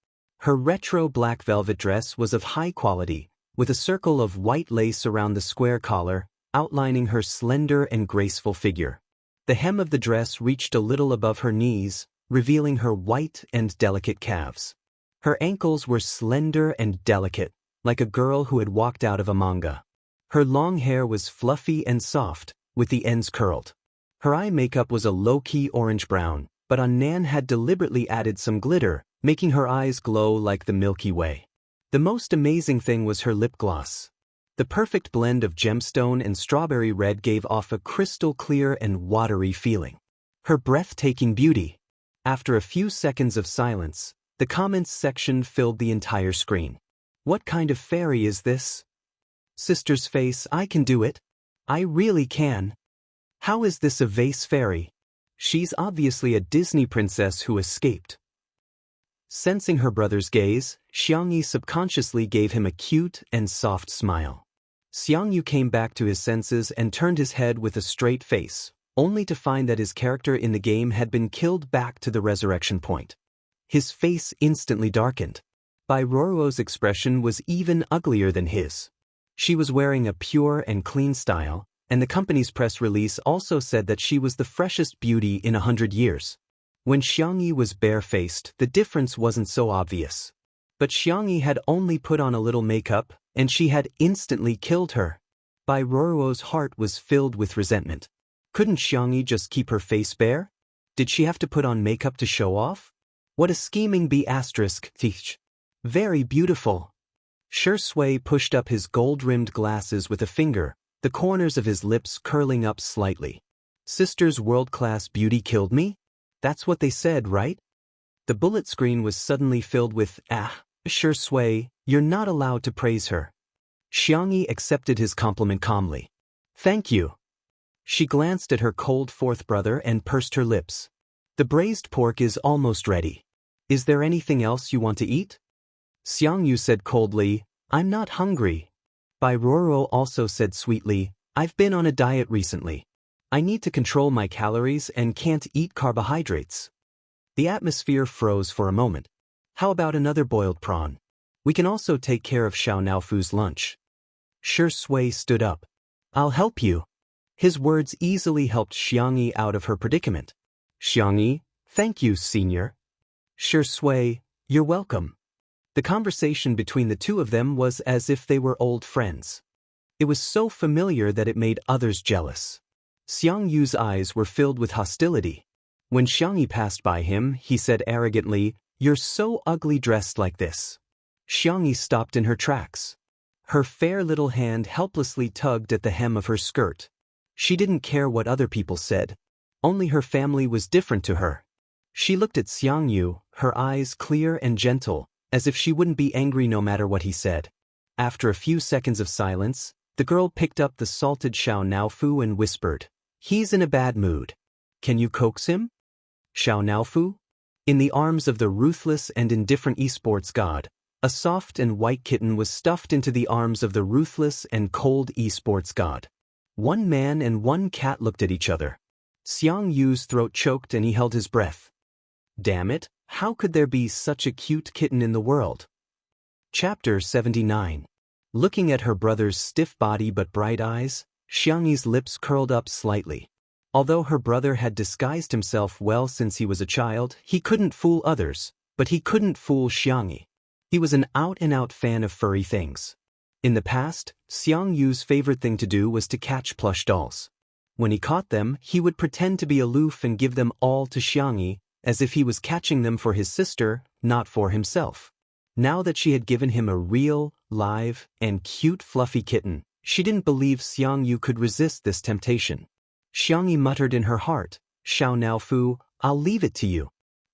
Her retro black velvet dress was of high quality, with a circle of white lace around the square collar, outlining her slender and graceful figure. The hem of the dress reached a little above her knees, revealing her white and delicate calves. Her ankles were slender and delicate, like a girl who had walked out of a manga. Her long hair was fluffy and soft, with the ends curled. Her eye makeup was a low-key orange-brown, but on Nan had deliberately added some glitter, making her eyes glow like the Milky Way. The most amazing thing was her lip gloss. The perfect blend of gemstone and strawberry red gave off a crystal-clear and watery feeling. Her breathtaking beauty. After a few seconds of silence, the comments section filled the entire screen. What kind of fairy is this? Sister's face, I can do it. I really can. How is this a vase fairy? She's obviously a Disney princess who escaped. Sensing her brother's gaze, Xianxia subconsciously gave him a cute and soft smile. Xianxia came back to his senses and turned his head with a straight face, only to find that his character in the game had been killed back to the resurrection point. His face instantly darkened. Bai Ruo's expression was even uglier than his. She was wearing a pure and clean style, and the company's press release also said that she was the freshest beauty in 100 years. When Xianxia was barefaced, the difference wasn't so obvious. But Xianxia had only put on a little makeup, and she had instantly killed her. Bai Ruo's heart was filled with resentment. Couldn't Xianxia just keep her face bare? Did she have to put on makeup to show off? What a scheming bee asterisk, teach. Very beautiful. Shui pushed up his gold-rimmed glasses with a finger, the corners of his lips curling up slightly. Sister's world-class beauty killed me? That's what they said, right? The bullet screen was suddenly filled with, Shui, you're not allowed to praise her. Xianxia accepted his compliment calmly. Thank you. She glanced at her cold fourth brother and pursed her lips. The braised pork is almost ready. Is there anything else you want to eat? Xianxia said coldly, I'm not hungry. Bai Ruo also said sweetly, I've been on a diet recently. I need to control my calories and can't eat carbohydrates. The atmosphere froze for a moment. How about another boiled prawn? We can also take care of Xiao Naofu's lunch. Shui stood up. I'll help you. His words easily helped Xianxia out of her predicament. Xianxia, thank you, senior. Shui, you're welcome. The conversation between the two of them was as if they were old friends. It was so familiar that it made others jealous. Xiangyu's eyes were filled with hostility. When Xianxia passed by him, he said arrogantly, You're so ugly dressed like this. Xianxia stopped in her tracks. Her fair little hand helplessly tugged at the hem of her skirt. She didn't care what other people said. Only her family was different to her. She looked at Xianxia, her eyes clear and gentle, as if she wouldn't be angry no matter what he said. After a few seconds of silence, the girl picked up the salted Xiao Naofu and whispered, He's in a bad mood. Can you coax him? Xiao Naofu? In the arms of the ruthless and indifferent esports god, a soft and white kitten was stuffed into the arms of the ruthless and cold esports god. One man and one cat looked at each other. Xiangyu's throat choked and he held his breath. Damn it, how could there be such a cute kitten in the world? Chapter 79. Looking at her brother's stiff body but bright eyes, Xianxi's lips curled up slightly. Although her brother had disguised himself well since he was a child, he couldn't fool others, but he couldn't fool Xianxia. He was an out-and-out fan of furry things. In the past, Xiangyu's favorite thing to do was to catch plush dolls. When he caught them, he would pretend to be aloof and give them all to Xianxia, as if he was catching them for his sister, not for himself. Now that she had given him a real, live, and cute fluffy kitten, she didn't believe Xianxia could resist this temptation. Xianxia muttered in her heart, Xiao Naofu, I'll leave it to you.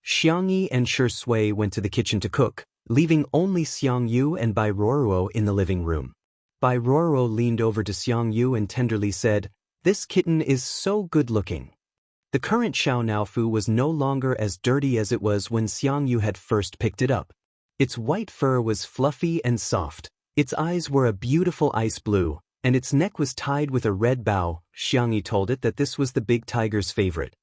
Xiangyi and Shui went to the kitchen to cook, leaving only Xiangyu and Bai Ruoruo in the living room. Bai Ruoruo leaned over to Xiangyu and tenderly said, "This kitten is so good-looking." The current Xiaonaofu was no longer as dirty as it was when Xiangyu had first picked it up. Its white fur was fluffy and soft, its eyes were a beautiful ice blue, and its neck was tied with a red bow. Xiangyi told it that this was the big tiger's favorite.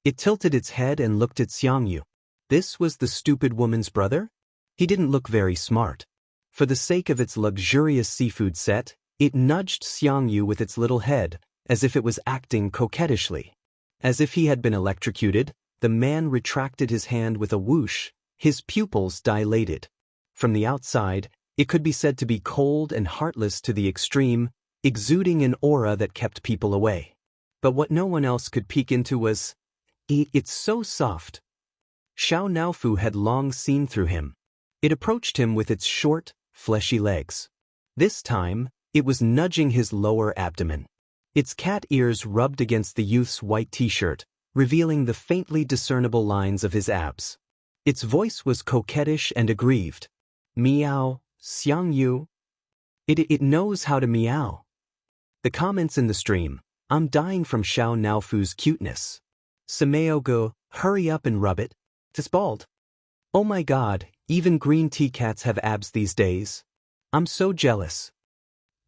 It tilted its head and looked at Xiangyu. This was the stupid woman's brother? He didn't look very smart. For the sake of its luxurious seafood set, it nudged Xiangyu with its little head, as if it was acting coquettishly. As if he had been electrocuted, the man retracted his hand with a whoosh, his pupils dilated. From the outside, it could be said to be cold and heartless to the extreme, exuding an aura that kept people away. But what no one else could peek into was, "It's so soft." Xiaonaofu had long seen through him. It approached him with its short, fleshy legs. This time, it was nudging his lower abdomen. Its cat ears rubbed against the youth's white t-shirt, revealing the faintly discernible lines of his abs. Its voice was coquettish and aggrieved. "Meow, Xiangyu. It knows how to meow." The comments in the stream, "I'm dying from Xiaonaofu's cuteness. Sameo go, hurry up and rub it. It's bald. Oh my god, even green tea cats have abs these days. I'm so jealous."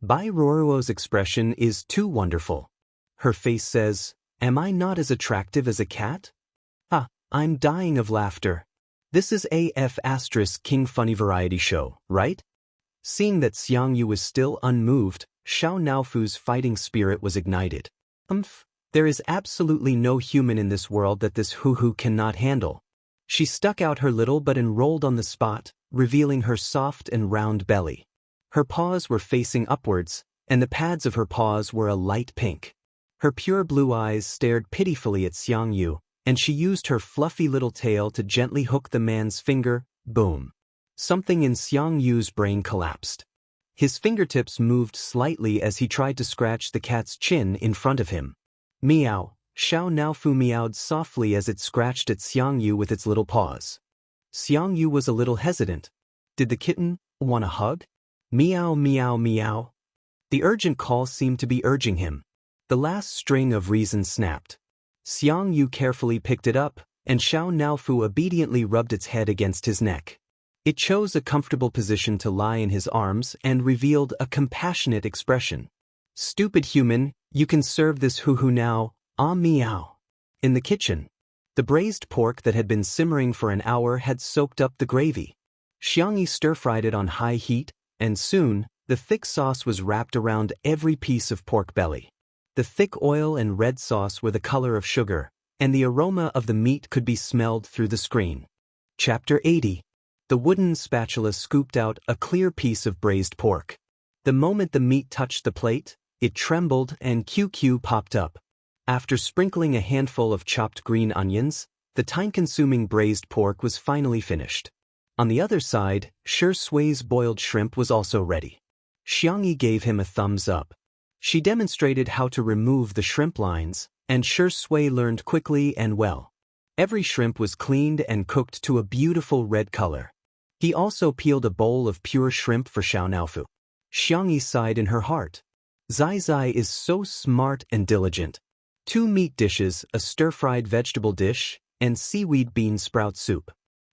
Bai Ruoruo's expression is too wonderful. Her face says, "Am I not as attractive as a cat?" I'm dying of laughter. This is AF * King Funny Variety Show, right? Seeing that Xiangyu was still unmoved, Xiaonaofu's fighting spirit was ignited. There is absolutely no human in this world that this hoo-hoo cannot handle. She stuck out her little butt and rolled on the spot, revealing her soft and round belly. Her paws were facing upwards, and the pads of her paws were a light pink. Her pure blue eyes stared pitifully at Xiangyu, and she used her fluffy little tail to gently hook the man's finger. Boom. Something in Xiangyu's brain collapsed. His fingertips moved slightly as he tried to scratch the cat's chin in front of him. Meow. Xiaonaofu meowed softly as it scratched at Xiangyu with its little paws. Xiangyu was a little hesitant. Did the kitten want a hug? Meow meow meow. The urgent call seemed to be urging him. The last string of reason snapped. Xiangyu carefully picked it up, and Xiaonaofu obediently rubbed its head against his neck. It chose a comfortable position to lie in his arms and revealed a compassionate expression. "Stupid human, you can serve this hoo-hoo now, meow." In the kitchen, the braised pork that had been simmering for an hour had soaked up the gravy. Xiangyi stir-fried it on high heat, and soon, the thick sauce was wrapped around every piece of pork belly. The thick oil and red sauce were the color of sugar, and the aroma of the meat could be smelled through the screen. Chapter 80. The wooden spatula scooped out a clear piece of braised pork. The moment the meat touched the plate, it trembled and QQ popped up. After sprinkling a handful of chopped green onions, the time-consuming braised pork was finally finished. On the other side, Shui's boiled shrimp was also ready. Xiangyi gave him a thumbs up. She demonstrated how to remove the shrimp lines, and Shui learned quickly and well. Every shrimp was cleaned and cooked to a beautiful red color. He also peeled a bowl of pure shrimp for Xiaonaofu. Xiangyi sighed in her heart. Zai Zai is so smart and diligent. 2 meat dishes, a stir-fried vegetable dish, and seaweed bean sprout soup.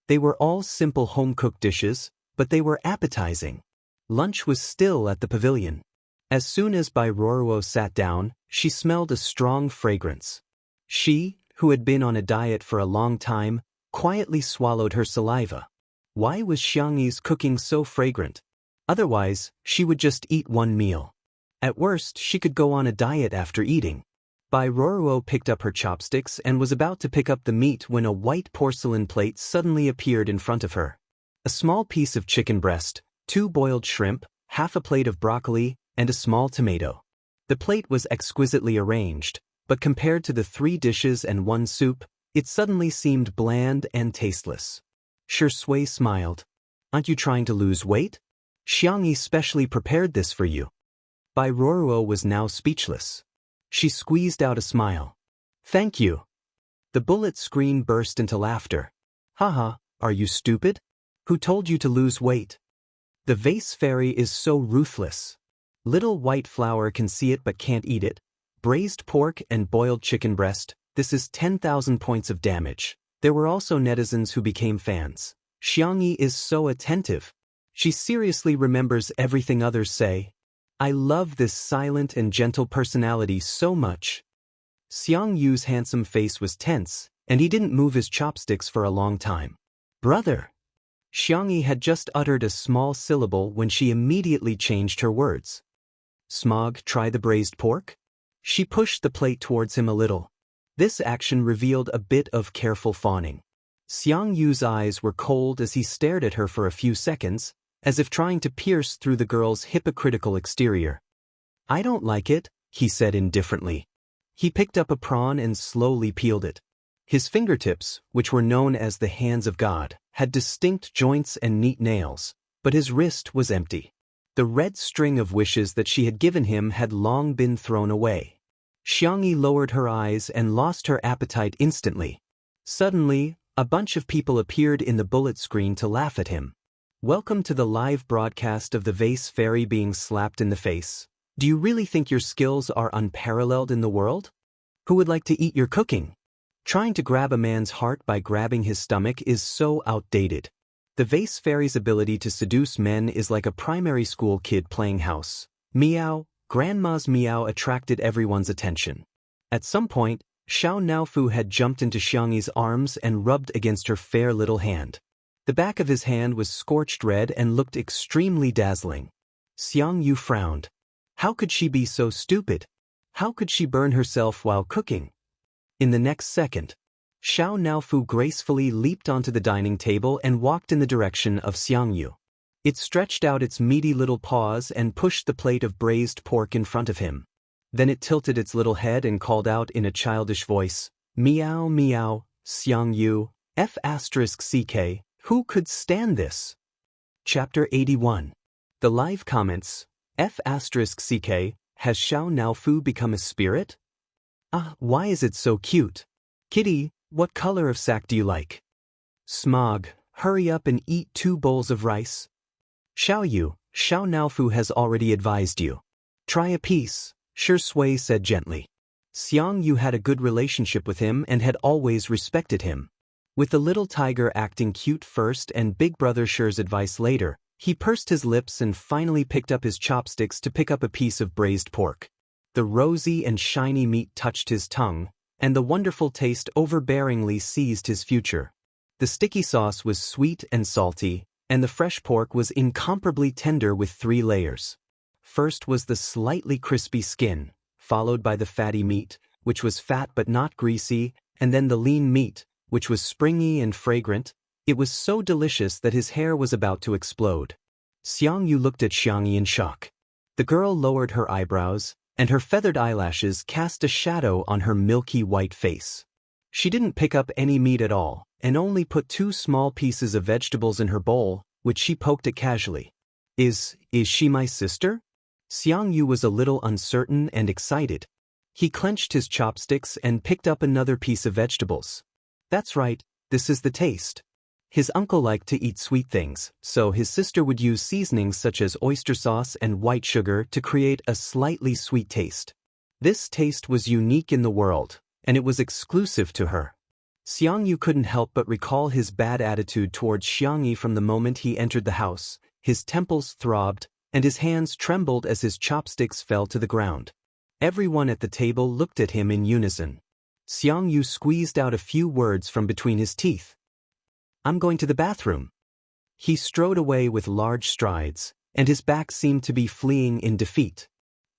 They were all simple home-cooked dishes, but they were appetizing. Lunch was still at the pavilion. As soon as Bai Ruoruo sat down, she smelled a strong fragrance. She, who had been on a diet for a long time, quietly swallowed her saliva. Why was Xiangyi's cooking so fragrant? Otherwise, she would just eat one meal. At worst, she could go on a diet after eating. Bai Ruoruo picked up her chopsticks and was about to pick up the meat when a white porcelain plate suddenly appeared in front of her. A small piece of chicken breast, 2 boiled shrimp, half a plate of broccoli, and a small tomato. The plate was exquisitely arranged, but compared to the 3 dishes and 1 soup, it suddenly seemed bland and tasteless. Shui smiled. "Aren't you trying to lose weight? Xiangyi specially prepared this for you." Bai Ruoruo was now speechless. She squeezed out a smile. "Thank you." The bullet screen burst into laughter. Haha, are you stupid? Who told you to lose weight? The vase fairy is so ruthless. Little white flower can see it but can't eat it. Braised pork and boiled chicken breast, this is 10,000 points of damage. There were also netizens who became fans. Xianxia is so attentive. She seriously remembers everything others say. I love this silent and gentle personality so much. Xiangyu's handsome face was tense, and he didn't move his chopsticks for a long time. Brother! Xianxia had just uttered a small syllable when she immediately changed her words. Smog, try the braised pork? She pushed the plate towards him a little. This action revealed a bit of careful fawning. Xiangyu's eyes were cold as he stared at her for a few seconds, as if trying to pierce through the girl's hypocritical exterior. I don't like it, he said indifferently. He picked up a prawn and slowly peeled it. His fingertips, which were known as the hands of God, had distinct joints and neat nails, but his wrist was empty. The red string of wishes that she had given him had long been thrown away. Xianxia lowered her eyes and lost her appetite instantly. Suddenly, a bunch of people appeared in the bullet screen to laugh at him. Welcome to the live broadcast of the vase fairy being slapped in the face. Do you really think your skills are unparalleled in the world? Who would like to eat your cooking? Trying to grab a man's heart by grabbing his stomach is so outdated. The vase fairy's ability to seduce men is like a primary school kid playing house. Meow, grandma's meow attracted everyone's attention. At some point, Xiao Naofu had jumped into Xianxi's arms and rubbed against her fair little hand. The back of his hand was scorched red and looked extremely dazzling. Xianxia frowned. How could she be so stupid? How could she burn herself while cooking? In the next second, Xiao Naofu gracefully leaped onto the dining table and walked in the direction of Xianxia. It stretched out its meaty little paws and pushed the plate of braised pork in front of him. Then it tilted its little head and called out in a childish voice, Meow meow, Xianxia, F***ck, who could stand this? Chapter 81. The live comments, F***ck, has Xiao Naofu become a spirit? Why is it so cute? Kitty, what color of sack do you like? Smog, hurry up and eat 2 bowls of rice. Xiao Naofu has already advised you. Try a piece, Shui said gently. Xianxia had a good relationship with him and had always respected him. With the little tiger acting cute first and Big Brother Shi's advice later, he pursed his lips and finally picked up his chopsticks to pick up a piece of braised pork. The rosy and shiny meat touched his tongue, and the wonderful taste overbearingly seized his future. The sticky sauce was sweet and salty, and the fresh pork was incomparably tender with 3 layers. First was the slightly crispy skin, followed by the fatty meat, which was fat but not greasy, and then the lean meat, which was springy and fragrant. It was so delicious that his hair was about to explode. Xianxia looked at Xianxia in shock. The girl lowered her eyebrows, and her feathered eyelashes cast a shadow on her milky white face. She didn't pick up any meat at all, and only put 2 small pieces of vegetables in her bowl, which she poked at casually. Is she my sister? Xianxia was a little uncertain and excited. He clenched his chopsticks and picked up another piece of vegetables. That's right, this is the taste. His uncle liked to eat sweet things, so his sister would use seasonings such as oyster sauce and white sugar to create a slightly sweet taste. This taste was unique in the world, and it was exclusive to her. Xianxia couldn't help but recall his bad attitude towards Xianxia from the moment he entered the house. His temples throbbed, and his hands trembled as his chopsticks fell to the ground. Everyone at the table looked at him in unison. Xianxia squeezed out a few words from between his teeth. I'm going to the bathroom. He strode away with large strides, and his back seemed to be fleeing in defeat.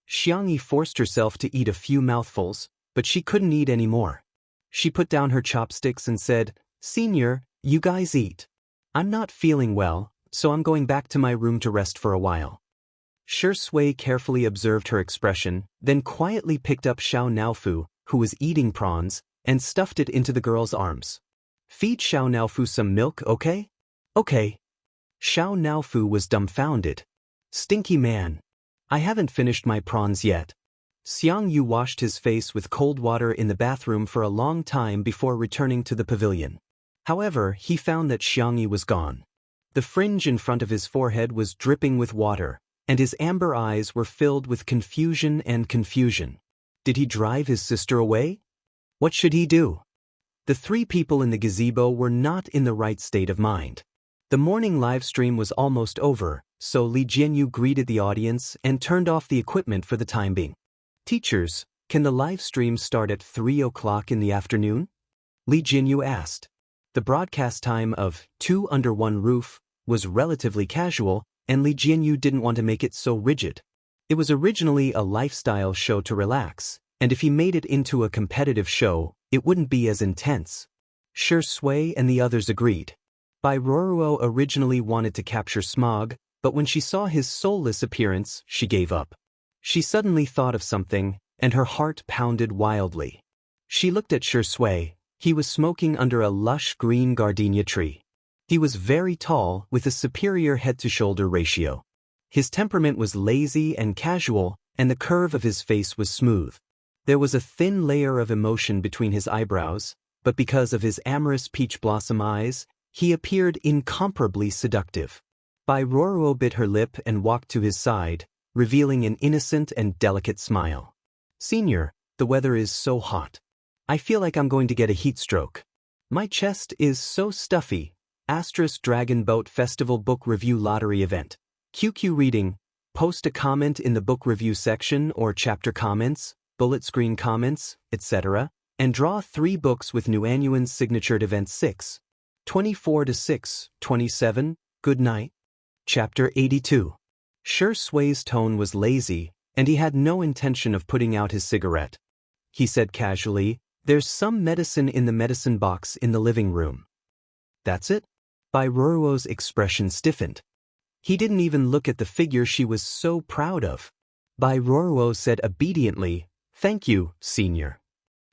Xianxia forced herself to eat a few mouthfuls, but she couldn't eat any more. She put down her chopsticks and said, Senior, you guys eat. I'm not feeling well, so I'm going back to my room to rest for a while. Shui carefully observed her expression, then quietly picked up Xiao Naofu, who was eating prawns, and stuffed it into the girl's arms. Feed Xiao Naofu some milk, okay? Okay. Xiao Naofu was dumbfounded. Stinky man. I haven't finished my prawns yet. Xianxia washed his face with cold water in the bathroom for a long time before returning to the pavilion. However, he found that Xianxia was gone. The fringe in front of his forehead was dripping with water, and his amber eyes were filled with confusion and confusion. Did he drive his sister away? What should he do? The three people in the gazebo were not in the right state of mind. The morning live stream was almost over, so Li Jianyu greeted the audience and turned off the equipment for the time being. Teachers, can the live stream start at 3 o'clock in the afternoon? Li Jianyu asked. The broadcast time of Two Under One Roof was relatively casual, and Li Jianyu didn't want to make it so rigid. It was originally a lifestyle show to relax, and if he made it into a competitive show, it wouldn't be as intense. Shi Sui and the others agreed. Bai Ruoruo originally wanted to capture Smog, but when she saw his soulless appearance, she gave up. She suddenly thought of something, and her heart pounded wildly. She looked at Shi Sui. He was smoking under a lush green gardenia tree. He was very tall, with a superior head-to-shoulder ratio. His temperament was lazy and casual, and the curve of his face was smooth. There was a thin layer of emotion between his eyebrows, but because of his amorous peach blossom eyes, he appeared incomparably seductive. Bai Ruoruo bit her lip and walked to his side, revealing an innocent and delicate smile. "Senior, the weather is so hot. I feel like I'm going to get a heat stroke. My chest is so stuffy." Dragon Boat Festival Book Review Lottery Event. QQ Reading. Post a comment in the book review section or chapter comments, bullet screen comments, etc., and draw 3 books with Nuanyuan's signatured event 6. 24 to 6, 27, good night. Chapter 82. Shi Sui's tone was lazy, and he had no intention of putting out his cigarette. He said casually, "There's some medicine in the medicine box in the living room." "That's it?" Bai Ruoruo's expression stiffened. He didn't even look at the figure she was so proud of. Bai Ruoruo said obediently, "Thank you, senior."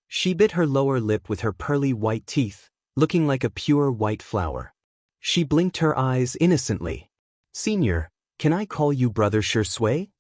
She bit her lower lip with her pearly white teeth, looking like a pure white flower. She blinked her eyes innocently. "Senior, can I call you Brother Shi Sui?"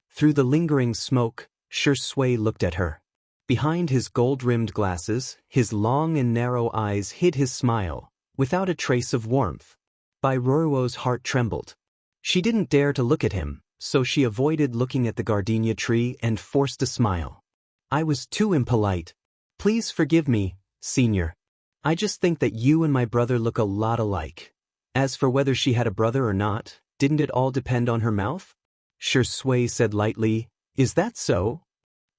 Through the lingering smoke, Shi Sui looked at her. Behind his gold-rimmed glasses, his long and narrow eyes hid his smile, without a trace of warmth. Bai Ruoruo's heart trembled. She didn't dare to look at him, so she avoided looking at the gardenia tree and forced a smile. "I was too impolite. Please forgive me, senior. I just think that you and my brother look a lot alike. As for whether she had a brother or not, didn't it all depend on her mouth?" Shi Sui said lightly, "Is that so?"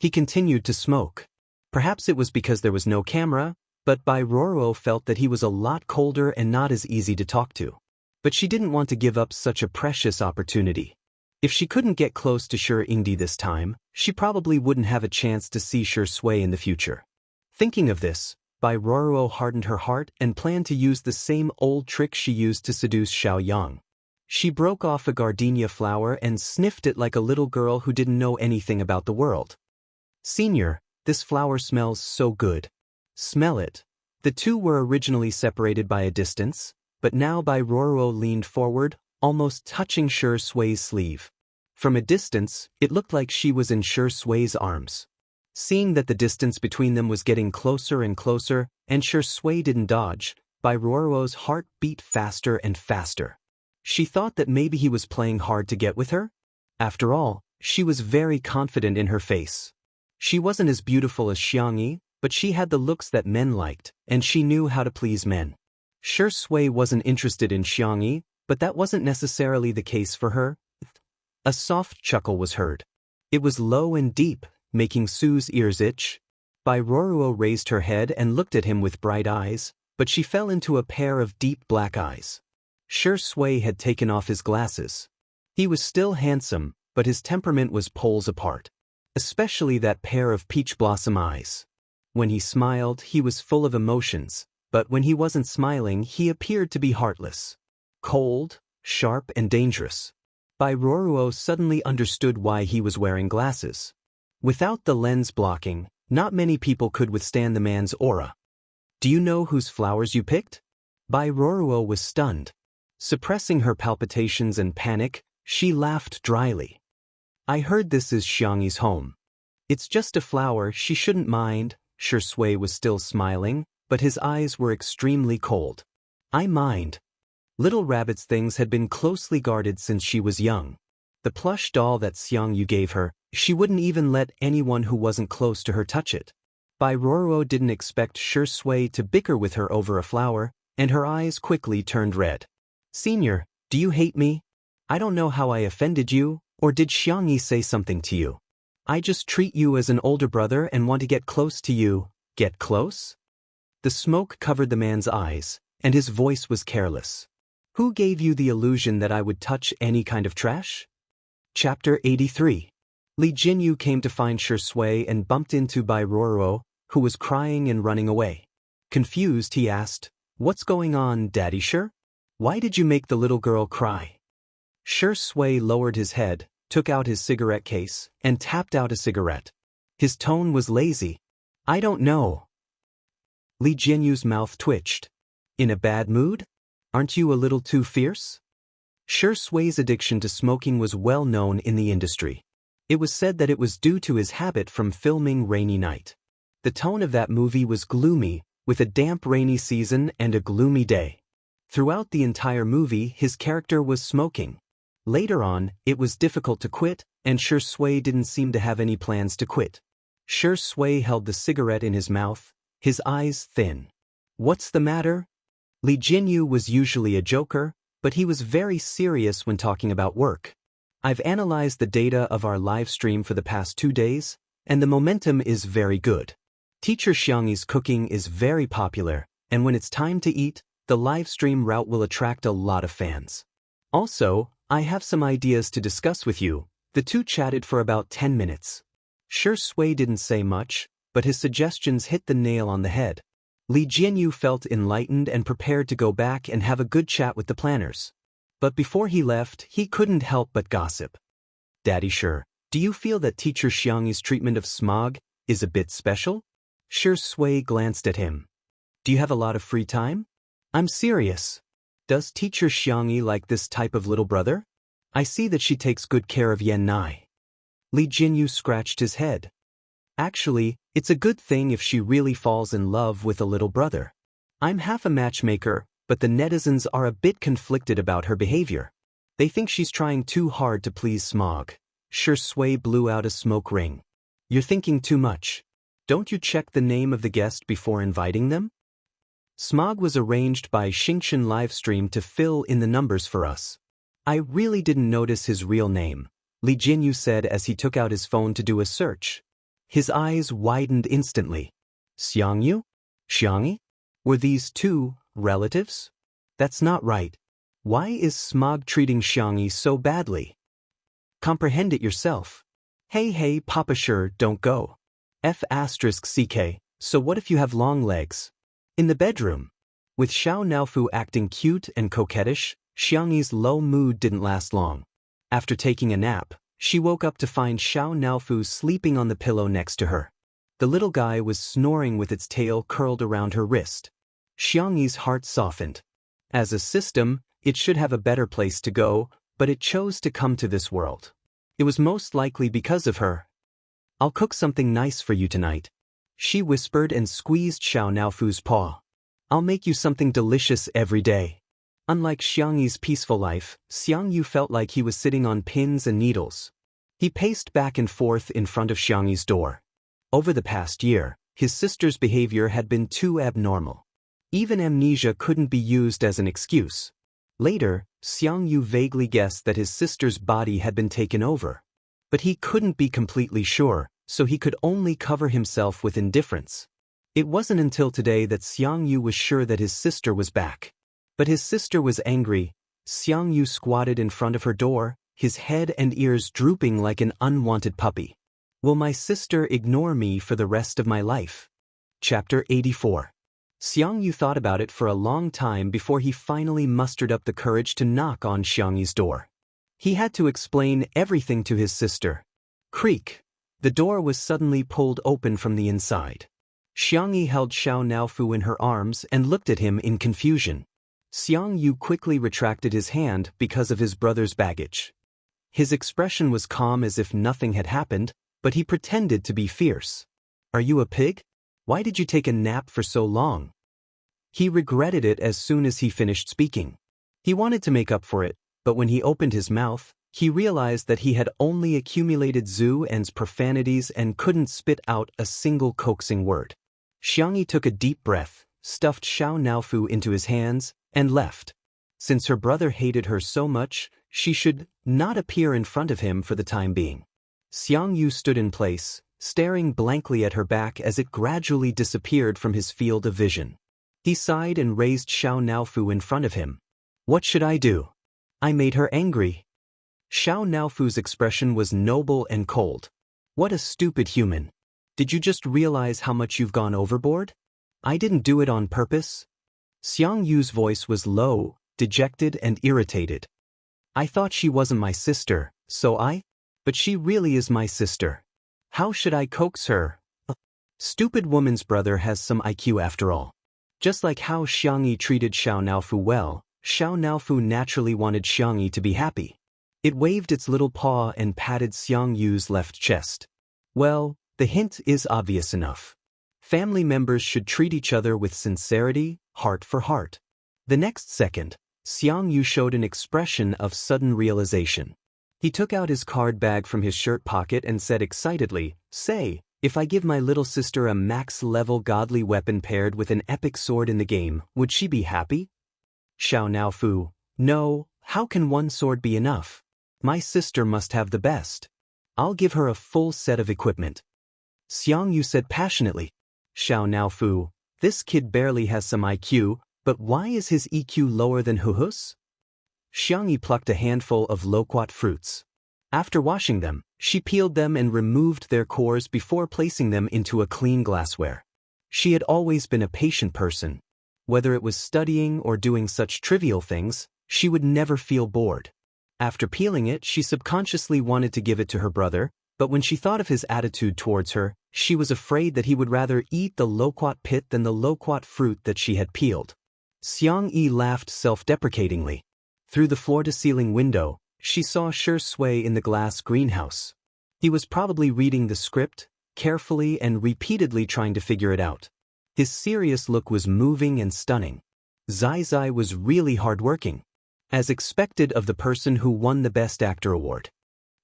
He continued to smoke. Perhaps it was because there was no camera, but Bai Ruoruo felt that he was a lot colder and not as easy to talk to. But she didn't want to give up such a precious opportunity. If she couldn't get close to Shi Yingdi this time, she probably wouldn't have a chance to see Shi Sui in the future. Thinking of this, Bai Ruoruo hardened her heart and planned to use the same old trick she used to seduce Xiaoyang. She broke off a gardenia flower and sniffed it like a little girl who didn't know anything about the world. "Senior, this flower smells so good. Smell it." The two were originally separated by a distance, but now Bai Ruoruo leaned forward, almost touching Shi Sui's sleeve. From a distance, it looked like she was in Shi Sui's arms. Seeing that the distance between them was getting closer and closer, and Shi Sui didn't dodge, Bai Ruoruo's heart beat faster and faster. She thought that maybe he was playing hard to get with her. After all, she was very confident in her face. She wasn't as beautiful as Xianxia, but she had the looks that men liked, and she knew how to please men. Shi Sui wasn't interested in Xianxia, but that wasn't necessarily the case for her. A soft chuckle was heard. It was low and deep, making Sue's ears itch. Bai Ruoruo raised her head and looked at him with bright eyes, but she fell into a pair of deep black eyes. Shi Sui had taken off his glasses. He was still handsome, but his temperament was poles apart. Especially that pair of peach blossom eyes. When he smiled, he was full of emotions, but when he wasn't smiling, he appeared to be heartless. Cold, sharp, and dangerous. Bai Ruoruo suddenly understood why he was wearing glasses. Without the lens blocking, not many people could withstand the man's aura. "Do you know whose flowers you picked?" Bai Ruoruo was stunned. Suppressing her palpitations and panic, she laughed dryly. "I heard this is Xiangxi's home. It's just a flower, she shouldn't mind." Shi Sui was still smiling, but his eyes were extremely cold. I mind. Little Rabbit's things had been closely guarded since she was young. The plush doll that Xianxia gave her, she wouldn't even let anyone who wasn't close to her touch it. Bai Ruoruo didn't expect Shui to bicker with her over a flower, and her eyes quickly turned red. Senior, do you hate me? I don't know how I offended you, or did Xianxia say something to you? I just treat you as an older brother and want to get close to you. Get close? The smoke covered the man's eyes, and his voice was careless. Who gave you the illusion that I would touch any kind of trash? Chapter 83. Li Jinyu came to find Shui and bumped into Bai Ruoruo, who was crying and running away. Confused, he asked, "What's going on, Daddy Shi? Why did you make the little girl cry?" Shui lowered his head, took out his cigarette case, and tapped out a cigarette. His tone was lazy. "I don't know." Li Jinyu's mouth twitched. "In a bad mood? Aren't you a little too fierce?" Shui's addiction to smoking was well known in the industry. It was said that it was due to his habit from filming Rainy Night. The tone of that movie was gloomy, with a damp rainy season and a gloomy day. Throughout the entire movie, his character was smoking. Later on, it was difficult to quit, and Shui didn't seem to have any plans to quit. Shui held the cigarette in his mouth, his eyes thin. "What's the matter?" Li Jinyu was usually a joker, but he was very serious when talking about work. "I've analyzed the data of our live stream for the past 2 days, and the momentum is very good. Teacher Xiangyi's cooking is very popular, and when it's time to eat, the live stream route will attract a lot of fans. Also, I have some ideas to discuss with you." The two chatted for about 10 minutes. Shui didn't say much, but his suggestions hit the nail on the head. Li Jinyu felt enlightened and prepared to go back and have a good chat with the planners. But before he left, he couldn't help but gossip. "Daddy Shi, do you feel that Teacher Xiangyi's treatment of smog is a bit special?" Shui glanced at him. "Do you have a lot of free time?" "I'm serious. Does Teacher Xiangyi like this type of little brother? I see that she takes good care of Yan Nai." Li Jinyu scratched his head. "Actually, it's a good thing if she really falls in love with a little brother. I'm half a matchmaker, but the netizens are a bit conflicted about her behavior. They think she's trying too hard to please Smog." Shui blew out a smoke ring. "You're thinking too much. Don't you check the name of the guest before inviting them?" Smog was arranged by Xianxia livestream to fill in the numbers for us. "I really didn't notice his real name," Li Jinyu said as he took out his phone to do a search. His eyes widened instantly. "Xiangyu? Xiangyi? Were these two relatives? That's not right. Why is Smog treating Xiangyi so badly? Comprehend it yourself. Hey, Papa Shi, don't go. F***ck, so what if you have long legs?" In the bedroom. With Xiao Naofu acting cute and coquettish, Xiangyi's low mood didn't last long. After taking a nap, she woke up to find Xiao Naofu sleeping on the pillow next to her. The little guy was snoring with its tail curled around her wrist. Xiangyi's heart softened. As a system, it should have a better place to go, but it chose to come to this world. It was most likely because of her. "I'll cook something nice for you tonight," she whispered and squeezed Xiao Naofu's paw. "I'll make you something delicious every day." Unlike Xiangyi's peaceful life, Xiangyu felt like he was sitting on pins and needles. He paced back and forth in front of Xiangyi's door. Over the past year, his sister's behavior had been too abnormal. Even amnesia couldn't be used as an excuse. Later, Xiangyu vaguely guessed that his sister's body had been taken over. But he couldn't be completely sure, so he could only cover himself with indifference. It wasn't until today that Xiangyu was sure that his sister was back. But his sister was angry. Xiangyu squatted in front of her door, his head and ears drooping like an unwanted puppy. "Will my sister ignore me for the rest of my life?" Chapter 84. Xiangyu thought about it for a long time before he finally mustered up the courage to knock on Xiangyi's door. He had to explain everything to his sister. Creak. The door was suddenly pulled open from the inside. Xiangyi held Xiao Naofu in her arms and looked at him in confusion. Xiangyu quickly retracted his hand because of his brother's baggage. His expression was calm as if nothing had happened, but he pretended to be fierce. "Are you a pig? Why did you take a nap for so long?" He regretted it as soon as he finished speaking. He wanted to make up for it, but when he opened his mouth, he realized that he had only accumulated Zhu En's profanities and couldn't spit out a single coaxing word. Xianxia took a deep breath, stuffed Xiao Naofu into his hands, and left. Since her brother hated her so much, she should not appear in front of him for the time being. Xianxia stood in place, staring blankly at her back as it gradually disappeared from his field of vision. He sighed and raised Xiao Naofu in front of him. What should I do? I made her angry. Xiao Naofu's expression was noble and cold. What a stupid human. Did you just realize how much you've gone overboard? I didn't do it on purpose. Xiangyu's voice was low, dejected and irritated. I thought she wasn't my sister, but she really is my sister. How should I coax her? A stupid woman's brother has some IQ after all. Just like how Xianxia treated Xiao Naofu well, Xiao Naofu naturally wanted Xianxia to be happy. It waved its little paw and patted Xiangyu's left chest. Well, the hint is obvious enough. Family members should treat each other with sincerity, heart for heart. The next second, Xiangyu showed an expression of sudden realization. He took out his card bag from his shirt pocket and said excitedly, "Say, if I give my little sister a max-level godly weapon paired with an epic sword in the game, would she be happy?" Xiao Naofu, no, how can one sword be enough? My sister must have the best. I'll give her a full set of equipment. Xiangyu said passionately. Xiao Naofu, this kid barely has some IQ, but why is his EQ lower than Huhu's? Xiangyu plucked a handful of loquat fruits. After washing them, she peeled them and removed their cores before placing them into a clean glassware. She had always been a patient person. Whether it was studying or doing such trivial things, she would never feel bored. After peeling it, she subconsciously wanted to give it to her brother, but when she thought of his attitude towards her, she was afraid that he would rather eat the loquat pit than the loquat fruit that she had peeled. Xiangyi laughed self-deprecatingly. Through the floor-to-ceiling window, she saw Shui in the glass greenhouse. He was probably reading the script, carefully and repeatedly trying to figure it out. His serious look was moving and stunning. Zai was really hardworking, as expected of the person who won the Best Actor award.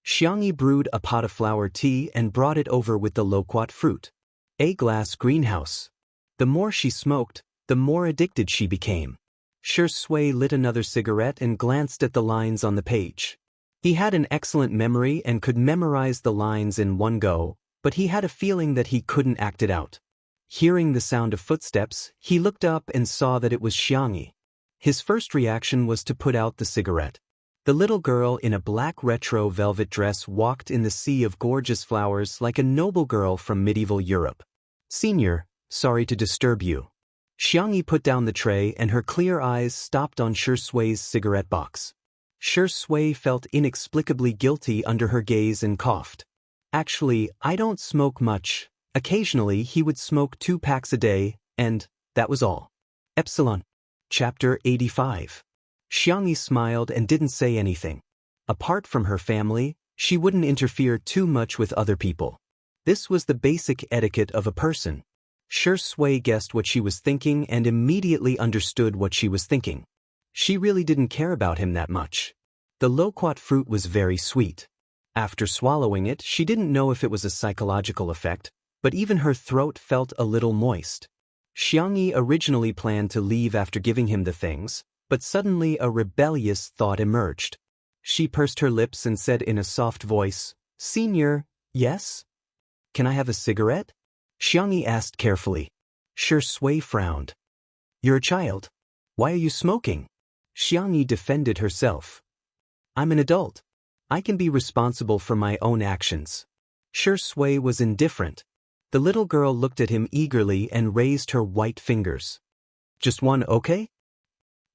Xiangyi brewed a pot of flower tea and brought it over with the loquat fruit. A glass greenhouse. The more she smoked, the more addicted she became. Shui lit another cigarette and glanced at the lines on the page. He had an excellent memory and could memorize the lines in one go, but he had a feeling that he couldn't act it out. Hearing the sound of footsteps, he looked up and saw that it was Xiangyi. His first reaction was to put out the cigarette. The little girl in a black retro velvet dress walked in the sea of gorgeous flowers like a noble girl from medieval Europe. "Senior, sorry to disturb you." Xiangyi put down the tray and her clear eyes stopped on Shui's cigarette box. Shui felt inexplicably guilty under her gaze and coughed. "Actually, I don't smoke much. Occasionally he would smoke 2 packs a day, and that was all." Epsilon. Chapter 85. Xiangyi smiled and didn't say anything. Apart from her family, she wouldn't interfere too much with other people. This was the basic etiquette of a person. Shui guessed what she was thinking and immediately understood what she was thinking. She really didn't care about him that much. The loquat fruit was very sweet. After swallowing it, she didn't know if it was a psychological effect, but even her throat felt a little moist. Xiangyi originally planned to leave after giving him the things, but suddenly a rebellious thought emerged. She pursed her lips and said in a soft voice, "Senior, yes? Can I have a cigarette?" Xiangyi asked carefully. Shui frowned. "You're a child. Why are you smoking?" Xiangyi defended herself. "I'm an adult. I can be responsible for my own actions." Shui was indifferent. The little girl looked at him eagerly and raised her white fingers. "Just one, okay?"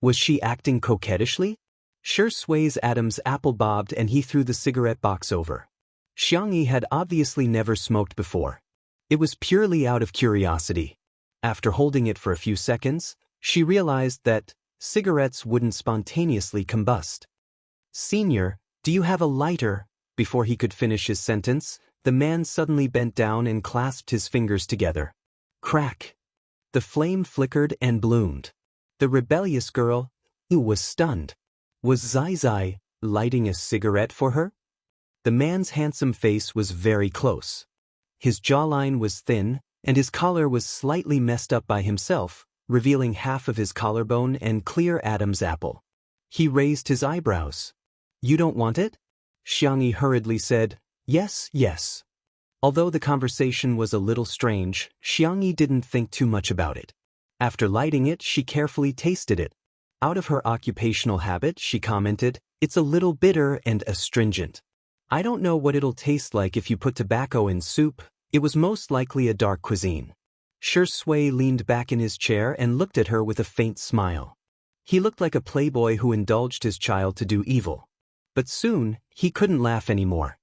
Was she acting coquettishly? Shui's Adam's apple bobbed and he threw the cigarette box over. Xiangyi had obviously never smoked before. It was purely out of curiosity. After holding it for a few seconds, she realized that cigarettes wouldn't spontaneously combust. "Senior, do you have a lighter?" Before he could finish his sentence, the man suddenly bent down and clasped his fingers together. Crack! The flame flickered and bloomed. The rebellious girl, who was stunned. Was Zai Zai lighting a cigarette for her? The man's handsome face was very close. His jawline was thin, and his collar was slightly messed up by himself, revealing half of his collarbone and clear Adam's apple. He raised his eyebrows. You don't want it? Xianxia hurriedly said, Yes, yes. Although the conversation was a little strange, Xianxia didn't think too much about it. After lighting it, she carefully tasted it. Out of her occupational habit, she commented, It's a little bitter and astringent. I don't know what it'll taste like if you put tobacco in soup. It was most likely a dark cuisine. Shui leaned back in his chair and looked at her with a faint smile. He looked like a playboy who indulged his child to do evil. But soon, he couldn't laugh anymore.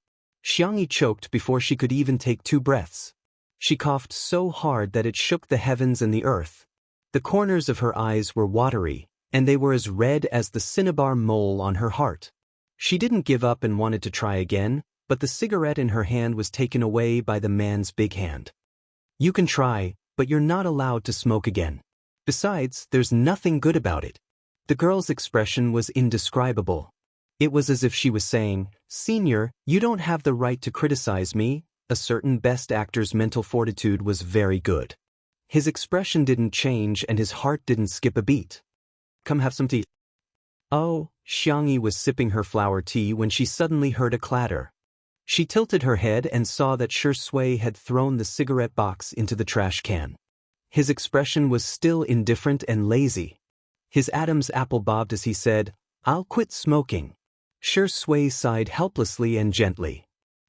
Xianxia choked before she could even take 2 breaths. She coughed so hard that it shook the heavens and the earth. The corners of her eyes were watery, and they were as red as the cinnabar mole on her heart. She didn't give up and wanted to try again, but the cigarette in her hand was taken away by the man's big hand. You can try, but you're not allowed to smoke again. Besides, there's nothing good about it. The girl's expression was indescribable. It was as if she was saying, Senior, you don't have the right to criticize me. A certain best actor's mental fortitude was very good. His expression didn't change and his heart didn't skip a beat. Come have some tea. Oh, Xianxia was sipping her flower tea when she suddenly heard a clatter. She tilted her head and saw that Shui had thrown the cigarette box into the trash can. His expression was still indifferent and lazy. His Adam's apple bobbed as he said, I'll quit smoking. Shui sighed helplessly and gently.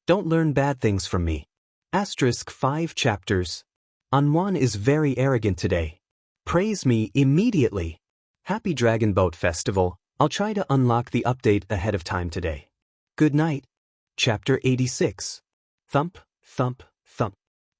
Don't learn bad things from me. *5 chapters. Anwan is very arrogant today. Praise me immediately. Happy Dragon Boat Festival. I'll try to unlock the update ahead of time today. Good night. Chapter 86. Thump, thump, thump.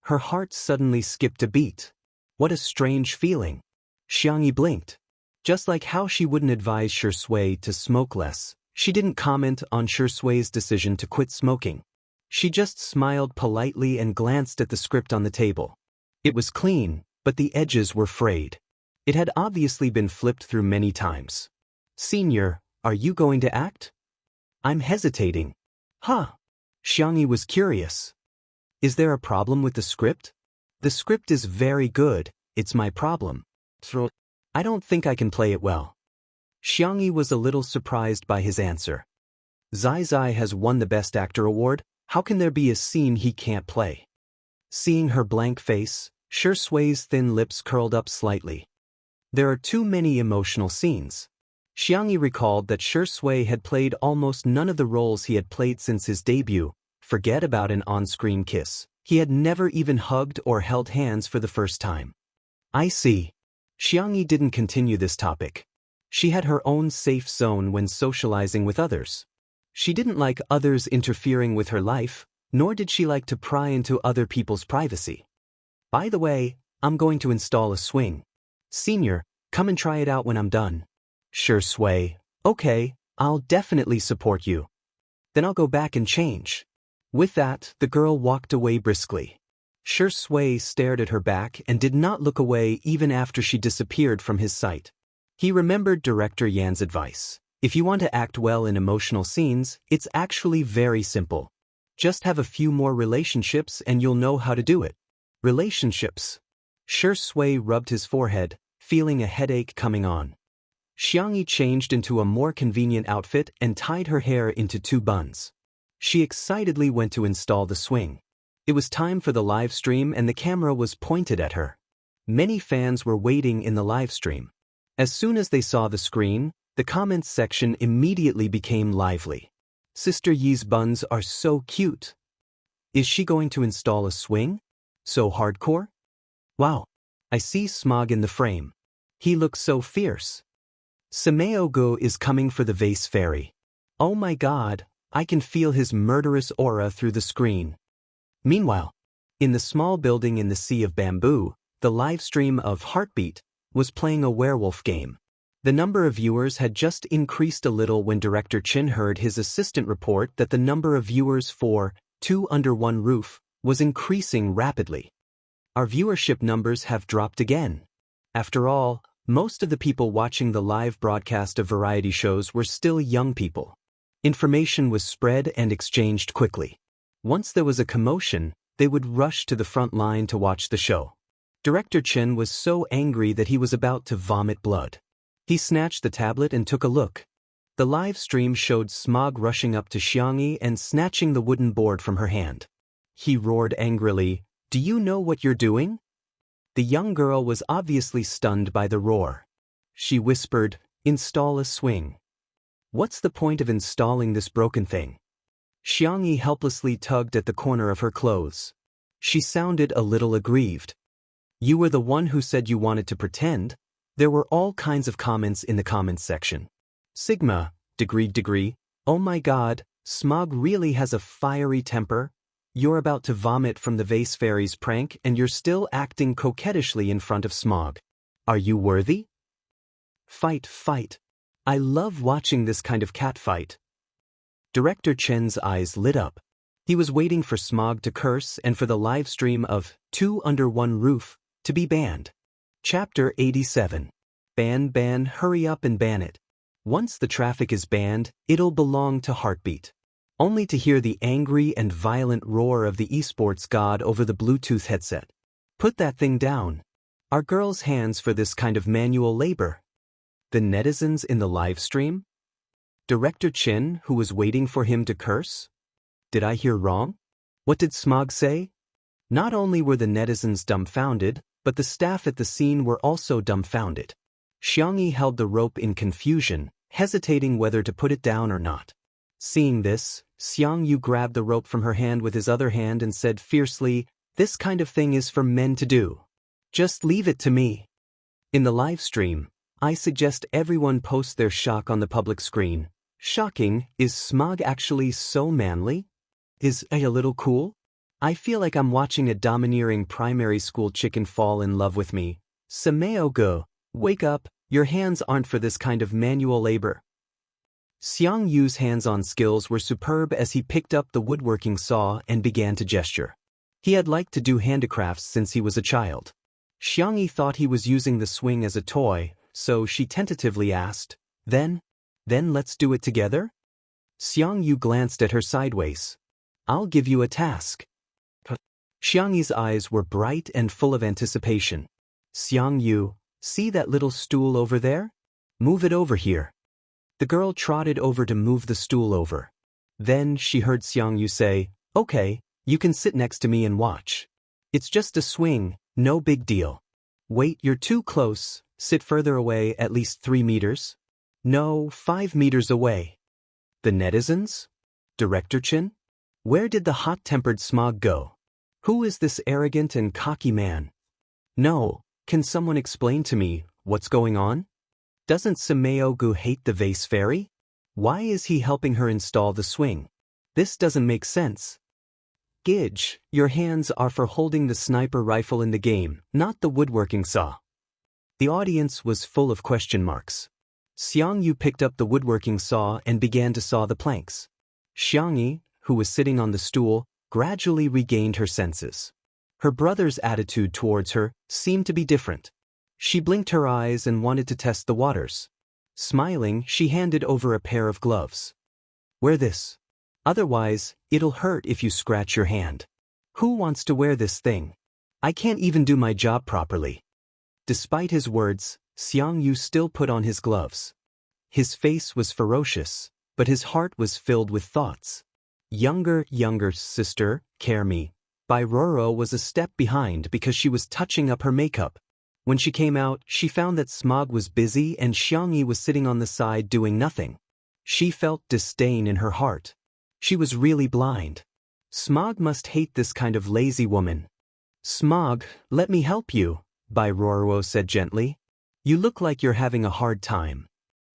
Her heart suddenly skipped a beat. What a strange feeling. Xianxia blinked. Just like how she wouldn't advise Shui to smoke less, she didn't comment on Shui's decision to quit smoking. She just smiled politely and glanced at the script on the table. It was clean, but the edges were frayed. It had obviously been flipped through many times. Senior, are you going to act? I'm hesitating. Huh. Xianxia was curious. Is there a problem with the script? The script is very good, it's my problem. I don't think I can play it well. Xianxia was a little surprised by his answer. Zai Zai has won the Best Actor award, how can there be a scene he can't play? Seeing her blank face, Shui's thin lips curled up slightly. There are too many emotional scenes. Xianxia recalled that Shui had played almost none of the roles he had played since his debut. Forget about an on-screen kiss. He had never even hugged or held hands for the first time. I see. Xianxia didn't continue this topic. She had her own safe zone when socializing with others. She didn't like others interfering with her life, nor did she like to pry into other people's privacy. By the way, I'm going to install a swing. Senior, come and try it out when I'm done. Shui, okay, I'll definitely support you. Then I'll go back and change. With that, the girl walked away briskly. Shui stared at her back and did not look away even after she disappeared from his sight. He remembered Director Yan's advice. If you want to act well in emotional scenes, it's actually very simple. Just have a few more relationships and you'll know how to do it. Relationships. Shui rubbed his forehead, feeling a headache coming on. Xianxia changed into a more convenient outfit and tied her hair into 2 buns. She excitedly went to install the swing. It was time for the live stream and the camera was pointed at her. Many fans were waiting in the live stream. As soon as they saw the screen, the comments section immediately became lively. Sister Yi's buns are so cute. Is she going to install a swing? So hardcore? Wow. I see Smog in the frame. He looks so fierce. Sameo-go is coming for the vase fairy. Oh my god, I can feel his murderous aura through the screen. Meanwhile, in the small building in the Sea of Bamboo, the live stream of Heartbeat was playing a werewolf game. The number of viewers had just increased a little when Director Chin heard his assistant report that the number of viewers for Two Under One Roof was increasing rapidly. Our viewership numbers have dropped again. After all, most of the people watching the live broadcast of variety shows were still young people. Information was spread and exchanged quickly. Once there was a commotion, they would rush to the front line to watch the show. Director Chen was so angry that he was about to vomit blood. He snatched the tablet and took a look. The live stream showed Smog rushing up to Xianxia and snatching the wooden board from her hand. He roared angrily, "Do you know what you're doing?" The young girl was obviously stunned by the roar. She whispered, "Install a swing." "What's the point of installing this broken thing?" Xianxia helplessly tugged at the corner of her clothes. She sounded a little aggrieved. "You were the one who said you wanted to pretend." There were all kinds of comments in the comments section. Sigma, degree, "Oh my god, Smog really has a fiery temper. You're about to vomit from the vase fairy's prank and you're still acting coquettishly in front of Smog. Are you worthy?" Fight. I love watching this kind of catfight." Director Chen's eyes lit up. He was waiting for Smog to curse and for the live stream of Two Under One Roof to be banned. Chapter 87. Ban, hurry up and ban it. Once the traffic is banned, it'll belong to Heartbeat. Only to hear the angry and violent roar of the esports god over the Bluetooth headset. "Put that thing down. Are girls' hands for this kind of manual labor?" The netizens in the live stream? Director Chen, who was waiting for him to curse? Did I hear wrong? What did Smog say? Not only were the netizens dumbfounded, but the staff at the scene were also dumbfounded. Xianxia held the rope in confusion, hesitating whether to put it down or not. Seeing this, Xianxia grabbed the rope from her hand with his other hand and said fiercely, "This kind of thing is for men to do. Just leave it to me." In the live stream, I suggest everyone post their shock on the public screen. Shocking, is Smog actually so manly? Is a little cool? I feel like I'm watching a domineering primary school chicken fall in love with me. Sameo go, wake up, your hands aren't for this kind of manual labor. Xiang Yu's hands-on skills were superb as he picked up the woodworking saw and began to gesture. He had liked to do handicrafts since he was a child. Xiangyi thought he was using the swing as a toy, so she tentatively asked, Then let's do it together?" Xiang Yu glanced at her sideways. "I'll give you a task." Xiangyi's eyes were bright and full of anticipation. "Xiang Yu, see that little stool over there? Move it over here." The girl trotted over to move the stool over. Then she heard Xiang Yu say, "Okay, you can sit next to me and watch. It's just a swing, no big deal." "Wait, you're too close, sit further away at least 3 meters. No, 5 meters away." The netizens? Director Chen? Where did the hot-tempered Smog go? Who is this arrogant and cocky man? No, can someone explain to me what's going on? Doesn't Sameo-gu hate the vase fairy? Why is he helping her install the swing? This doesn't make sense. Gidge, your hands are for holding the sniper rifle in the game, not the woodworking saw. The audience was full of question marks. Xiang Yu picked up the woodworking saw and began to saw the planks. Xiangyi, who was sitting on the stool, gradually regained her senses. Her brother's attitude towards her seemed to be different. She blinked her eyes and wanted to test the waters. Smiling, she handed over a pair of gloves. "Wear this. Otherwise, it'll hurt if you scratch your hand. Who wants to wear this thing? I can't even do my job properly." Despite his words, Xiang Yu still put on his gloves. His face was ferocious, but his heart was filled with thoughts. Younger sister, Kermi, by Roro was a step behind because she was touching up her makeup. When she came out, she found that Smog was busy and Xiangyi was sitting on the side doing nothing. She felt disdain in her heart. She was really blind. Smog must hate this kind of lazy woman. "Smog, let me help you," Roro said gently. "You look like you're having a hard time."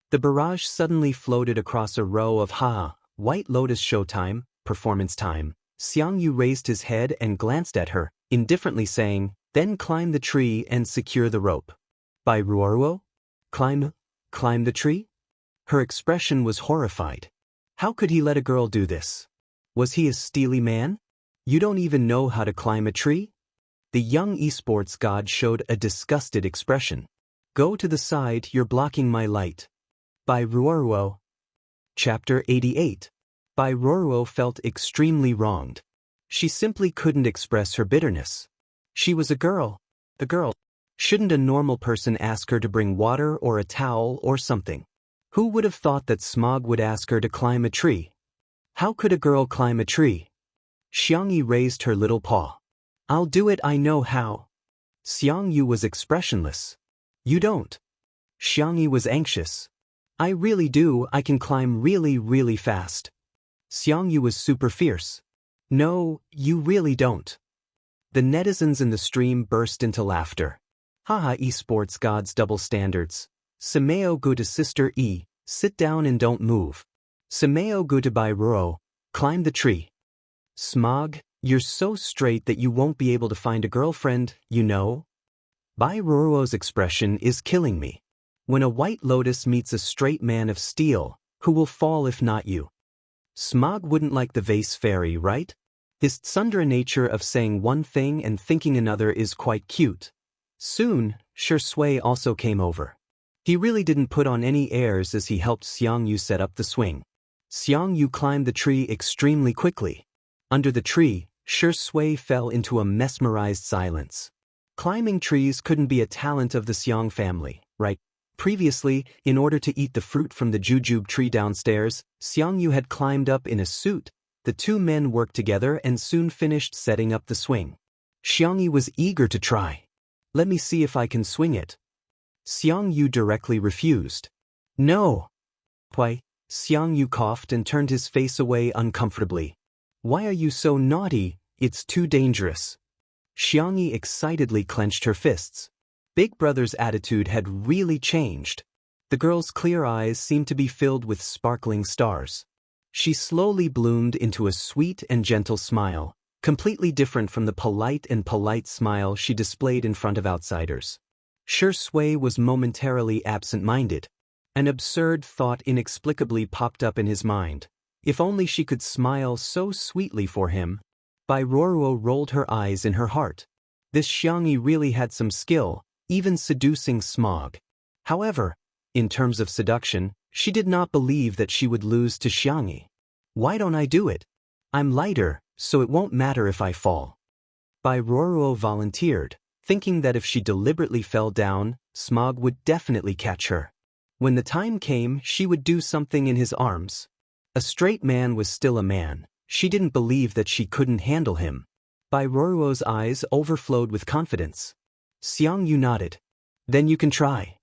The barrage suddenly floated across a row of White Lotus showtime, performance time. Xiang Yu raised his head and glanced at her, indifferently saying, "Then climb the tree and secure the rope." Roro? Climb the tree? Her expression was horrified. How could he let a girl do this? Was he a steely man? You don't even know how to climb a tree? The young esports god showed a disgusted expression. Go to the side, you're blocking my light. By Ruoruo. Chapter 88. By Ruoruo felt extremely wronged. She simply couldn't express her bitterness. She was a girl. A girl. Shouldn't a normal person ask her to bring water or a towel or something? Who would have thought that Smog would ask her to climb a tree? How could a girl climb a tree? Xianxia raised her little paw. I'll do it, I know how. Xianxia was expressionless. You don't. Xianxia was anxious. I really do, I can climb really fast. Xianxia was super fierce. No, you really don't. The netizens in the stream burst into laughter. Haha, esports gods double standards. Sameo go to sister E, sit down and don't move. Sameo go to Bai Ruo, climb the tree. Smog, you're so straight that you won't be able to find a girlfriend, you know? Bai Ruo's expression is killing me. When a white lotus meets a straight man of steel, who will fall if not you? Smog wouldn't like the vase fairy, right? His tsundere nature of saying one thing and thinking another is quite cute. Soon, Shui also came over. He really didn't put on any airs as he helped Xianxia set up the swing. Xianxia climbed the tree extremely quickly. Under the tree, Shui fell into a mesmerized silence. Climbing trees couldn't be a talent of the Xiang family, right? Previously, in order to eat the fruit from the jujube tree downstairs, Xianxia had climbed up in a suit. The two men worked together and soon finished setting up the swing. Xianxia was eager to try. Let me see if I can swing it. Xianxia directly refused. No. Why? Xianxia coughed and turned his face away uncomfortably. Why are you so naughty? It's too dangerous. Xianxia excitedly clenched her fists. Big Brother's attitude had really changed. The girl's clear eyes seemed to be filled with sparkling stars. She slowly bloomed into a sweet and gentle smile, completely different from the polite smile she displayed in front of outsiders. Shui was momentarily absent-minded. An absurd thought inexplicably popped up in his mind. If only she could smile so sweetly for him. Bai Ruoruo rolled her eyes in her heart. This Xianxia really had some skill, even seducing Smog. However, in terms of seduction, she did not believe that she would lose to Xianxia. Why don't I do it? I'm lighter, so it won't matter if I fall. Bai Ruoruo volunteered, thinking that if she deliberately fell down, Smog would definitely catch her. When the time came, she would do something in his arms. A straight man was still a man. She didn't believe that she couldn't handle him. Bai Ruoruo's eyes overflowed with confidence. Xianxia nodded. Then you can try.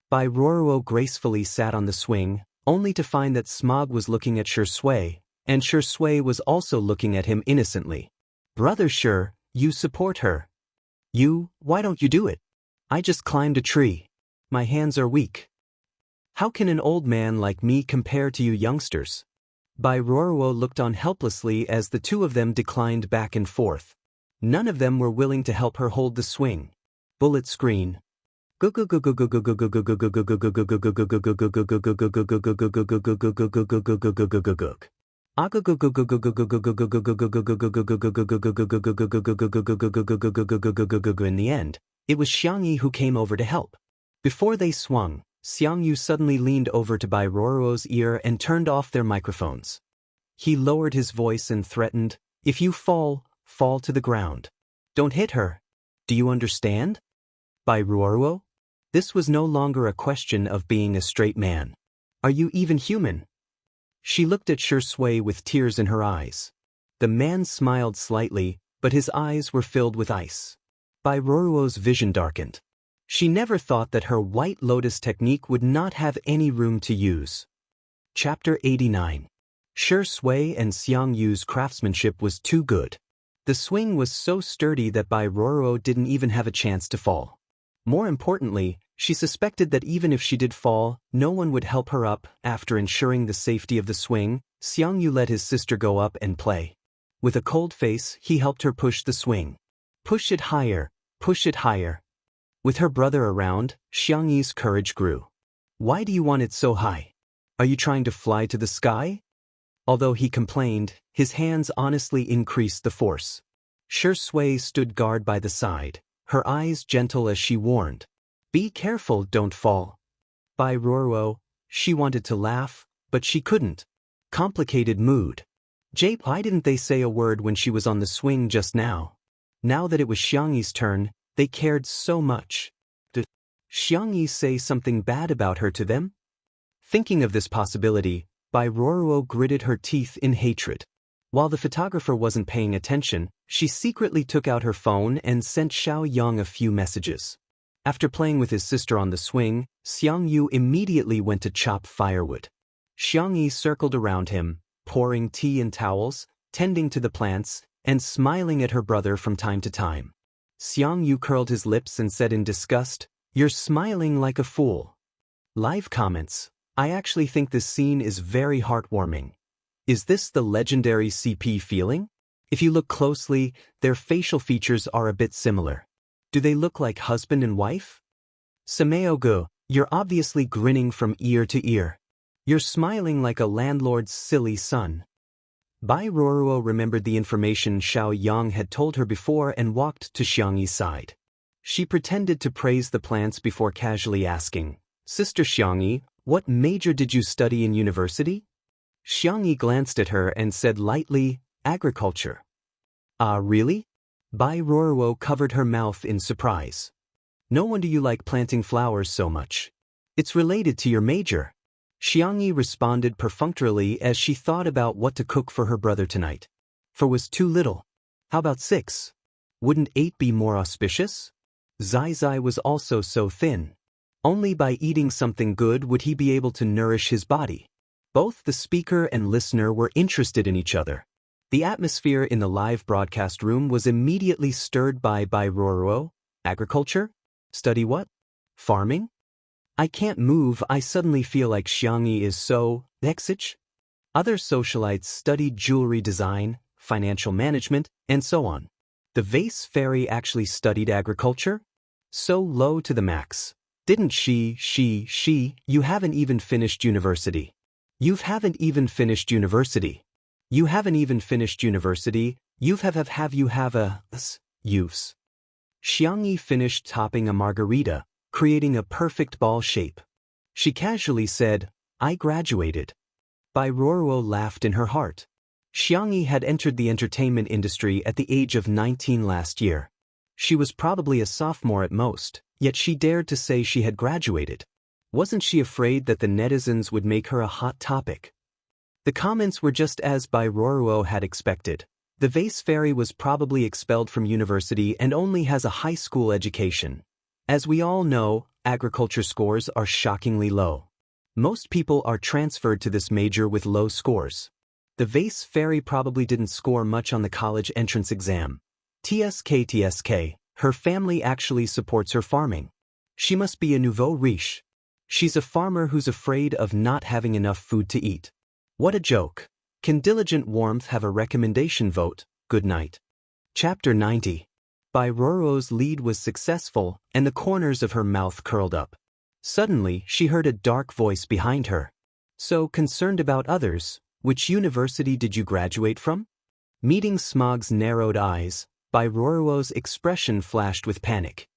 Bai Ruoruo gracefully sat on the swing, only to find that Smog was looking at Shui, and Shui was also looking at him innocently. Brother Shui, you support her. You, why don't you do it? I just climbed a tree. My hands are weak. How can an old man like me compare to you youngsters? Bai Ruoruo looked on helplessly as the two of them declined back and forth. None of them were willing to help her hold the swing. Bullet screen. In the end, it was Xianxia who came over to help. Before they swung, Xianxia suddenly leaned over to Bai Ruoruo's ear and turned off their microphones. He lowered his voice and threatened, "If you fall, fall to the ground. Don't hit her. Do you understand?" Bai Ruoruo? This was no longer a question of being a straight man. Are you even human? She looked at Shui with tears in her eyes. The man smiled slightly, but his eyes were filled with ice. Bai Ruoruo's vision darkened. She never thought that her white lotus technique would not have any room to use. Chapter 89. Shui and Xiangyu's craftsmanship was too good. The swing was so sturdy that Bai Ruoruo didn't even have a chance to fall. More importantly, she suspected that even if she did fall, no one would help her up. After ensuring the safety of the swing, Xianxia let his sister go up and play. With a cold face, he helped her push the swing. Push it higher, push it higher. With her brother around, Xianxi's courage grew. Why do you want it so high? Are you trying to fly to the sky? Although he complained, his hands honestly increased the force. Shui stood guard by the side, her eyes gentle as she warned. Be careful, don't fall. Bai Ruoruo, she wanted to laugh, but she couldn't. Complicated mood. Why didn't they say a word when she was on the swing just now? Now that it was Xiangyi's turn, they cared so much. Did Xiangyi say something bad about her to them? Thinking of this possibility, Bai Ruoruo gritted her teeth in hatred. While the photographer wasn't paying attention, she secretly took out her phone and sent Xiao Yang a few messages. After playing with his sister on the swing, Xiangyu immediately went to chop firewood. Xiangyi circled around him, pouring tea in towels, tending to the plants, and smiling at her brother from time to time. Xiangyu curled his lips and said in disgust, "You're smiling like a fool." Live comments. I actually think this scene is very heartwarming. Is this the legendary CP feeling? If you look closely, their facial features are a bit similar. Do they look like husband and wife? Sameo-gu, you're obviously grinning from ear to ear. You're smiling like a landlord's silly son. Bai Ruoruo remembered the information Xiao Yang had told her before and walked to Xiangyi's side. She pretended to praise the plants before casually asking, "Sister Xiangyi, what major did you study in university?" Xiangyi glanced at her and said lightly, "Agriculture." "Ah, really?" Bai Ruoruo covered her mouth in surprise. "No wonder you like planting flowers so much. It's related to your major." Xiangyi responded perfunctorily as she thought about what to cook for her brother tonight. 4 was too little. How about 6? Wouldn't 8 be more auspicious? Zai was also so thin. Only by eating something good would he be able to nourish his body. Both the speaker and listener were interested in each other. The atmosphere in the live broadcast room was immediately stirred by Ruoruo. Agriculture? Study what? Farming? I can't move. I suddenly feel like Xiangyi is so exich. Other socialites studied jewelry design, financial management, and so on. The vase fairy actually studied agriculture? So low to the max. Didn't she, you haven't even finished university. You haven't even finished university. You haven't even finished university. You've youths. Xiangyi finished topping a margarita, creating a perfect ball shape. She casually said, "I graduated." Bai Ruoruo laughed in her heart. Xiangyi had entered the entertainment industry at the age of 19 last year. She was probably a sophomore at most, yet she dared to say she had graduated. Wasn't she afraid that the netizens would make her a hot topic? The comments were just as Bai Ruoruo had expected. The vase fairy was probably expelled from university and only has a high school education. As we all know, agriculture scores are shockingly low. Most people are transferred to this major with low scores. The vase fairy probably didn't score much on the college entrance exam. TSK, her family actually supports her farming. She must be a nouveau riche. She's a farmer who's afraid of not having enough food to eat. What a joke. Can diligent warmth have a recommendation vote? Good night. Chapter 90. Bai Ruoruo's lead was successful, and the corners of her mouth curled up. Suddenly, she heard a dark voice behind her. So concerned about others, which university did you graduate from? Meeting Smog's narrowed eyes, Bai Ruoruo's expression flashed with panic.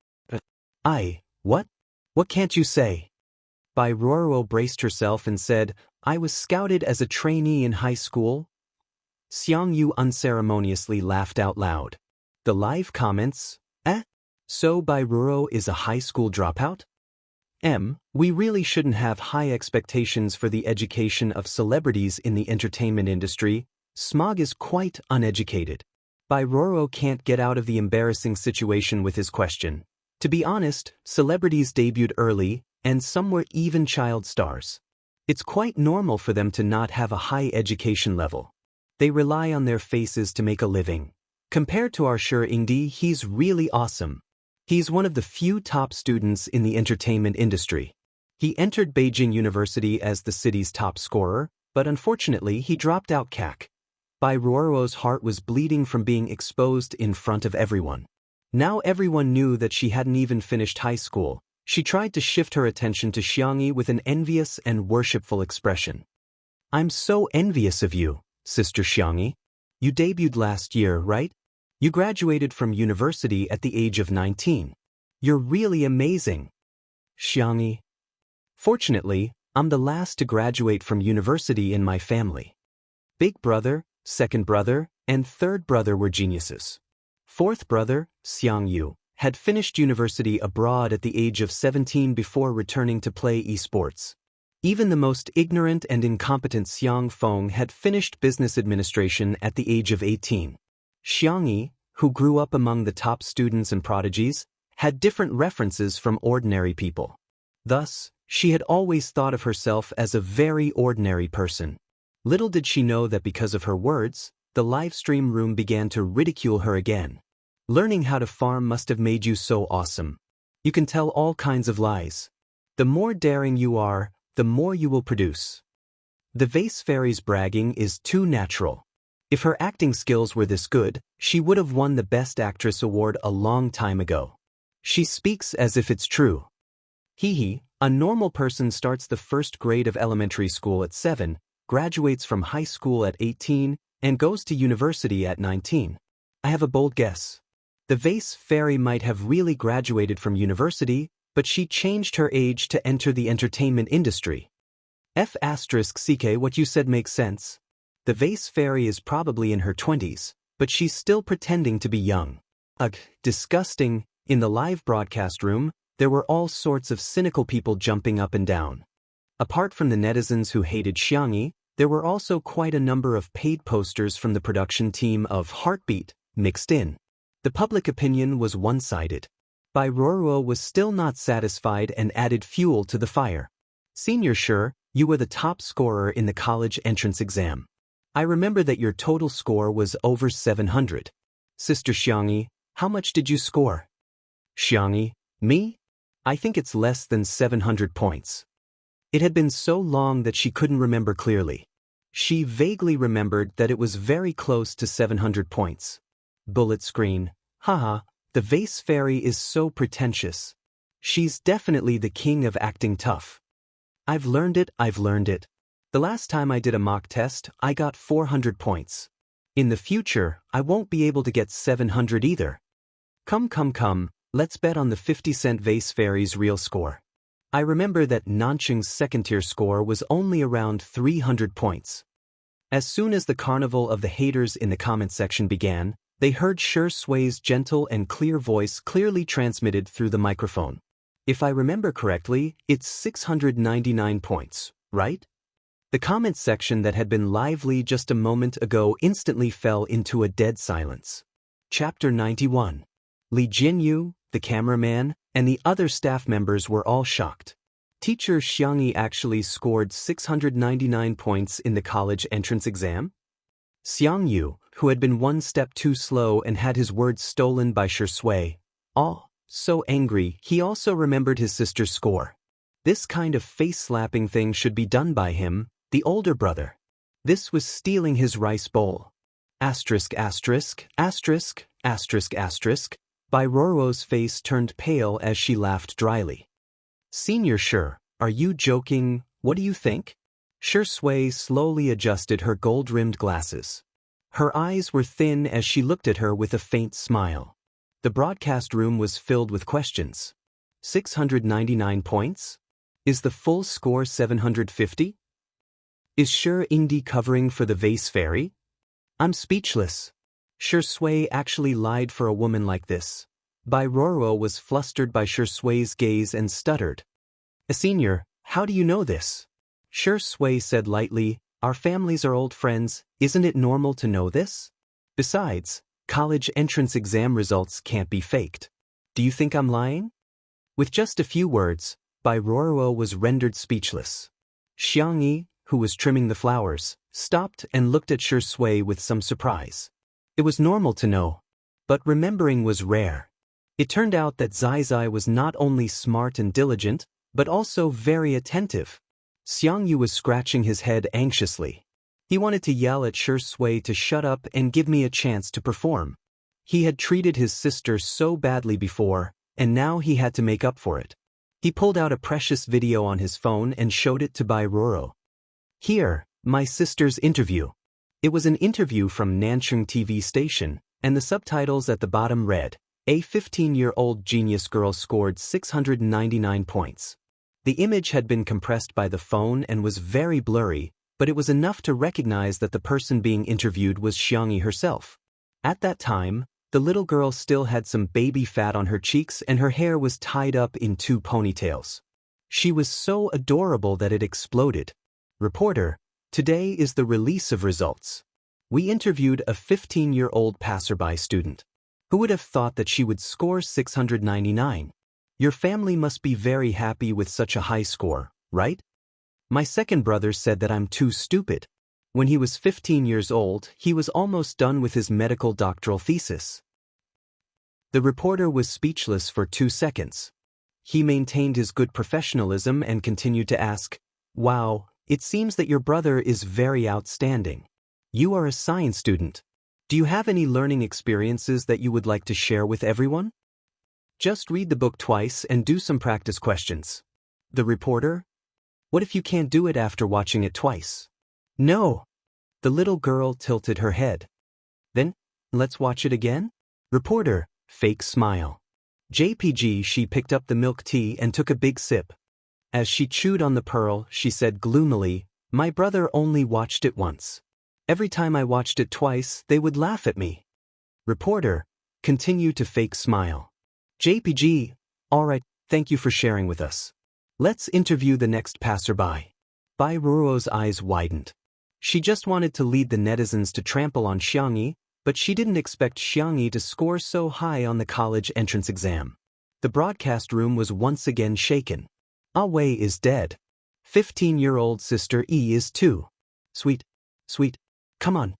What? What can't you say? Bai Ruoruo braced herself and said, "I was scouted as a trainee in high school." Xiangyu unceremoniously laughed out loud. The live comments, So Bai Ruoruo is a high school dropout? We really shouldn't have high expectations for the education of celebrities in the entertainment industry. Smog is quite uneducated. Bai Ruoruo can't get out of the embarrassing situation with his question. To be honest, celebrities debuted early, and some were even child stars. It's quite normal for them to not have a high education level. They rely on their faces to make a living. Compared to our Ingdi, he's really awesome. He's one of the few top students in the entertainment industry. He entered Beijing University as the city's top scorer, but unfortunately he dropped out CAC. Bai Ruoruo's heart was bleeding from being exposed in front of everyone. Now everyone knew that she hadn't even finished high school. She tried to shift her attention to Xiangyi with an envious and worshipful expression. "I'm so envious of you, Sister Xiangyi. You debuted last year, right? You graduated from university at the age of 19. You're really amazing. Xianxia. Fortunately, I'm the last to graduate from university in my family. Big brother, second brother, and third brother were geniuses. Fourth brother, Xianxia, had finished university abroad at the age of 17 before returning to play esports. Even the most ignorant and incompetent Xiang Feng had finished business administration at the age of 18. Xianxia, who grew up among the top students and prodigies, had different references from ordinary people. Thus, she had always thought of herself as a very ordinary person. Little did she know that because of her words, the livestream room began to ridicule her again. Learning how to farm must have made you so awesome. You can tell all kinds of lies. The more daring you are, the more you will produce. The vase fairy's bragging is too natural. If her acting skills were this good, she would have won the Best Actress award a long time ago. She speaks as if it's true. Hee, a normal person starts the first grade of elementary school at 7, graduates from high school at 18, and goes to university at 19. I have a bold guess. The vase fairy might have really graduated from university, but she changed her age to enter the entertainment industry. F***ck, what you said makes sense. The vase fairy is probably in her 20s, but she's still pretending to be young. Ugh, disgusting. In the live broadcast room, there were all sorts of cynical people jumping up and down. Apart from the netizens who hated Xianxia, there were also quite a number of paid posters from the production team of Heartbeat mixed in. The public opinion was one-sided. Bai Ruoruo was still not satisfied and added fuel to the fire. Senior Sure, you were the top scorer in the college entrance exam. I remember that your total score was over 700. Sister Xianxia, how much did you score? Xianxia, me? I think it's less than 700 points. It had been so long that she couldn't remember clearly. She vaguely remembered that it was very close to 700 points. Bullet screen. Haha, the vase fairy is so pretentious. She's definitely the king of acting tough. I've learned it. The last time I did a mock test, I got 400 points. In the future, I won't be able to get 700 either. Come, let's bet on the 50-cent vase fairy's real score. I remember that Nancheng's second-tier score was only around 300 points. As soon as the carnival of the haters in the comment section began, they heard Shi Sui's gentle and clear voice clearly transmitted through the microphone. If I remember correctly, it's 699 points, right? The comment section that had been lively just a moment ago instantly fell into a dead silence. Chapter 91. Li Jinyu, the cameraman, and the other staff members were all shocked. Teacher Xianxia actually scored 699 points in the college entrance exam? Xianxia, who had been one step too slow and had his words stolen by Shi Sui, so angry, he also remembered his sister's score. This kind of face-slapping thing should be done by him, the older brother. This was stealing his rice bowl. Asterisk. Bai Ruoruo's face turned pale as she laughed dryly. Senior Sure, are you joking? What do you think? Shi Sui slowly adjusted her gold-rimmed glasses. Her eyes were thin as she looked at her with a faint smile. The broadcast room was filled with questions. 699 points? Is the full score 750? Is Shi Ingdi covering for the vase fairy? I'm speechless. Shi Sui actually lied for a woman like this. Bai Ruoruo was flustered by Shi Sui's gaze and stuttered. Senior, how do you know this? Shi Sui said lightly, our families are old friends, isn't it normal to know this? Besides, college entrance exam results can't be faked. Do you think I'm lying? With just a few words, Bai Ruoruo was rendered speechless. Xianxia, who was trimming the flowers, stopped and looked at Shi Sui with some surprise. It was normal to know, but remembering was rare. It turned out that Zai was not only smart and diligent, but also very attentive. Xianxia was scratching his head anxiously. He wanted to yell at Shi Sui to shut up and give me a chance to perform. He had treated his sister so badly before, and now he had to make up for it. He pulled out a precious video on his phone and showed it to Bai Ruoruo. Here, my sister's interview. It was an interview from Nancheng TV station, and the subtitles at the bottom read, "A 15-year-old genius girl scored 699 points." The image had been compressed by the phone and was very blurry, but it was enough to recognize that the person being interviewed was Xianxia herself. At that time, the little girl still had some baby fat on her cheeks and her hair was tied up in 2 ponytails. She was so adorable that it exploded. Reporter, today is the release of results. We interviewed a 15-year-old passerby student. Who would have thought that she would score 699? Your family must be very happy with such a high score, right? My second brother said that I'm too stupid. When he was 15 years old, he was almost done with his medical doctoral thesis. The reporter was speechless for 2 seconds. He maintained his good professionalism and continued to ask, "Wow, it seems that your brother is very outstanding. You are a science student. Do you have any learning experiences that you would like to share with everyone? Just read the book twice and do some practice questions." The reporter, "What if you can't do it after watching it twice?" "No." The little girl tilted her head. "Then, let's watch it again?" Reporter, fake smile. JPG, she picked up the milk tea and took a big sip. As she chewed on the pearl, she said gloomily, "My brother only watched it once. Every time I watched it twice, they would laugh at me." Reporter, continue to fake smile. JPG, "Alright, thank you for sharing with us. Let's interview the next passerby." Bai Ruo's eyes widened. She just wanted to lead the netizens to trample on Xianxia, but she didn't expect Xianxia to score so high on the college entrance exam. The broadcast room was once again shaken. Ah Wei is dead. 15-year-old sister E is too. Sweet. Come on.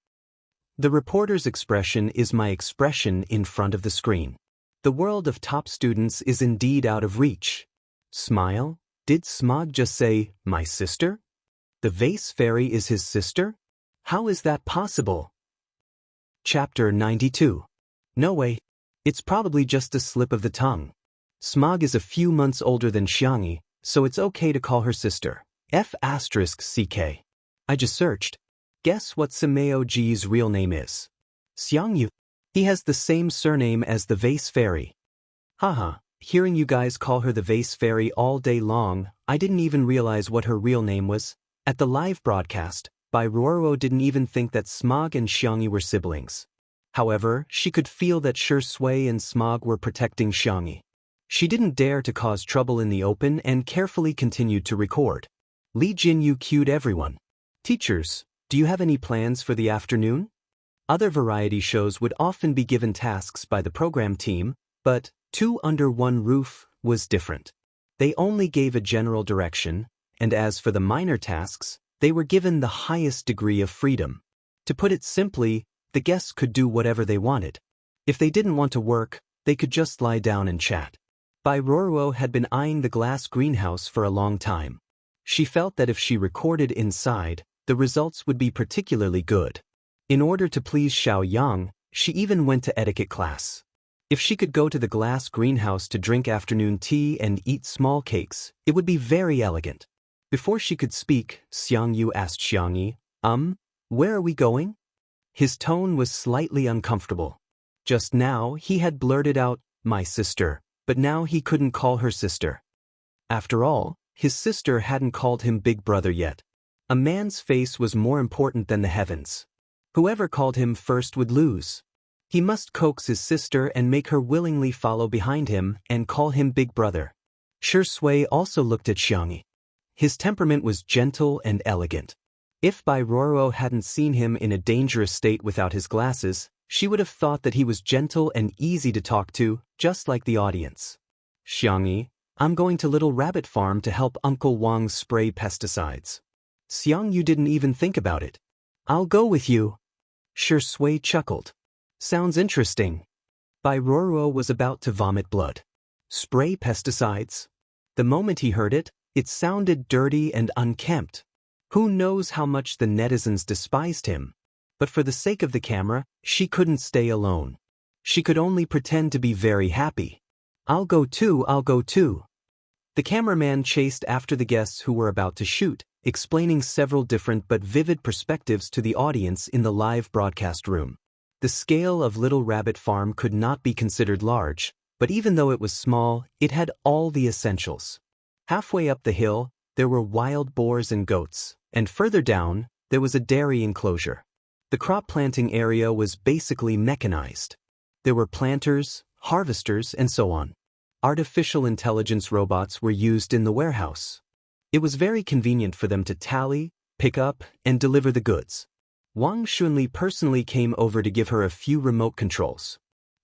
The reporter's expression is my expression in front of the screen. The world of top students is indeed out of reach. Smile? Did Smog just say, "My sister"? The vase fairy is his sister? How is that possible? Chapter 92. No way. It's probably just a slip of the tongue. Smog is a few months older than Xianxia, so it's okay to call her sister. F***CK. I just searched. Guess what Simeo G's real name is? Xianxia. He has the same surname as the vase fairy. Haha, hearing you guys call her the vase fairy all day long, I didn't even realize what her real name was. At the live broadcast, Bai Ruo didn't even think that Smog and Xianxia were siblings. However, she could feel that Shui and Smog were protecting Xianxia. She didn't dare to cause trouble in the open and carefully continued to record. Li Jinyu cued everyone. "Teachers, do you have any plans for the afternoon?" Other variety shows would often be given tasks by the program team, but Two Under One Roof was different. They only gave a general direction, and as for the minor tasks, they were given the highest degree of freedom. To put it simply, the guests could do whatever they wanted. If they didn't want to work, they could just lie down and chat. Bai Ruo had been eyeing the glass greenhouse for a long time. She felt that if she recorded inside, the results would be particularly good. In order to please Xiao Yang, she even went to etiquette class. If she could go to the glass greenhouse to drink afternoon tea and eat small cakes, it would be very elegant. Before she could speak, Xianxia asked Xianxia, "Where are we going?" His tone was slightly uncomfortable. Just now, he had blurted out, "My sister," but now he couldn't call her sister. After all, his sister hadn't called him big brother yet. A man's face was more important than the heavens. Whoever called him first would lose. He must coax his sister and make her willingly follow behind him and call him big brother. Shui also looked at Xianxia. His temperament was gentle and elegant. If Bai Ruo hadn't seen him in a dangerous state without his glasses, she would have thought that he was gentle and easy to talk to, just like the audience. "Xianxia, I'm going to Little Rabbit Farm to help Uncle Wang spray pesticides." Xianxia didn't even think about it. "I'll go with you." Shui chuckled. "Sounds interesting." Bai Ruo was about to vomit blood. Spray pesticides? The moment he heard it, it sounded dirty and unkempt. Who knows how much the netizens despised him? But for the sake of the camera, she couldn't stay alone. She could only pretend to be very happy. I'll go too." The cameraman chased after the guests who were about to shoot, explaining several different but vivid perspectives to the audience in the live broadcast room. The scale of Little Rabbit Farm could not be considered large, but even though it was small, it had all the essentials. Halfway up the hill, there were wild boars and goats, and further down, there was a dairy enclosure. The crop planting area was basically mechanized. There were planters, harvesters, and so on. Artificial intelligence robots were used in the warehouse. It was very convenient for them to tally, pick up, and deliver the goods. Wang Xunli personally came over to give her a few remote controls.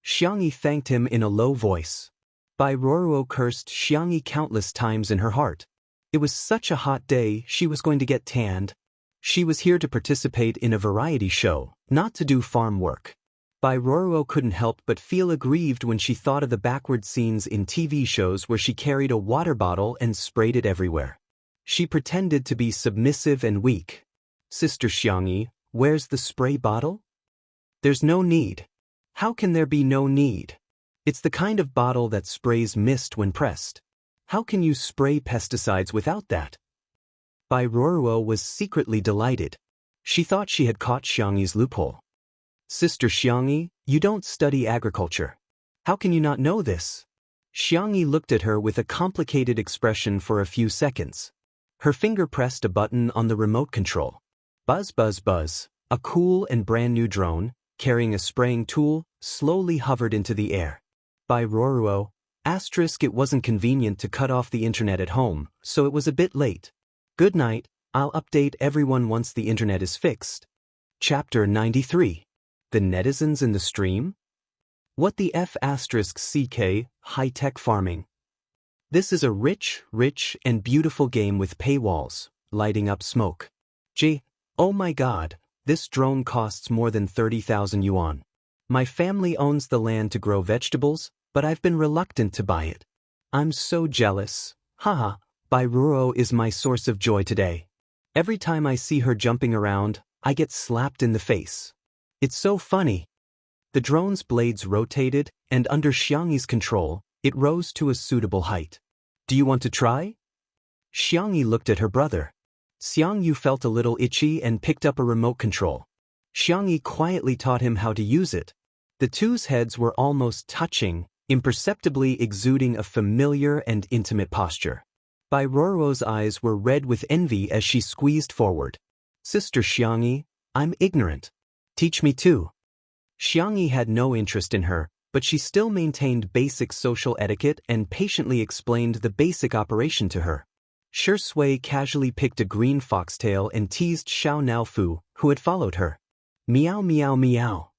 Xianxia thanked him in a low voice. Bai Ruoruo cursed Xianxia countless times in her heart. It was such a hot day, she was going to get tanned. She was here to participate in a variety show, not to do farm work. Bai Ruoruo couldn't help but feel aggrieved when she thought of the backward scenes in TV shows where she carried a water bottle and sprayed it everywhere. She pretended to be submissive and weak. Sister Xianxia, where's the spray bottle? There's no need. How can there be no need? It's the kind of bottle that sprays mist when pressed. How can you spray pesticides without that? Bai Ruoruo was secretly delighted. She thought she had caught Xianxia's loophole. Sister Xianxia, you don't study agriculture. How can you not know this? Xianxia looked at her with a complicated expression for a few seconds. Her finger pressed a button on the remote control. Buzz buzz buzz, a cool and brand new drone, carrying a spraying tool, slowly hovered into the air. Bai Ruoruo, it wasn't convenient to cut off the internet at home, so it was a bit late. Good night, I'll update everyone once the internet is fixed. Chapter 93. The netizens in the stream? What the F***CK, high-tech farming. This is a rich, and beautiful game with paywalls, lighting up smoke. Gee, oh my god, this drone costs more than 30,000 yuan. My family owns the land to grow vegetables, but I've been reluctant to buy it. I'm so jealous. Haha, Bai Ruoruo is my source of joy today. Every time I see her jumping around, I get slapped in the face. It's so funny. The drone's blades rotated, and under Xianxia's control, it rose to a suitable height. Do you want to try? Xianxia looked at her brother. Xiangyu felt a little itchy and picked up a remote control. Xianxia quietly taught him how to use it. The two's heads were almost touching, imperceptibly exuding a familiar and intimate posture. Bai Ruoruo's eyes were red with envy as she squeezed forward. Sister Xianxia, I'm ignorant. Teach me too. Xianxia had no interest in her, but she still maintained basic social etiquette and patiently explained the basic operation to her. Shui casually picked a green foxtail and teased Xiao Naofu, who had followed her. Meow meow meow.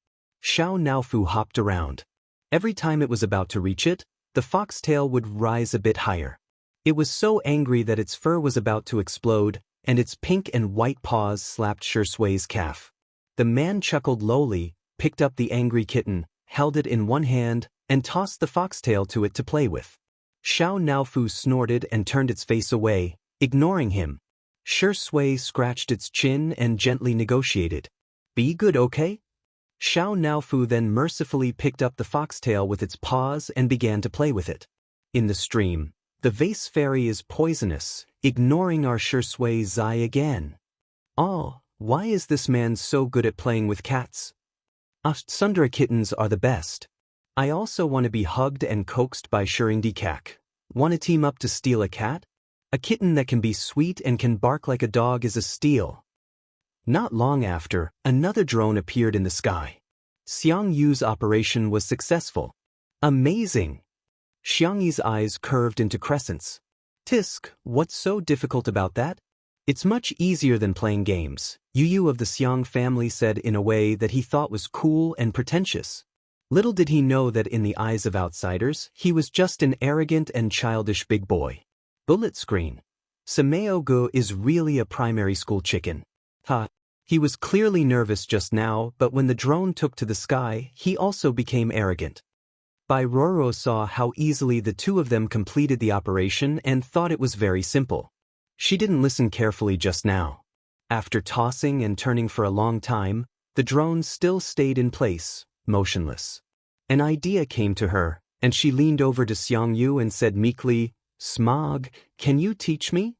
Xiao Naofu hopped around. Every time it was about to reach it, the foxtail would rise a bit higher. It was so angry that its fur was about to explode, and its pink and white paws slapped Shui's calf. The man chuckled lowly, picked up the angry kitten, held it in one hand, and tossed the foxtail to it to play with. Xiao Naofu snorted and turned its face away, ignoring him. Shui scratched its chin and gently negotiated. Be good, okay? Xiao Naofu then mercifully picked up the foxtail with its paws and began to play with it. In the stream, the vase fairy is poisonous, ignoring our Shui Zai again. Oh, why is this man so good at playing with cats? Sundara kittens are the best. I also want to be hugged and coaxed by Dikak. Want to team up to steal a cat? A kitten that can be sweet and can bark like a dog is a steal. Not long after, another drone appeared in the sky. Xiangyu's operation was successful. Amazing! Xiangyi's eyes curved into crescents. Tisk, what's so difficult about that? It's much easier than playing games, Yu of the Xiang family said in a way that he thought was cool and pretentious. Little did he know that in the eyes of outsiders, he was just an arrogant and childish big boy. Bullet screen. Sameo Gu is really a primary school chicken. Ha! He was clearly nervous just now, but when the drone took to the sky, he also became arrogant. Bai Ruoruo saw how easily the two of them completed the operation and thought it was very simple. She didn't listen carefully just now. After tossing and turning for a long time, the drone still stayed in place, motionless. An idea came to her, and she leaned over to Xiangyu and said meekly, Smog, can you teach me?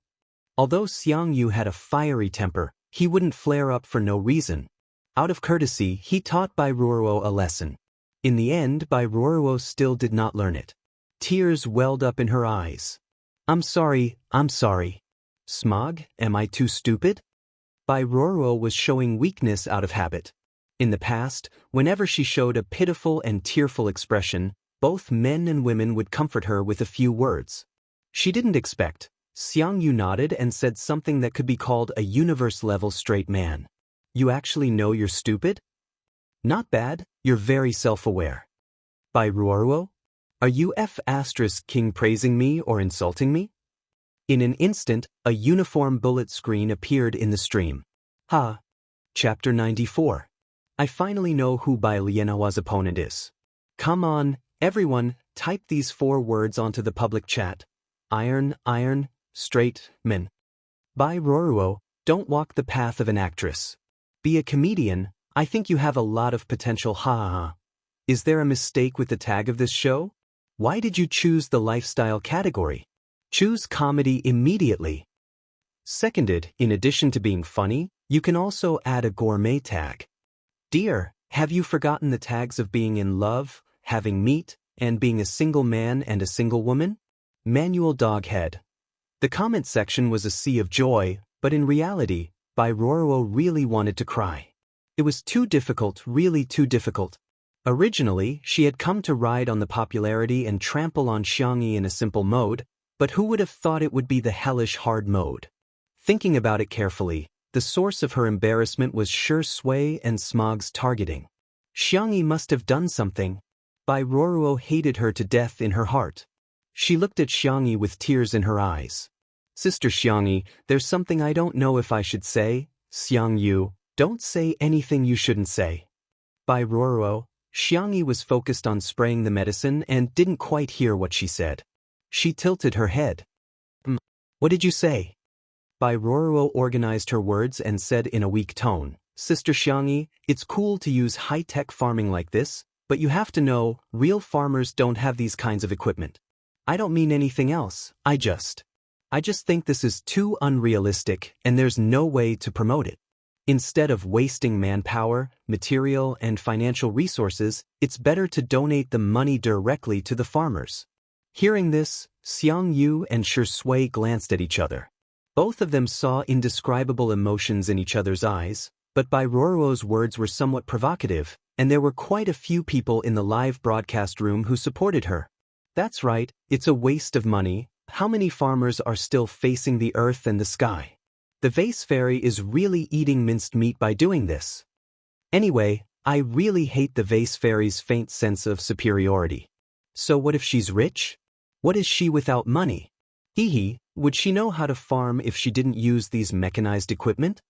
Although Xiangyu had a fiery temper, he wouldn't flare up for no reason. Out of courtesy, he taught Bai Ruoruo a lesson. In the end, Bai Ruoruo still did not learn it. Tears welled up in her eyes. I'm sorry. Smog, am I too stupid? Bai Ruoruo was showing weakness out of habit. In the past, whenever she showed a pitiful and tearful expression, both men and women would comfort her with a few words. She didn't expect. Xianxia nodded and said something that could be called a universe-level straight man. You actually know you're stupid? Not bad, you're very self-aware. Bai Ruoruo? Are you King praising me or insulting me? In an instant, a uniform bullet screen appeared in the stream. Ha! Chapter 94. I finally know who Bai Lianhua's opponent is. Come on, everyone, type these 4 words onto the public chat. Iron, straight, men. Bai Ruoruo, don't walk the path of an actress. Be a comedian, I think you have a lot of potential. Ha. Is there a mistake with the tag of this show? Why did you choose the lifestyle category? Choose comedy immediately. Seconded, in addition to being funny, you can also add a gourmet tag. Dear, have you forgotten the tags of being in love, having meat, and being a single man and a single woman? Manual Doghead. The comment section was a sea of joy, but in reality, Bai Ruoruo really wanted to cry. It was too difficult, really too difficult. Originally, she had come to ride on the popularity and trample on Xianxia in a simple mode, but who would have thought it would be the hellish hard mode? Thinking about it carefully, the source of her embarrassment was Shui and Smog's targeting. Xianxia must have done something. Bai Ruoruo hated her to death in her heart. She looked at Xianxia with tears in her eyes. Sister Xianxia, there's something I don't know if I should say. Xianxia, don't say anything you shouldn't say. Bai Ruoruo, Xianxia was focused on spraying the medicine and didn't quite hear what she said. She tilted her head. What did you say? Bai Ruoruo organized her words and said in a weak tone, Sister Xianxia, it's cool to use high-tech farming like this, but you have to know, real farmers don't have these kinds of equipment. I don't mean anything else, I just think this is too unrealistic and there's no way to promote it. Instead of wasting manpower, material, and financial resources, it's better to donate the money directly to the farmers. Hearing this, Xianxia and Shui glanced at each other. Both of them saw indescribable emotions in each other's eyes, but Bai Ruoruo's words were somewhat provocative, and there were quite a few people in the live broadcast room who supported her. That's right, it's a waste of money. How many farmers are still facing the earth and the sky? The vase fairy is really eating minced meat by doing this. Anyway, I really hate the vase fairy's faint sense of superiority. So what if she's rich? What is she without money? Would she know how to farm if she didn't use these mechanized equipment?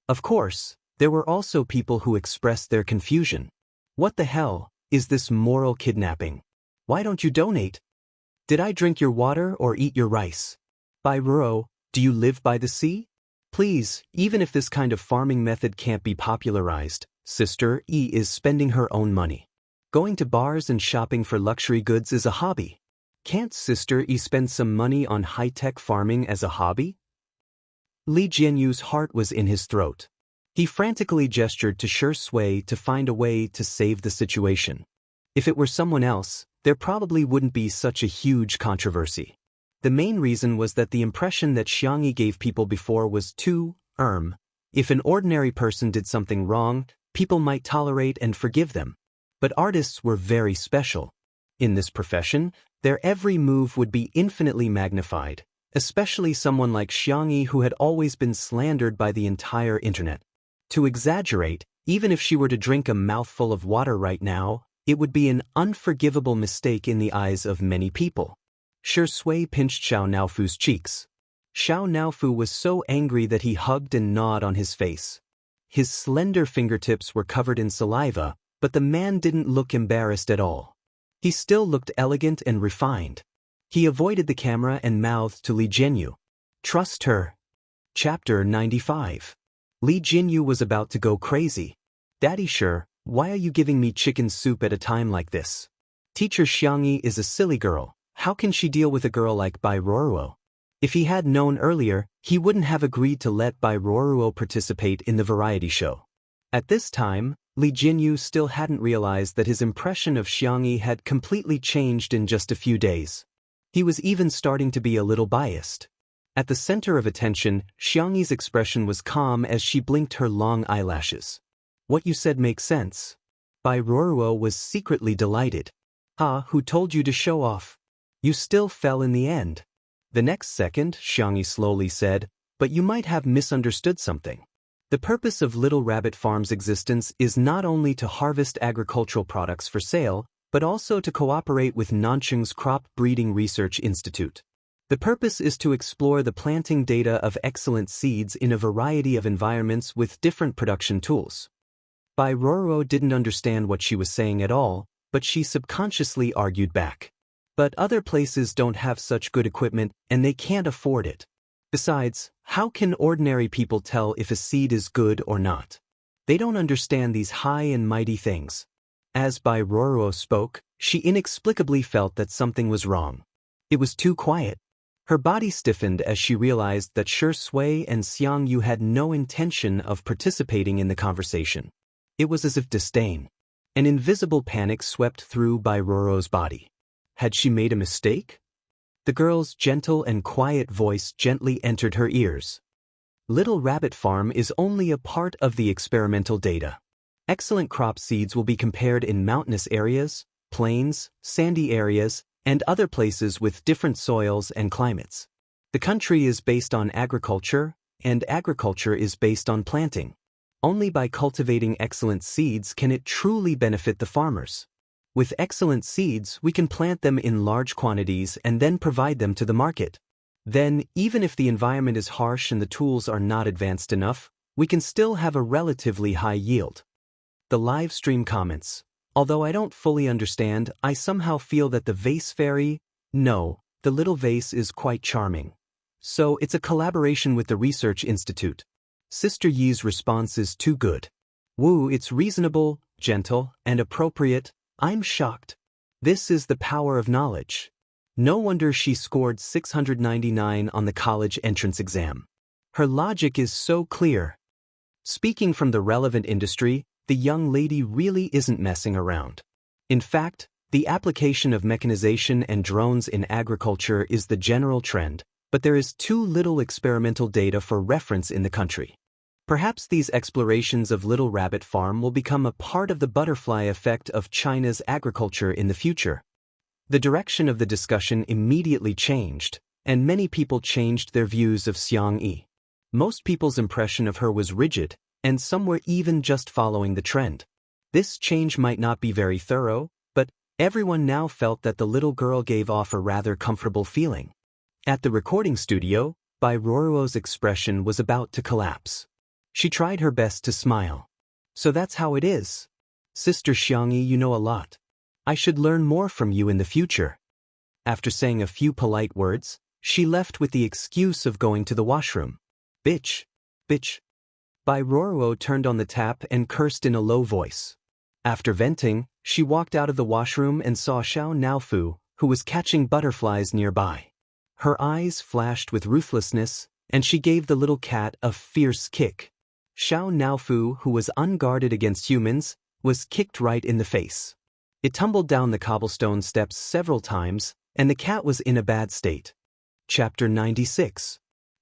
Of course, there were also people who expressed their confusion. What the hell is this moral kidnapping? Why don't you donate? Did I drink your water or eat your rice? Bai Ruoruo, do you live by the sea? Please, even if this kind of farming method can't be popularized, Sister E is spending her own money. Going to bars and shopping for luxury goods is a hobby. Can't Sister E spend some money on high-tech farming as a hobby? Li Jianyu's heart was in his throat. He frantically gestured to Shui to find a way to save the situation. If it were someone else, there probably wouldn't be such a huge controversy. The main reason was that the impression that Xianxia gave people before was too, If an ordinary person did something wrong, people might tolerate and forgive them. But artists were very special. In this profession, their every move would be infinitely magnified, especially someone like Xianxia who had always been slandered by the entire internet. To exaggerate, even if she were to drink a mouthful of water right now, it would be an unforgivable mistake in the eyes of many people. Shui pinched Xiao Naofu's cheeks. Xiao Naofu was so angry that he hugged and gnawed on his face. His slender fingertips were covered in saliva, but the man didn't look embarrassed at all. He still looked elegant and refined. He avoided the camera and mouthed to Li Jianyu. Trust her. Chapter 95. Li Jianyu was about to go crazy. Daddy sure, why are you giving me chicken soup at a time like this? Teacher Xianxia is a silly girl. How can she deal with a girl like Bai Ruoruo? If he had known earlier, he wouldn't have agreed to let Bai Ruoruo participate in the variety show. At this time, Li Jinyu still hadn't realized that his impression of Xiangyi had completely changed in just a few days. He was even starting to be a little biased. At the center of attention, Xiangyi's expression was calm as she blinked her long eyelashes. "What you said makes sense." Bai Ruoruo was secretly delighted. "Ah, who told you to show off? You still fell in the end." The next second, Xiangyi slowly said, "But you might have misunderstood something. The purpose of Little Rabbit Farm's existence is not only to harvest agricultural products for sale, but also to cooperate with Nancheng's Crop Breeding Research Institute. The purpose is to explore the planting data of excellent seeds in a variety of environments with different production tools." Bai Ruoruo didn't understand what she was saying at all, but she subconsciously argued back. "But other places don't have such good equipment, and they can't afford it. Besides, how can ordinary people tell if a seed is good or not? They don't understand these high and mighty things." As Bai Ruoruo spoke, she inexplicably felt that something was wrong. It was too quiet. Her body stiffened as she realized that Shi Sui and Xiang Yu had no intention of participating in the conversation. It was as if disdain. An invisible panic swept through Bai Ruoruo's body. Had she made a mistake? The girl's gentle and quiet voice gently entered her ears. "Little Rabbit Farm is only a part of the experimental data. Excellent crop seeds will be compared in mountainous areas, plains, sandy areas, and other places with different soils and climates. The country is based on agriculture, and agriculture is based on planting. Only by cultivating excellent seeds can it truly benefit the farmers. With excellent seeds, we can plant them in large quantities and then provide them to the market. Then, even if the environment is harsh and the tools are not advanced enough, we can still have a relatively high yield." The live stream comments. "Although I don't fully understand, I somehow feel that the vase fairy, no, the little vase is quite charming. So it's a collaboration with the Research Institute." Sister Yi's response is too good. "Wu, it's reasonable, gentle, and appropriate. I'm shocked. This is the power of knowledge. No wonder she scored 699 on the college entrance exam. Her logic is so clear." Speaking from the relevant industry, the young lady really isn't messing around. In fact, the application of mechanization and drones in agriculture is the general trend, but there is too little experimental data for reference in the country. Perhaps these explorations of Little Rabbit Farm will become a part of the butterfly effect of China's agriculture in the future. The direction of the discussion immediately changed, and many people changed their views of Xiangyi. Most people's impression of her was rigid, and some were even just following the trend. This change might not be very thorough, but everyone now felt that the little girl gave off a rather comfortable feeling. At the recording studio, Bai Ruoruo's expression was about to collapse. She tried her best to smile. "So that's how it is. Sister Xiangyi, you know a lot. I should learn more from you in the future." After saying a few polite words, she left with the excuse of going to the washroom. "Bitch. Bitch." Bai Ruoruo turned on the tap and cursed in a low voice. After venting, she walked out of the washroom and saw Xiao Naofu, who was catching butterflies nearby. Her eyes flashed with ruthlessness, and she gave the little cat a fierce kick. Xiao Naofu, who was unguarded against humans, was kicked right in the face. It tumbled down the cobblestone steps several times, and the cat was in a bad state. Chapter 96.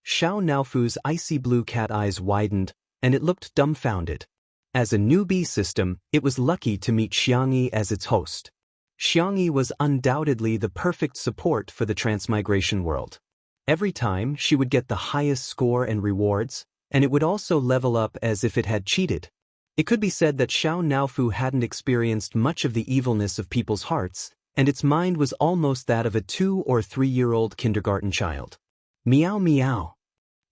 Xiao Naofu's icy blue cat eyes widened, and it looked dumbfounded. As a newbie system, it was lucky to meet Xiangyi as its host. Xiangyi was undoubtedly the perfect support for the transmigration world. Every time, she would get the highest score and rewards, and it would also level up as if it had cheated. It could be said that Xiao Naofu hadn't experienced much of the evilness of people's hearts, and its mind was almost that of a 2- or 3-year-old kindergarten child. Meow meow.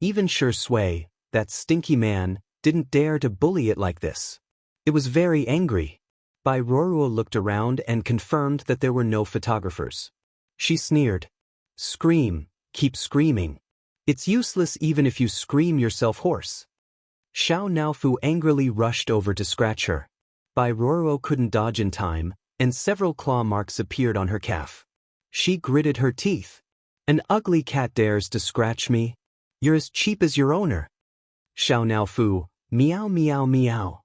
Even Shi Sui, that stinky man, didn't dare to bully it like this. It was very angry. Bai Ruoruo looked around and confirmed that there were no photographers. She sneered. "Scream, keep screaming. It's useless even if you scream yourself hoarse." Xiao Naofu angrily rushed over to scratch her. Bai Ruoruo couldn't dodge in time, and several claw marks appeared on her calf. She gritted her teeth. "An ugly cat dares to scratch me? You're as cheap as your owner." Xiao Naofu, meow meow meow.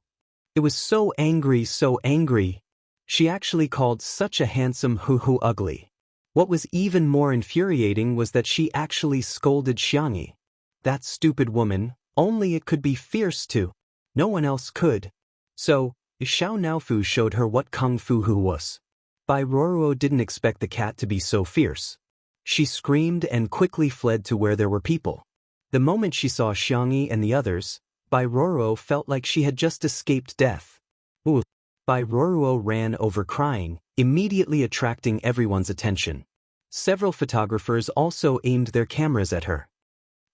It was so angry, so angry. She actually called such a handsome Hu ugly. What was even more infuriating was that she actually scolded Xianxia. That stupid woman, only it could be fierce too. No one else could. So, Xiao Naofu showed her what Kung Fu Hu was. Bai Ruoruo didn't expect the cat to be so fierce. She screamed and quickly fled to where there were people. The moment she saw Xianxia and the others, Bai Ruoruo felt like she had just escaped death. Ooh! Bai Ruoruo ran over crying, immediately attracting everyone's attention. Several photographers also aimed their cameras at her.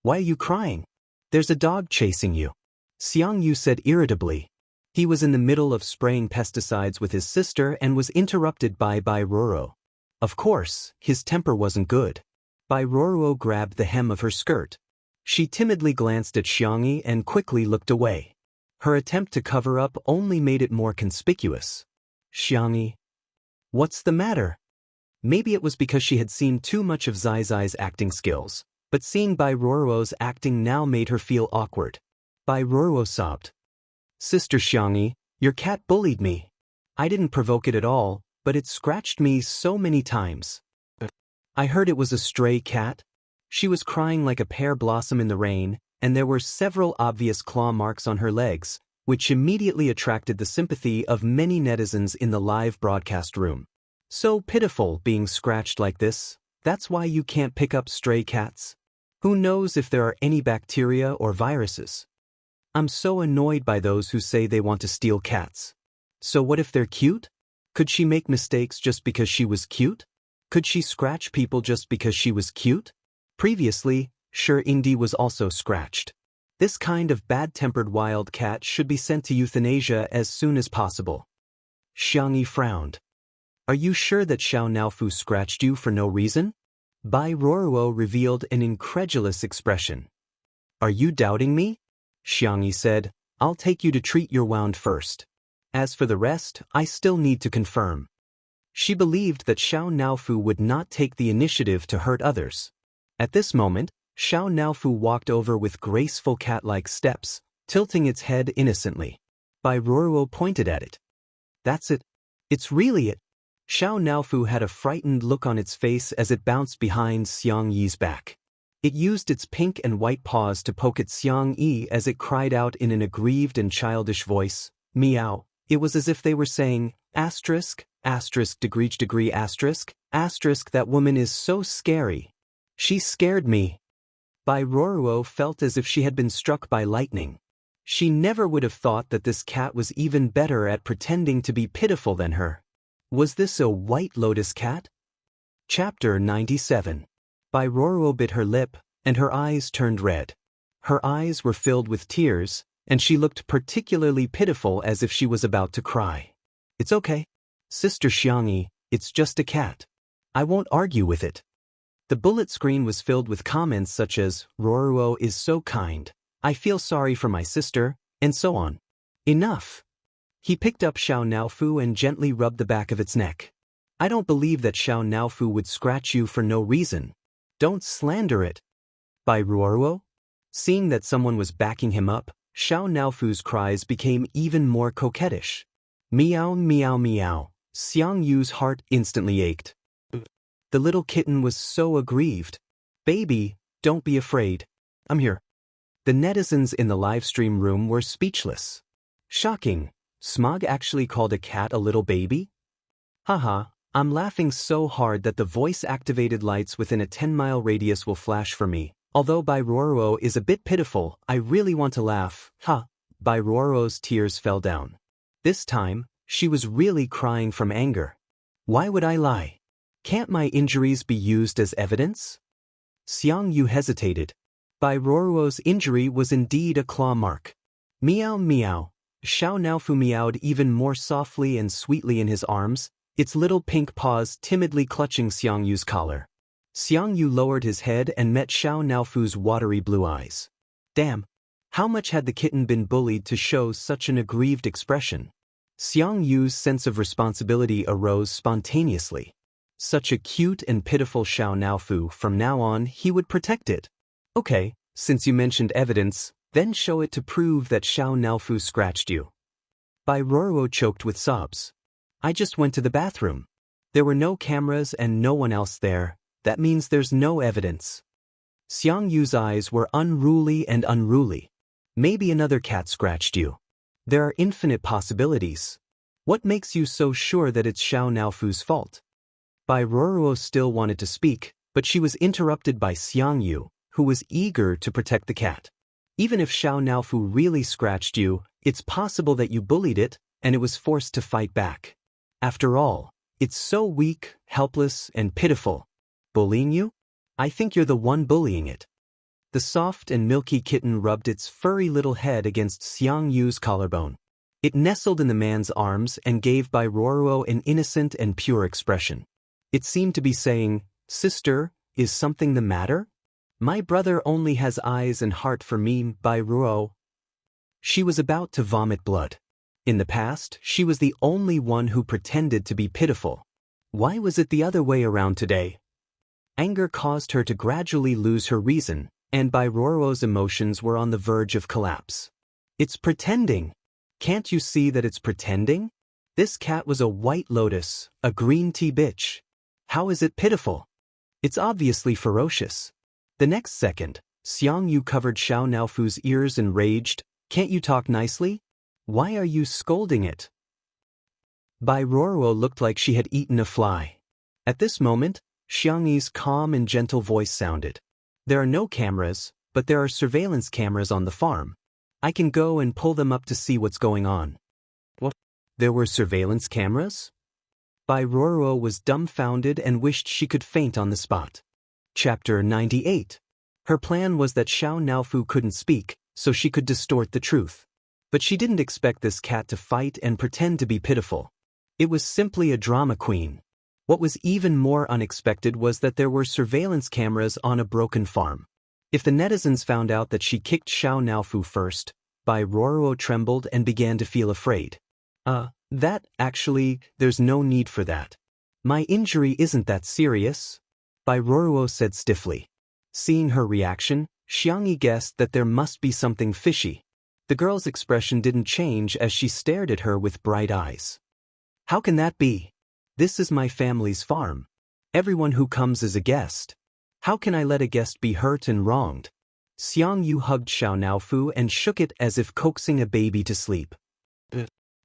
"Why are you crying? There's a dog chasing you," Xianxia said irritably. He was in the middle of spraying pesticides with his sister and was interrupted by Bai Ruoruo. Of course, his temper wasn't good. Bai Ruoruo grabbed the hem of her skirt. She timidly glanced at Xianxia and quickly looked away. Her attempt to cover up only made it more conspicuous. "Xianxia, what's the matter?" Maybe it was because she had seen too much of Zai Zai's acting skills, but seeing Bai Ruoruo's acting now made her feel awkward. Bai Ruoruo sobbed. "Sister Xianxia, your cat bullied me. I didn't provoke it at all, but it scratched me so many times. I heard it was a stray cat." She was crying like a pear blossom in the rain, and there were several obvious claw marks on her legs, which immediately attracted the sympathy of many netizens in the live broadcast room. "So pitiful being scratched like this. That's why you can't pick up stray cats. Who knows if there are any bacteria or viruses? I'm so annoyed by those who say they want to steal cats. So what if they're cute? Could she make mistakes just because she was cute? Could she scratch people just because she was cute? Previously, Ingdi was also scratched. This kind of bad-tempered wild cat should be sent to euthanasia as soon as possible." Xianxia frowned. "Are you sure that Xiao Naofu scratched you for no reason?" Bai Ruoruo revealed an incredulous expression. "Are you doubting me?" Xianxia said, "I'll take you to treat your wound first. As for the rest, I still need to confirm." She believed that Xiao Naofu would not take the initiative to hurt others. At this moment, Xiao Naofu walked over with graceful cat-like steps, tilting its head innocently. Bai Ruoruo pointed at it. "That's it. It's really it." Xiao Naofu had a frightened look on its face as it bounced behind Xiangyi's back. It used its pink and white paws to poke at Xiangyi as it cried out in an aggrieved and childish voice, "Meow." It was as if they were saying, asterisk, asterisk, degree, asterisk, asterisk, that woman is so scary. She scared me. Bai Ruoruo felt as if she had been struck by lightning. She never would have thought that this cat was even better at pretending to be pitiful than her. Was this a white lotus cat? Chapter 97. Bai Ruoruo bit her lip, and her eyes turned red. Her eyes were filled with tears, and she looked particularly pitiful as if she was about to cry. "It's okay. Sister Xianxia, it's just a cat. I won't argue with it." The bullet screen was filled with comments such as, "Ruoruo is so kind. I feel sorry for my sister," and so on. Enough. He picked up Xiao Naofu and gently rubbed the back of its neck. "I don't believe that Xiao Naofu would scratch you for no reason. Don't slander it." Bai Ruoruo? Seeing that someone was backing him up, Xiao Naofu's cries became even more coquettish. "Meow, meow, meow." Xiangyu's heart instantly ached. The little kitten was so aggrieved. "Baby, don't be afraid. I'm here." The netizens in the livestream room were speechless. Shocking. Smog actually called a cat a little baby? Haha, I'm laughing so hard that the voice-activated lights within a 10-mile radius will flash for me. Although Bai Ruoruo is a bit pitiful, I really want to laugh. Ha! Bai Ruoruo's tears fell down. This time, she was really crying from anger. Why would I lie? Can't my injuries be used as evidence? Xiangyu hesitated. Bai Ruoruo's injury was indeed a claw mark. Meow meow. Xiao Naofu meowed even more softly and sweetly in his arms, its little pink paws timidly clutching Xiangyu's collar. Xiangyu lowered his head and met Xiao Naofu's watery blue eyes. Damn! How much had the kitten been bullied to show such an aggrieved expression? Xiangyu's sense of responsibility arose spontaneously. Such a cute and pitiful Xiao Naofu, from now on he would protect it. Okay, since you mentioned evidence, then show it to prove that Xiao Naofu scratched you. Bai Ruo choked with sobs. I just went to the bathroom. There were no cameras and no one else there. That means there's no evidence. Xiang Yu's eyes were unruly and unruly. Maybe another cat scratched you. There are infinite possibilities. What makes you so sure that it's Xiao Naofu's fault? Bai Ruo still wanted to speak, but she was interrupted by Xiang Yu, who was eager to protect the cat. Even if Xiao Naofu really scratched you, it's possible that you bullied it, and it was forced to fight back. After all, it's so weak, helpless, and pitiful. Bullying you? I think you're the one bullying it. The soft and milky kitten rubbed its furry little head against Xiang Yu's collarbone. It nestled in the man's arms and gave Bai Ruo an innocent and pure expression. It seemed to be saying, "Sister, is something the matter? My brother only has eyes and heart for me, Bai Ruo." She was about to vomit blood. In the past, she was the only one who pretended to be pitiful. Why was it the other way around today? Anger caused her to gradually lose her reason, and Bai Ruo's emotions were on the verge of collapse. It's pretending. Can't you see that it's pretending? This cat was a white lotus, a green tea bitch. How is it pitiful? It's obviously ferocious. The next second, Xiang Yu covered Xiao Naofu's ears and raged, "Can't you talk nicely? Why are you scolding it?" Bai Ruo looked like she had eaten a fly. At this moment, Xiang Yi's calm and gentle voice sounded. "There are no cameras, but there are surveillance cameras on the farm. I can go and pull them up to see what's going on." What? There were surveillance cameras? Bai Ruo was dumbfounded and wished she could faint on the spot. Chapter 98. Her plan was that Xiao Naofu couldn't speak, so she could distort the truth. But she didn't expect this cat to fight and pretend to be pitiful. It was simply a drama queen. What was even more unexpected was that there were surveillance cameras on a broken farm. If the netizens found out that she kicked Xiao Naofu first, Bai Ruo trembled and began to feel afraid. There's no need for that. My injury isn't that serious," Bai Ruo said stiffly. Seeing her reaction, Xiang Yi guessed that there must be something fishy. The girl's expression didn't change as she stared at her with bright eyes. "How can that be? This is my family's farm. Everyone who comes is a guest. How can I let a guest be hurt and wronged?" Xiang Yu hugged Xiao Naofu and shook it as if coaxing a baby to sleep.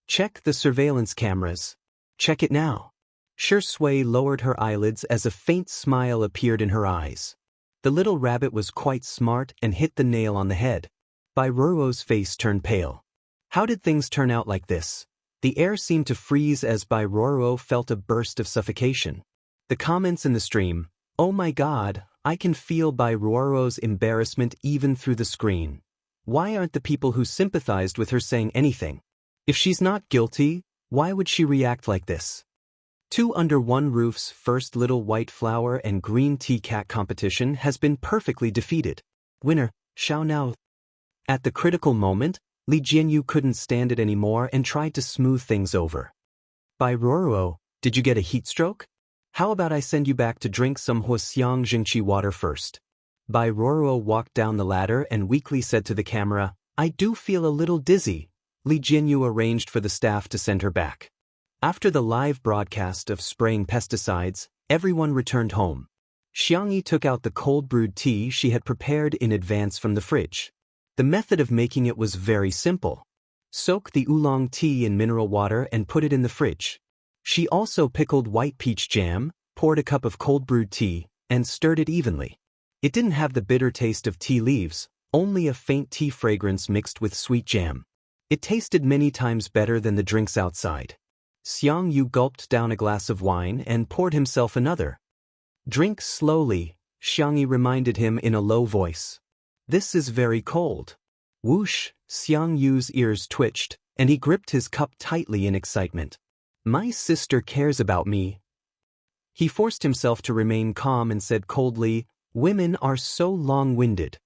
"Check the surveillance cameras. Check it now." Shui lowered her eyelids as a faint smile appeared in her eyes. The little rabbit was quite smart and hit the nail on the head. Bai Ruo's face turned pale. How did things turn out like this? The air seemed to freeze as Bai Ruo felt a burst of suffocation. The comments in the stream, "Oh my God, I can feel Bai Ruo's embarrassment even through the screen. Why aren't the people who sympathized with her saying anything? If she's not guilty, why would she react like this?" Two Under One Roof's first Little White Flower and Green Tea Cat competition has been perfectly defeated. Winner, Xiao Nao. At the critical moment, Li Jianyu couldn't stand it anymore and tried to smooth things over. "Bai Ruo, did you get a heat stroke? How about I send you back to drink some Huaxiang Jingqi water first?" Bai Ruo walked down the ladder and weakly said to the camera, "I do feel a little dizzy." Li Jianyu arranged for the staff to send her back. After the live broadcast of spraying pesticides, everyone returned home. Xiang Yi took out the cold-brewed tea she had prepared in advance from the fridge. The method of making it was very simple. Soak the oolong tea in mineral water and put it in the fridge. She also pickled white peach jam, poured a cup of cold-brewed tea, and stirred it evenly. It didn't have the bitter taste of tea leaves, only a faint tea fragrance mixed with sweet jam. It tasted many times better than the drinks outside. Xiang Yu gulped down a glass of wine and poured himself another. "Drink slowly," Xiang Yi reminded him in a low voice. "This is very cold." Whoosh, Xiang Yu's ears twitched, and he gripped his cup tightly in excitement. "My sister cares about me." He forced himself to remain calm and said coldly, "Women are so long-winded."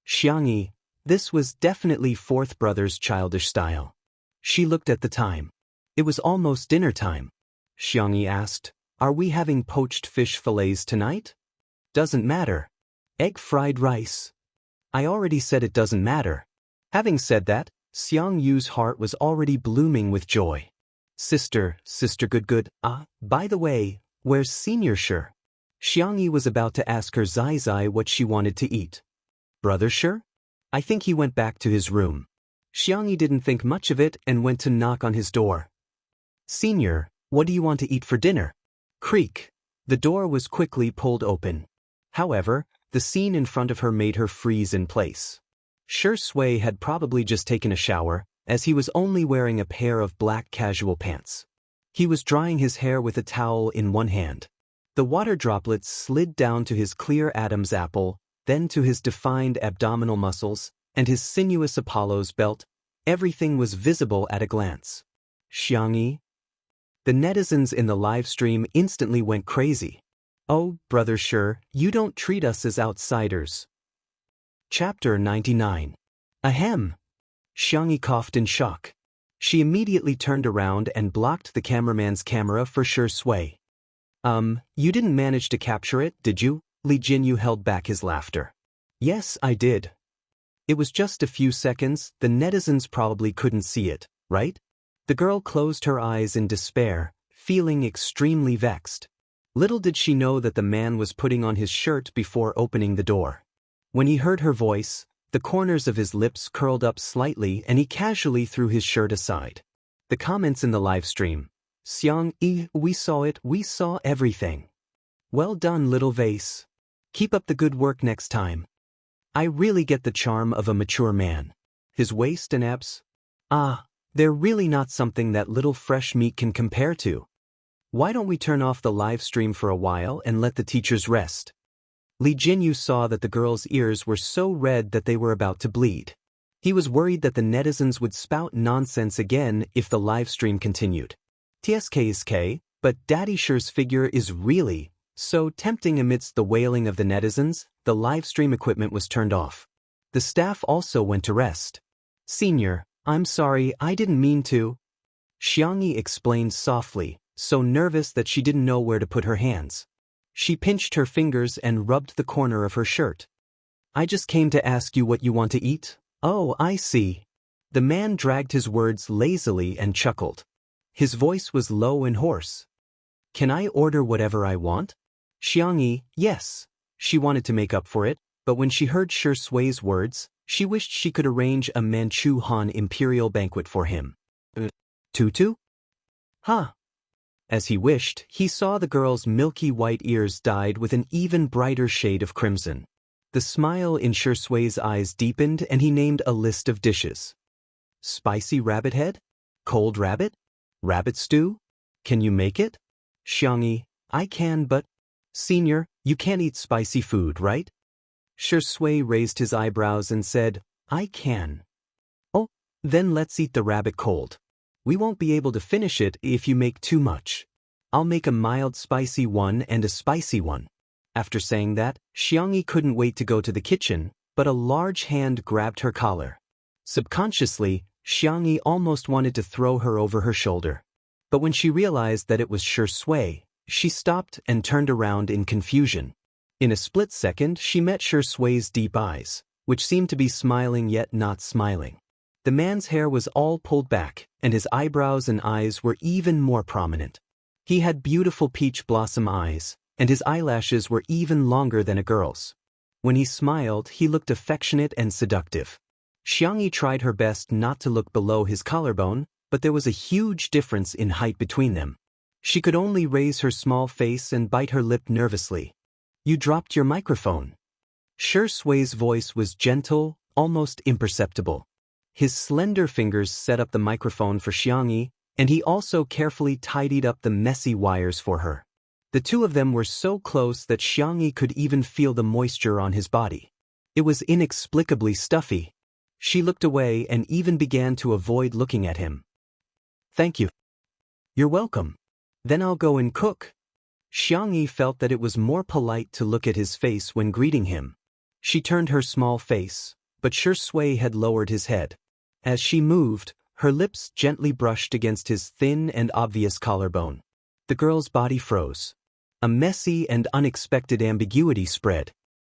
Xiang Yi, this was definitely fourth brother's childish style. She looked at the time. It was almost dinner time. Xiang Yi asked, "Are we having poached fish fillets tonight?" "Doesn't matter." "Egg fried rice." "I already said it doesn't matter." Having said that, Xiang Yu's heart was already blooming with joy. Sister good. By the way, where's Senior Shi? Xiang Yi was about to ask her Zai what she wanted to eat. Brother Shi? I think he went back to his room. Xiang Yi didn't think much of it and went to knock on his door. Senior, what do you want to eat for dinner? Creak. The door was quickly pulled open. However, the scene in front of her made her freeze in place. Shi Sui had probably just taken a shower, as he was only wearing a pair of black casual pants. He was drying his hair with a towel in one hand. The water droplets slid down to his clear Adam's apple, then to his defined abdominal muscles, and his sinuous Apollo's belt. Everything was visible at a glance. Xiangyi? The netizens in the live stream instantly went crazy. Oh, Brother Shi, you don't treat us as outsiders. Chapter 99. Ahem. Xiangyi coughed in shock. She immediately turned around and blocked the cameraman's camera for Shi Sui. You didn't manage to capture it, did you? Li Jinyu held back his laughter. Yes, I did. It was just a few seconds, the netizens probably couldn't see it, right? The girl closed her eyes in despair, feeling extremely vexed. Little did she know that the man was putting on his shirt before opening the door. When he heard her voice, the corners of his lips curled up slightly and he casually threw his shirt aside. The comments in the live stream. Xiang-yi, we saw everything. Well done, little vase. Keep up the good work next time. I really get the charm of a mature man. His waist and abs? They're really not something that little fresh meat can compare to. Why don't we turn off the live stream for a while and let the teachers rest? Li Jinyu saw that the girl's ears were so red that they were about to bleed. He was worried that the netizens would spout nonsense again if the live stream continued. TSK, but Daddy Shi's figure is really so tempting. Amidst the wailing of the netizens, the live stream equipment was turned off. The staff also went to rest. Senior, I'm sorry, I didn't mean to. Xiangyi explained softly, so nervous that she didn't know where to put her hands. She pinched her fingers and rubbed the corner of her shirt. I just came to ask you what you want to eat. Oh, I see. The man dragged his words lazily and chuckled. His voice was low and hoarse. Can I order whatever I want? Xiangyi, yes. She wanted to make up for it, but when she heard Shi Sui's words, she wished she could arrange a Manchu Han imperial banquet for him. Tutu? Huh. As he wished, he saw the girl's milky white ears dyed with an even brighter shade of crimson. The smile in Shi Sui's eyes deepened and he named a list of dishes. Spicy rabbit head? Cold rabbit? Rabbit stew? Can you make it? Xiangyi, I can, but... Senior, you can't eat spicy food, right? Shi Sui raised his eyebrows and said, I can. Oh, then let's eat the rabbit cold. We won't be able to finish it if you make too much. I'll make a mild spicy one and a spicy one. After saying that, Xiangyi couldn't wait to go to the kitchen, but a large hand grabbed her collar. Subconsciously, Xiangyi almost wanted to throw her over her shoulder. But when she realized that it was Shi Sui, she stopped and turned around in confusion. In a split second, she met Shi Sui's deep eyes, which seemed to be smiling yet not smiling. The man's hair was all pulled back, and his eyebrows and eyes were even more prominent. He had beautiful peach blossom eyes, and his eyelashes were even longer than a girl's. When he smiled, he looked affectionate and seductive. Xiangyi tried her best not to look below his collarbone, but there was a huge difference in height between them. She could only raise her small face and bite her lip nervously. You dropped your microphone. Shi Sui's voice was gentle, almost imperceptible. His slender fingers set up the microphone for Xiangyi, and he also carefully tidied up the messy wires for her. The two of them were so close that Xiangyi could even feel the moisture on his body. It was inexplicably stuffy. She looked away and even began to avoid looking at him. Thank you. You're welcome. Then I'll go and cook. Xiangyi felt that it was more polite to look at his face when greeting him. She turned her small face, but Shi Sui had lowered his head. As she moved, her lips gently brushed against his thin and obvious collarbone. The girl's body froze. A messy and unexpected ambiguity spread.